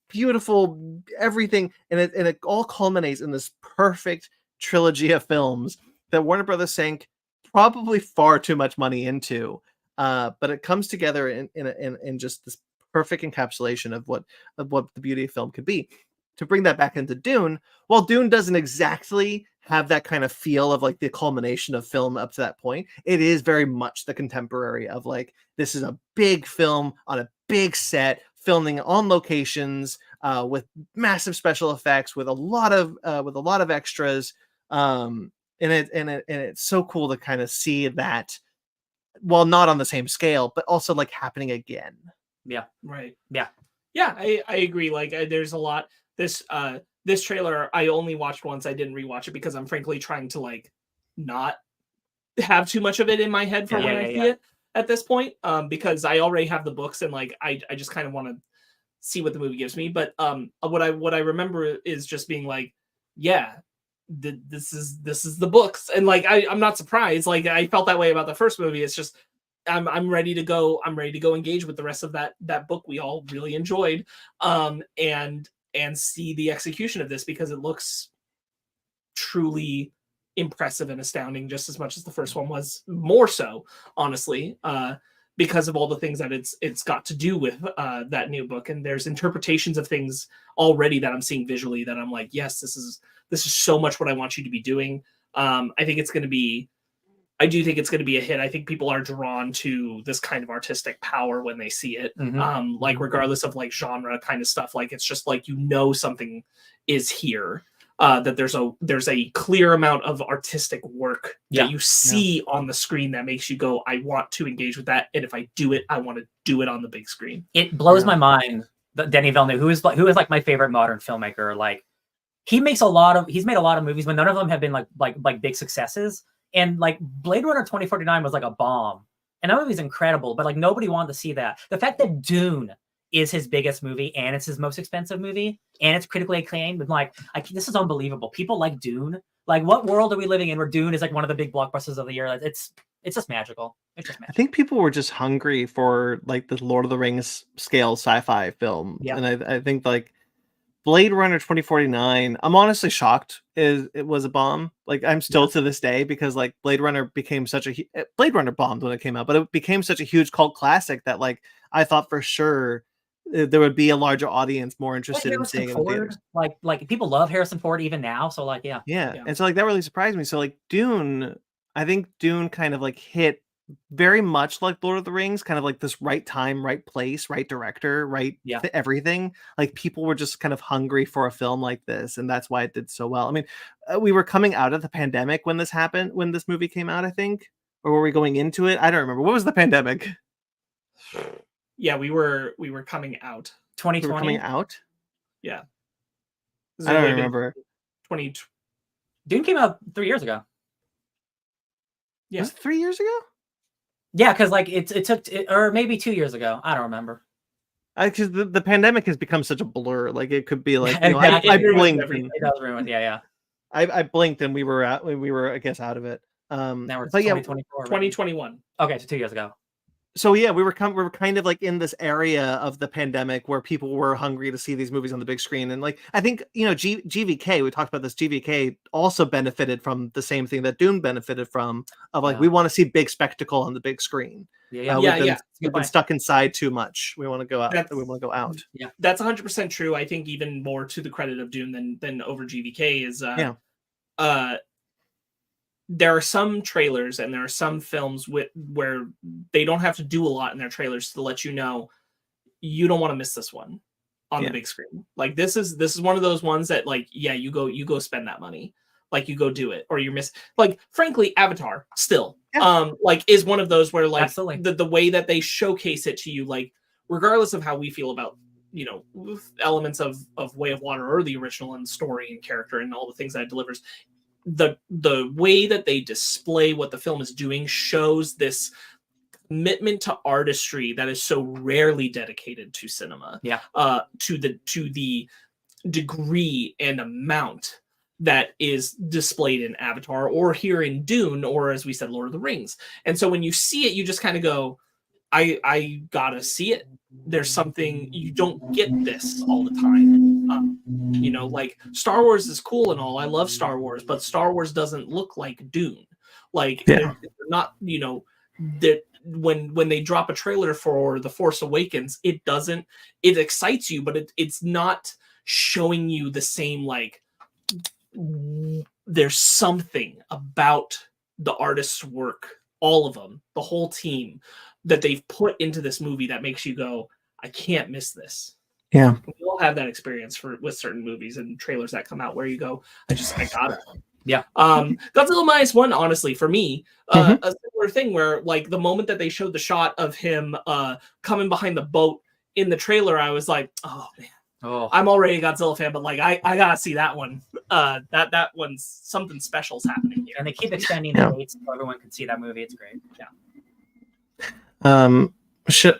beautiful everything, and it all culminates in this perfect trilogy of films that Warner Brothers sank probably far too much money into, but it comes together in just this perfect encapsulation of what the beauty of film could be. To bring that back into Dune, while Dune doesn't exactly have that kind of feel of like the culmination of film up to that point, it is very much the contemporary of like, this is a big film on a big set, filming on locations, with massive special effects, with a lot of extras. And it's so cool to kind of see that, while not on the same scale, but also like happening again. Yeah. Right. Yeah. I agree. Like there's a lot. This trailer I only watched once. I didn't rewatch it because I'm frankly trying to like not have too much of it in my head for when I see it at this point. Because I already have the books and like I just kind of want to see what the movie gives me. But what I remember is just being like, yeah, this is the books, and like I'm not surprised. Like I felt that way about the first movie. It's just I'm ready to go. I'm ready to go engage with the rest of that book we all really enjoyed, and see the execution of this, because it looks truly impressive and astounding, just as much as the first one was, more so, honestly, because of all the things that it's got to do with that new book. And there's interpretations of things already that I'm seeing visually that I'm like, yes, this is so much what I want you to be doing. I do think it's going to be a hit. I think people are drawn to this kind of artistic power when they see it. Mm-hmm. Like regardless of like genre kind of stuff, like it's just like, something is here. That there's a clear amount of artistic work that you see on the screen that makes you go, I want to engage with that. And if I do it, I want to do it on the big screen. It blows my mind that Denis Villeneuve, who is like my favorite modern filmmaker, like he's made a lot of movies, but none of them have been like big successes. And like Blade Runner 2049 was like a bomb, and that movie's incredible, but like nobody wanted to see that. The fact that Dune is his biggest movie and it's his most expensive movie and it's critically acclaimed. And like, this is unbelievable. People like Dune. Like, what world are we living in where Dune is like one of the big blockbusters of the year? It's just magical. It's just magical. I think people were just hungry for like the Lord of the Rings scale sci-fi film. Yeah. And I think like Blade Runner 2049, I'm honestly shocked it was a bomb. Like I'm still to this day, because like Blade Runner became such a Blade Runner bombed when it came out, but it became such a huge cult classic that like I thought for sure there would be a larger audience more interested in seeing it in theaters. Like people love Harrison Ford even now, so like yeah. And so like that really surprised me. So like Dune, I think Dune kind of like hit very much like Lord of the Rings, kind of like this right time, right place, right director, right everything. Like people were just kind of hungry for a film like this, and that's why it did so well. I mean, we were coming out of the pandemic when this happened, when this movie came out, I think, or were we going into it? I don't remember. What was the pandemic? Yeah, we were coming out. 2020. We were coming out. Yeah, I don't remember. 20. Dune came out 3 years ago. Yeah, was it 3 years ago? Yeah, because like it took, or maybe 2 years ago. I don't remember. Because the pandemic has become such a blur. Like it could be like, I blinked. It does ruin. Yeah. I blinked and we were I guess out of it. Now we're 2024, 2021. Okay, so 2 years ago. So yeah, we were kind of like in this area of the pandemic where people were hungry to see these movies on the big screen, and like I think GVK, we talked about this. GVK also benefited from the same thing that Dune benefited from, of like we want to see big spectacle on the big screen. We've been stuck inside too much. We want to go out. We want to go out. Yeah, that's 100% true. I think even more to the credit of Dune than over GVK is there are some trailers and there are some films where they don't have to do a lot in their trailers to let you know you don't want to miss this one on the big screen. Like this is one of those ones that like, you go spend that money. Like you go do it, or you miss, like, frankly, Avatar still like is one of those where like the way that they showcase it to you, like regardless of how we feel about elements of Way of Water or the original and story and character and all the things that it delivers, the way that they display what the film is doing shows this commitment to artistry that is so rarely dedicated to cinema. To the degree and amount that is displayed in Avatar or here in Dune, or as we said, Lord of the Rings. And so when you see it, you just kind of go, I gotta see it. There's something, you don't get this all the time. Like Star Wars is cool and all. I love Star Wars, but Star Wars doesn't look like Dune. Like they're not, that when they drop a trailer for The Force Awakens, it excites you, but it's not showing you the same, like, there's something about the artist's work, all of them, the whole team, that they've put into this movie that makes you go, I can't miss this. Yeah. We all have that experience with certain movies and trailers that come out where you go, I got it. Yeah. Godzilla Minus One, honestly, for me, a similar thing where like the moment that they showed the shot of him coming behind the boat in the trailer, I was like, oh man. Oh, I'm already a Godzilla fan, but like I gotta see that one. That one's something special's happening here. And they keep extending the dates so everyone can see that movie. It's great.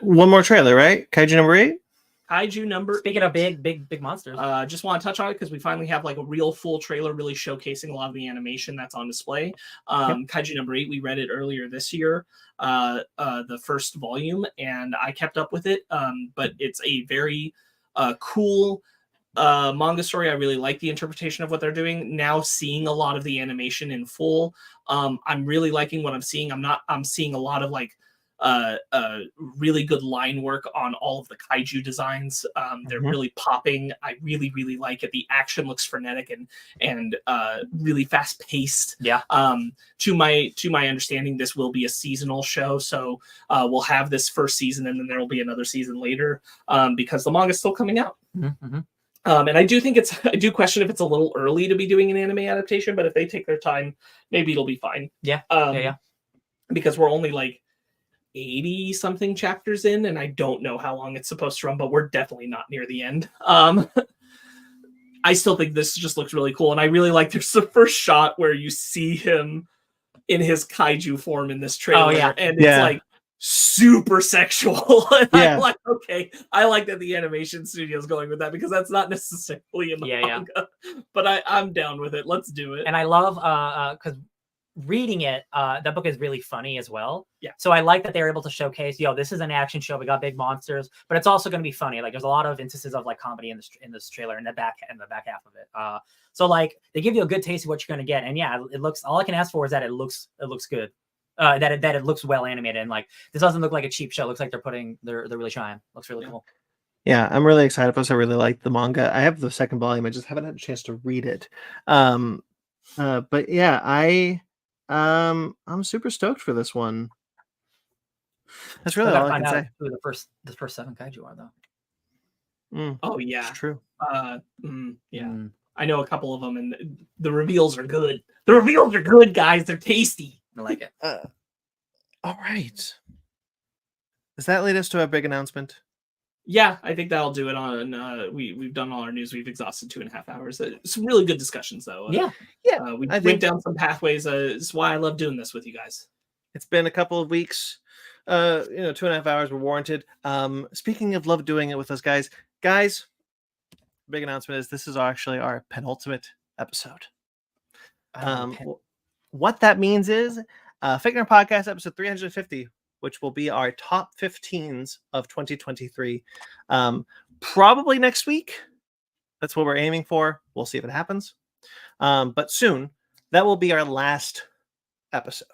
One more trailer, right? Kaiju number 8. Kaiju number. Speaking of big monsters, just want to touch on it because we finally have like a real full trailer, really showcasing a lot of the animation that's on display. Kaiju number 8. We read it earlier this year, the first volume, and I kept up with it. But it's a very cool manga story. I really like the interpretation of what they're doing. Now seeing a lot of the animation in full, I'm really liking what I'm seeing. I'm seeing a lot of like really good line work on all of the kaiju designs. They're really popping. I really, really like it. The action looks frenetic and really fast paced. Yeah. To my understanding, this will be a seasonal show. So we'll have this first season and then there will be another season later because the manga is still coming out. Mm-hmm. And I do think I do question if it's a little early to be doing an anime adaptation, but if they take their time, maybe it'll be fine. Yeah. Because we're only like 80 something chapters in, and I don't know how long it's supposed to run, but we're definitely not near the end. I still think this just looks really cool, and I really like there's the first shot where you see him in his kaiju form in this trailer, and it's like super sexual. And Yeah. I'm like, okay, I like that the animation studio's going with that because that's not necessarily in the manga. But I'm down with it. Let's do it. And I love because reading it, that book is really funny as well. Yeah. So I like that they're able to showcase, this is an action show. We got big monsters, but it's also going to be funny. Like there's a lot of instances of like comedy in this trailer in the back half of it. So like they give you a good taste of what you're going to get. And yeah, it looks. All I can ask for is that it looks good. That it looks well animated, and like this doesn't look like a cheap show. It looks like they're really trying. Looks really cool. Yeah, I'm really excited because I really like the manga. I have the second volume. I just haven't had a chance to read it. But yeah, I'm super stoked for this one. That's really all I can say. Who the first 7 kaiju are though. Oh yeah, it's true. I know a couple of them, and the reveals are good. The reveals are good, guys. They're tasty. I like it. All right. Does that lead us to a big announcement? Yeah, I think that'll do it on. We've done all our news. We've exhausted 2.5 hours. Some really good discussions, though. We went down some pathways. It's why I love doing this with you guys. It's been a couple of weeks. 2.5 hours were warranted. Speaking of love doing it with us, guys, big announcement is this is actually our penultimate episode. What that means is Fake Nerd Podcast episode 350, which will be our top 15s of 2023. Probably next week. That's what we're aiming for. We'll see if it happens. But soon, that will be our last episode.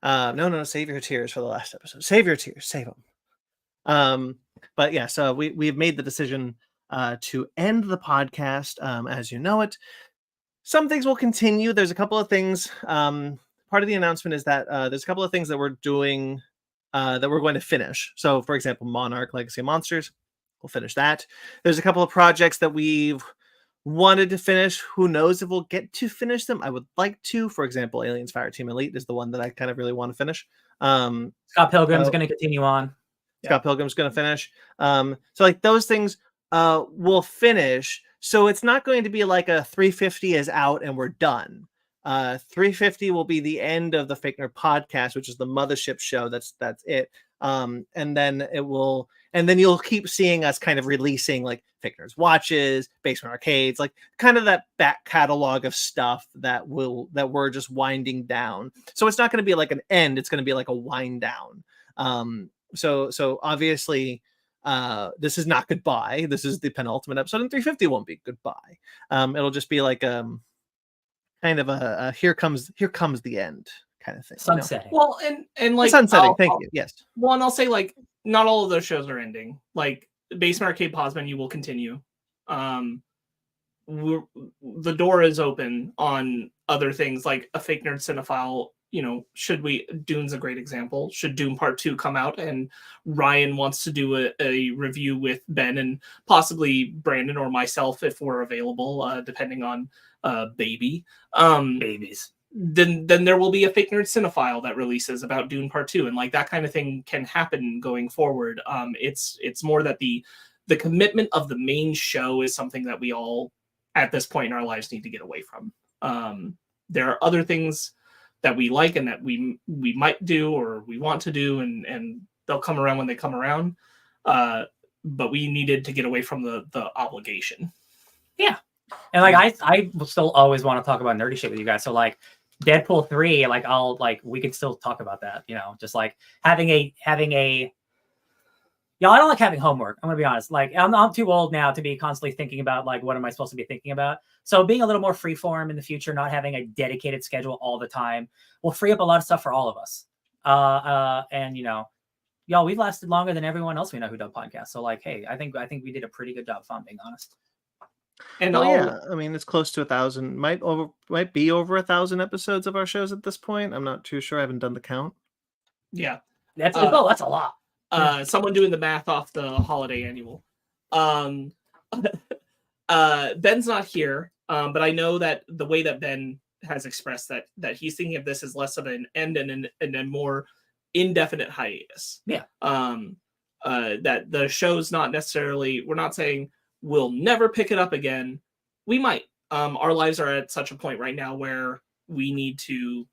No, save your tears for the last episode. Save your tears, save them. But yeah, so we've made the decision to end the podcast as you know it. Some things will continue. There's a couple of things. Part of the announcement is that there's a couple of things that we're doing that we're going to finish. So, for example, Monarch Legacy of Monsters, we'll finish that. There's a couple of projects that we've wanted to finish. Who knows if we'll get to finish them? I would like to. For example, Aliens Fireteam Elite is the one that I kind of really want to finish. Scott Pilgrim's going to continue on. Scott Pilgrim's going to finish. So, like those things will finish. So it's not going to be like a 350 is out and we're done. 350 will be the end of the Fake Nerd Podcast, which is the mothership show. That's it. And then you'll keep seeing us kind of releasing like Fake Nerds Watches, Basement Arcades, like kind of that back catalog of stuff that we're just winding down. So it's not going to be like an end. It's going to be like a wind down. So obviously, this is not goodbye. This is the penultimate episode, and 350 won't be goodbye. It'll just be like kind of a here comes the end kind of thing. Sunsetting. Well, and like sunsetting. Thank you. Yes. Well, and I'll say like not all of those shows are ending. Like Basement Arcade Pause Menu will continue. The door is open on other things like a Fake Nerd Cinephile. Dune's a great example. Should Dune Part 2 come out and Ryan wants to do a review with Ben and possibly Brandon or myself if we're available, depending on babies, then there will be a Fake Nerd Cinephile that releases about Dune Part 2, and like that kind of thing can happen going forward. It's more that the commitment of the main show is something that we all at this point in our lives need to get away from. There are other things that we like and that we might do or we want to do, and they'll come around when they come around. But we needed to get away from the obligation. Yeah. And like I still always want to talk about nerdy shit with you guys. So like Deadpool 3, like we could still talk about that, just like having a I don't like having homework. I'm gonna be honest. Like I'm too old now to be constantly thinking about like what am I supposed to be thinking about. So being a little more freeform in the future, not having a dedicated schedule all the time, will free up a lot of stuff for all of us. And y'all, we've lasted longer than everyone else we know who does podcasts. So like, hey, I think we did a pretty good job, if I'm being honest. And yeah, I mean, it's close to 1,000. Might be over 1,000 episodes of our shows at this point. I'm not too sure. I haven't done the count. Yeah, that's a lot. Someone doing the math off the holiday annual. Ben's not here, but I know that the way that Ben has expressed that he's thinking of this as less of an end and a more indefinite hiatus. Yeah. That the show's not necessarily, we're not saying we'll never pick it up again. We might. Our lives are at such a point right now where we need to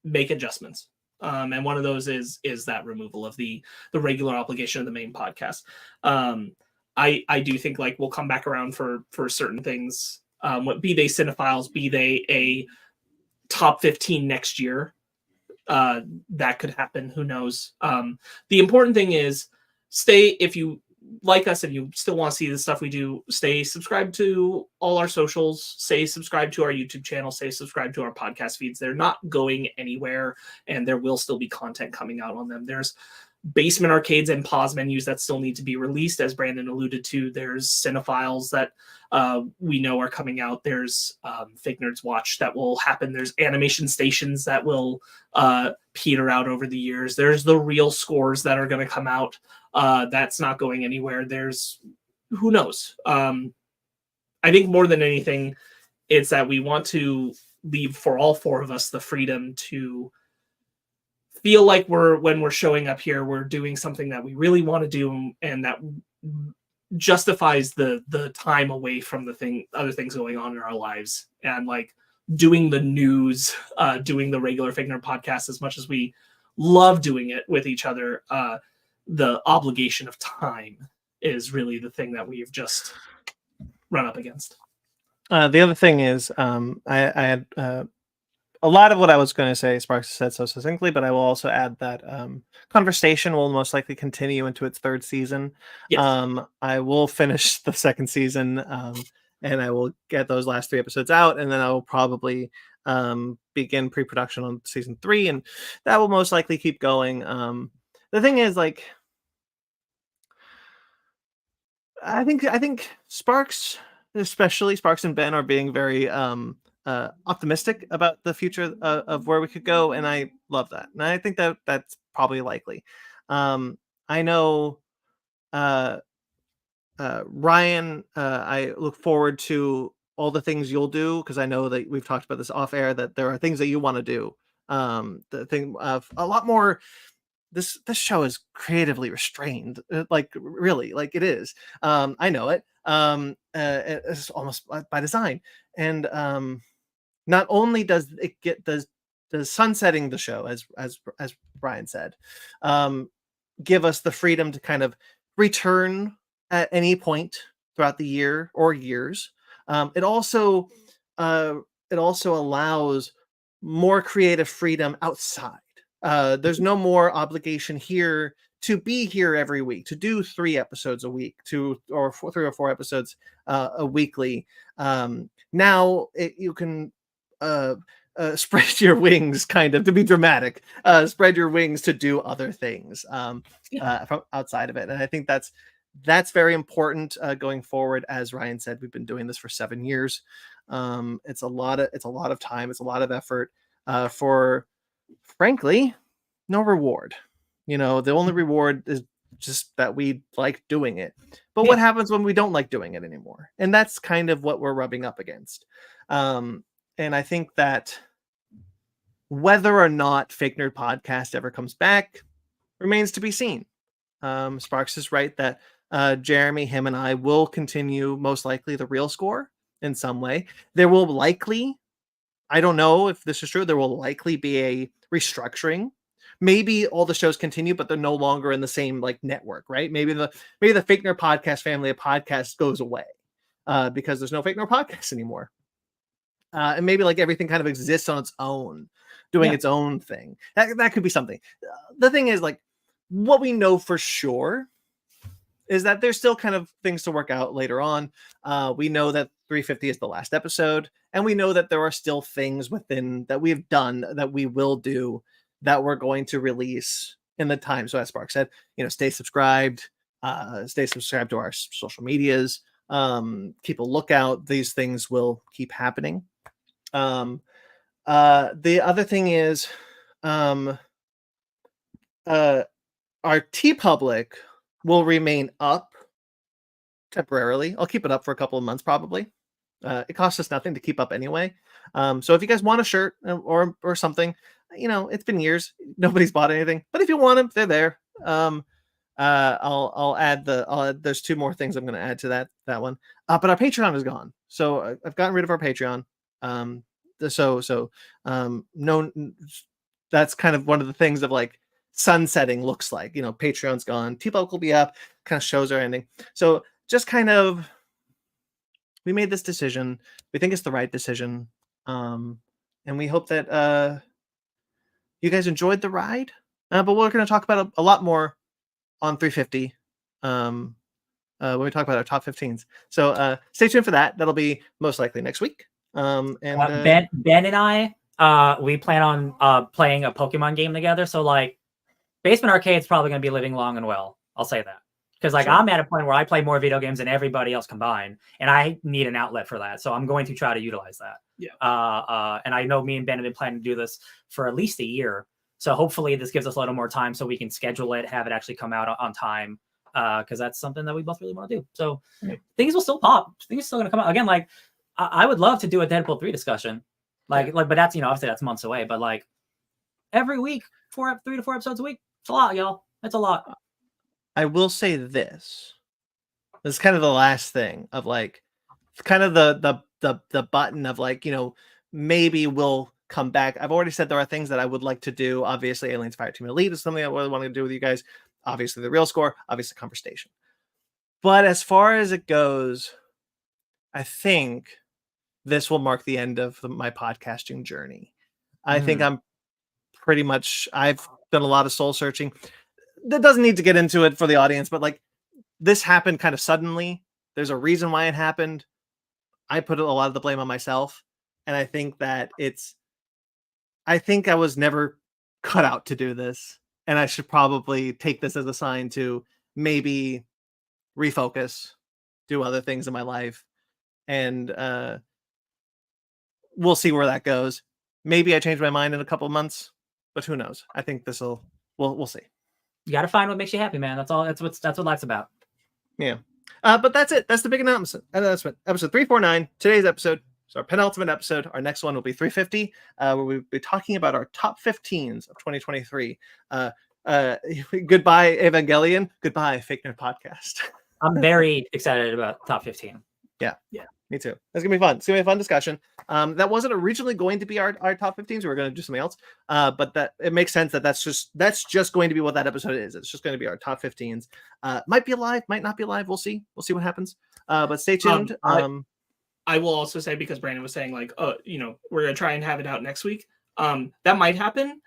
make adjustments. And one of those is that removal of the regular obligation of the main podcast. I do think like we'll come back around for certain things. What be they cinephiles, be they a top 15 next year. That could happen. Who knows? The important thing is if you like us and you still want to see the stuff we do, stay subscribed to all our socials, stay subscribed to our YouTube channel, stay subscribed to our podcast feeds. They're not going anywhere, and there will still be content coming out on them. There's basement arcades and pause menus that still need to be released, as Brandon alluded to. There's cinephiles that we know are coming out. There's Fake Nerds Watch that will happen. There's animation stations that will peter out over the years. There's the real scores that are going to come out. That's not going anywhere. There's who knows. I think more than anything, it's that we want to leave for all four of us the freedom to feel like when we're showing up here, we're doing something that we really want to do and that justifies the time away from other things going on in our lives, and like doing the news, doing the regular Fake Nerd podcast. As much as we love doing it with each other, the obligation of time is really the thing that we've just run up against. The other thing is, I had a lot of what I was going to say, Sparks said so succinctly, but I will also add that Conversation will most likely continue into its third season. Yes. I will finish the second season, and I will get those last 3 episodes out, and then I will probably begin pre-production on season 3, and that will most likely keep going. The thing is, like, I think Sparks, especially Sparks and Ben, are being very optimistic about the future of where we could go, and I love that, and I think that that's probably likely. I know Ryan, I look forward to all the things you'll do, because I know that we've talked about this off air, that there are things that you want to do. The thing of a lot more. This show is creatively restrained, like really, like it is. I know it. It's almost by design, and not only does it get does sunsetting the show, as Brian said, give us the freedom to kind of return at any point throughout the year or years. It also allows more creative freedom outside. There's no more obligation here to be here every week, to do 3 episodes a week, 3 or 4 episodes a weekly. Now you can spread your wings, kind of, to be dramatic, spread your wings to do other things from outside of it. And I think that's very important going forward. As Ryan said, we've been doing this for 7 years. It's a lot of time. It's a lot of effort for, frankly, no reward. The only reward is just that we like doing it. But what happens when we don't like doing it anymore? And that's kind of what we're rubbing up against. And I think that whether or not Fake Nerd Podcast ever comes back remains to be seen. Sparks is right that Jeremy, him, and I will continue, most likely, the real score in some way. There will likely, I don't know if this is true, there will likely be a restructuring. Maybe all the shows continue, but they're no longer in the same network, right? Maybe the Fake Nerd Podcast family of podcasts goes away because there's no Fake Nerd Podcast anymore. And maybe everything kind of exists on its own, doing its own thing. That could be something. The thing is, what we know for sure is that there's still kind of things to work out later on. We know that 350 is the last episode, and we know that there are still things within that we've done that we will do that we're going to release in the time. So as Spark said, stay subscribed to our social medias. Keep a lookout. These things will keep happening. The other thing is, our TeePublic will remain up temporarily. I'll keep it up for a couple of months, probably. It costs us nothing to keep up anyway. So if you guys want a shirt or something, it's been years, nobody's bought anything, but if you want them, they're there. I'll add there's 2 more things I'm going to add to that one. But our Patreon is gone. So I've gotten rid of our Patreon. No, that's kind of one of the things of like sunsetting looks like. You know, Patreon's gone, T-Bulk will be up, kind of shows are ending. So just kind of, we made this decision. We think it's the right decision. And we hope that you guys enjoyed the ride. But we're going to talk about a lot more on 350 when we talk about our top 15s. So stay tuned for that. That'll be most likely next week. And Ben and I, we plan on playing a Pokemon game together. So like, Basement Arcade's probably going to be living long and well. I'll say that. Because like, sure. I'm at a point where I play more video games than everybody else combined, and I need an outlet for that. So I'm going to try to utilize that. Yeah. And I know me and Ben have been planning to do this for at least a year. So hopefully this gives us a little more time so we can schedule it, have it actually come out on time. Because that's something that we both really want to do. So things will still pop. Things are still going to come out. Again, like, I would love to do a Deadpool 3 discussion. Like, but that's, obviously that's months away. But like, every week, 3 to 4 episodes a week. It's a lot, y'all. It's a lot. I will say this. This is kind of the last thing of like, kind of the button of like, maybe we'll come back. I've already said there are things that I would like to do. Obviously, Aliens Fireteam Elite is something I really want to do with you guys. Obviously, the real score. Obviously, Conversation. But as far as it goes, I think this will mark the end of my podcasting journey. I think I'm pretty much, I've done a lot of soul searching. That doesn't need to get into it for the audience, but like, this happened kind of suddenly. There's a reason why it happened. I put a lot of the blame on myself. And I think that I think I was never cut out to do this. And I should probably take this as a sign to maybe refocus, do other things in my life. And we'll see where that goes. Maybe I change my mind in a couple of months, but who knows? I think we'll see. You got to find what makes you happy, man. That's all. That's what life's about. Yeah. But that's it. That's the big announcement. Episode 349. Today's episode is our penultimate episode. Our next one will be 350, where we'll be talking about our top 15s of 2023. Goodbye, Evangelion. Goodbye, Fake Nerd Podcast. I'm very excited about top 15. Yeah. Me too. That's gonna be fun. It's gonna be a fun discussion. That wasn't originally going to be our top 15s. We were gonna do something else. But that it makes sense that's just going to be what that episode is. It's just going to be our top 15s. Might be live, might not be live. We'll see. We'll see what happens. But stay tuned. I will also say, because Brandon was saying like, we're gonna try and have it out next week. That might happen.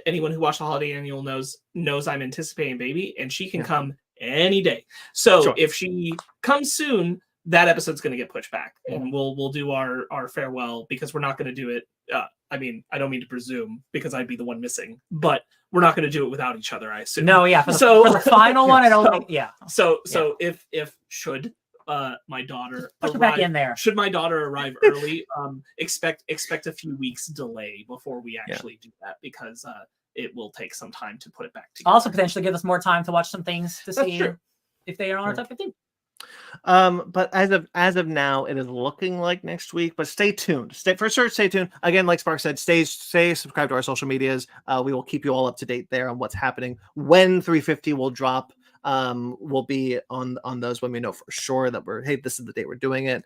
Anyone who watched the Holiday Annual knows I'm anticipating baby, and she can come any day. So sure. If she comes soon, that episode's going to get pushed back, and we'll do our farewell, because we're not going to do it. I mean, I don't mean to presume, because I'd be the one missing, but we're not going to do it without each other, I assume. No, yeah. For the final one, I don't. So if should my daughter put her back in there, should my daughter arrive early, expect a few weeks delay before we actually do that, because it will take some time to put it back together. Also, potentially give us more time to watch some things to see if they are on our top 15. But as of now, it is looking like next week. But stay tuned. Stay tuned. Again, like Spark said, stay subscribed to our social medias. We will keep you all up to date there on what's happening. When 350 will drop, we'll be on those when we know for sure that this is the date we're doing it.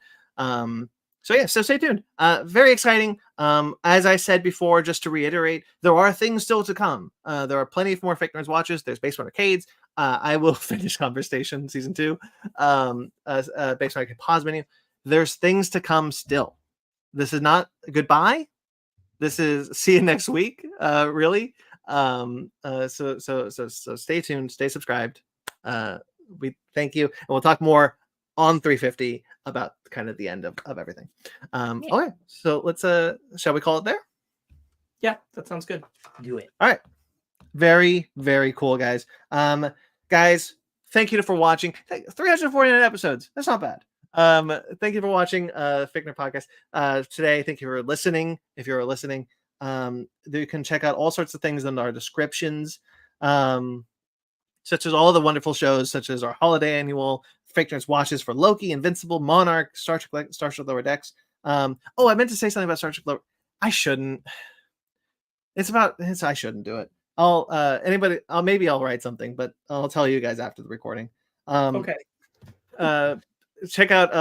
So stay tuned. Very exciting. As I said before, just to reiterate, there are things still to come. There are plenty of more Fake Nerds watches. There's Basement Arcades. I will finish Conversation Season 2. Basement Arcade pause menu. There's things to come still. This is not goodbye. This is see you next week. Really. So stay tuned. Stay subscribed. We thank you, and we'll talk more on 350 about kind of the end of everything. Okay, so let's shall we call it there? Yeah, that sounds good. Do it. All right. Very, very cool, guys. Guys, thank you for watching. 349 episodes. That's not bad. Thank you for watching Fake Nerd Podcast today. Thank you for listening. If you're listening, you can check out all sorts of things in our descriptions, such as all the wonderful shows, such as our Holiday Annual, Fake Nerds watches for Loki, Invincible, Monarch, Star Trek Lower Decks. I meant to say something about Star Trek Lower. I shouldn't. I shouldn't do it. Maybe I'll write something, but I'll tell you guys after the recording. Okay. Check out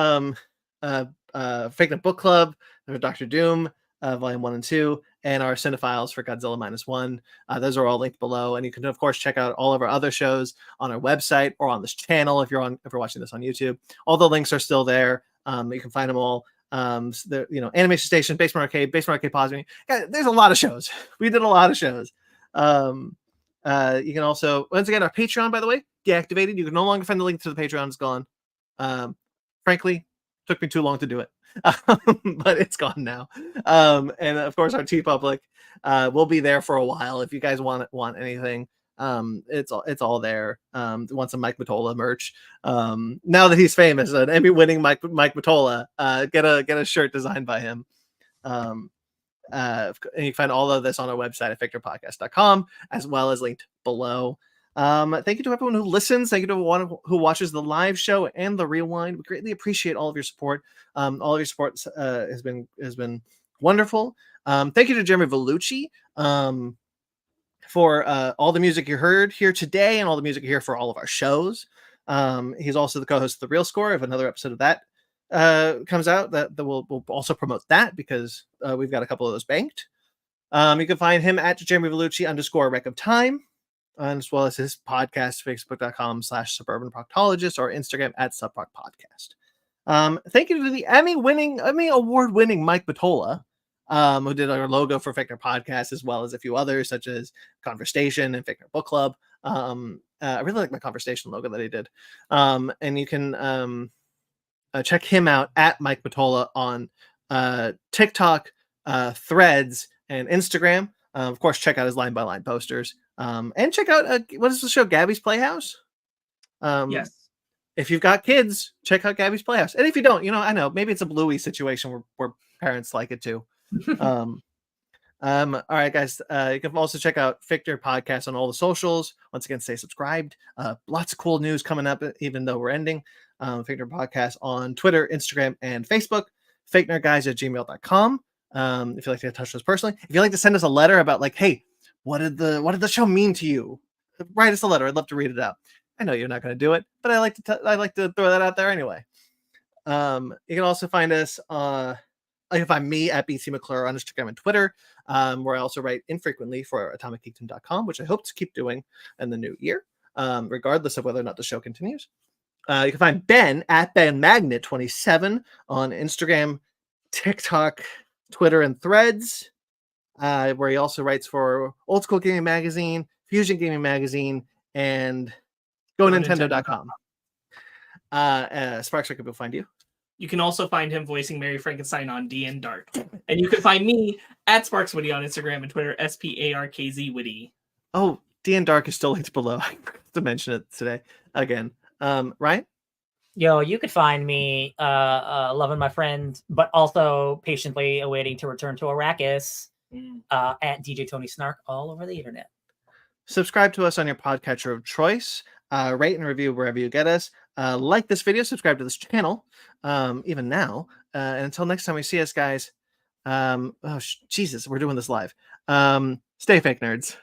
Fake Nerd Book Club, Dr. Doom, Volume 1 and 2, and our Cinephiles for Godzilla -1. Those are all linked below, and you can of course check out all of our other shows on our website or on this channel if you're watching this on YouTube. All the links are still there. You can find them all. Animation Station, Basement Arcade Pause Me. Guys, there's a lot of shows. We did a lot of shows. You can also, once again, our Patreon, by the way, deactivated. You can no longer find the link to the Patreon. It's gone. Frankly, took me too long to do it. But it's gone now. And of course, our TeePublic will be there for a while if you guys want anything. It's all there. Want some Mike Mottola merch. Now that he's famous, an Emmy-winning Mike Mottola, get a shirt designed by him. And you can find all of this on our website at victorpodcast.com, as well as linked below. Thank you to everyone who listens. Thank you to everyone who watches the live show and the rewind. We greatly appreciate all of your support. All of your support has been wonderful. Thank you to Jeremy Vellucci for all the music you heard here today and all the music you hear for all of our shows. He's also the co-host of The Real Score. If another episode of that comes out, that we'll also promote that because we've got a couple of those banked. You can find him at Jeremy Vellucci _Rec of Time, as well as his podcast, facebook.com/suburbanproctologist, or Instagram at subprocpodcast. Thank you to the Emmy award-winning Mike Mottola, who did our logo for Victor Podcast, as well as a few others, such as Conversation and Victor Book Club. I really like my Conversation logo that he did. And you can check him out at Mike Mottola on TikTok, Threads, and Instagram. Of course, check out his line-by-line posters. And check out, what is the show, Gabby's Playhouse? Yes. If you've got kids, check out Gabby's Playhouse. And if you don't, I know, maybe it's a Bluey situation where parents like it too. All right, guys. You can also check out Victor Podcast on all the socials. Once again, stay subscribed. Lots of cool news coming up, even though we're ending. Victor Podcast on Twitter, Instagram, and Facebook. fakenerdguys@gmail.com. If you'd like to get in touch with us personally. If you'd like to send us a letter about, like, hey, what did the show mean to you? Write us a letter. I'd love to read it out. I know you're not going to do it, but I like to throw that out there anyway. You can also find us you can find me at BC McClure on Instagram and Twitter, where I also write infrequently for AtomicGeekdom.com, which I hope to keep doing in the new year, regardless of whether or not the show continues. You can find Ben at BenMagnet27 on Instagram, TikTok, Twitter, and Threads, where he also writes for Old School Gaming Magazine, Fusion Gaming Magazine, and GoNintendo.com. Sparks, where can people find you? You can also find him voicing Mary Frankenstein on DN Dark. And you can find me at SparksWitty on Instagram and Twitter, SPARKZ Witty. Oh, DN Dark is still linked below. I forgot to mention it today again. Ryan? Yo, you could find me loving my friend, but also patiently awaiting to return to Arrakis at DJ Tony Snark all over the internet. Subscribe to us on your podcatcher of choice. Rate and review wherever you get us. Like this video, subscribe to this channel, even now. And until next time we see us, guys. Jesus, we're doing this live. Stay fake nerds.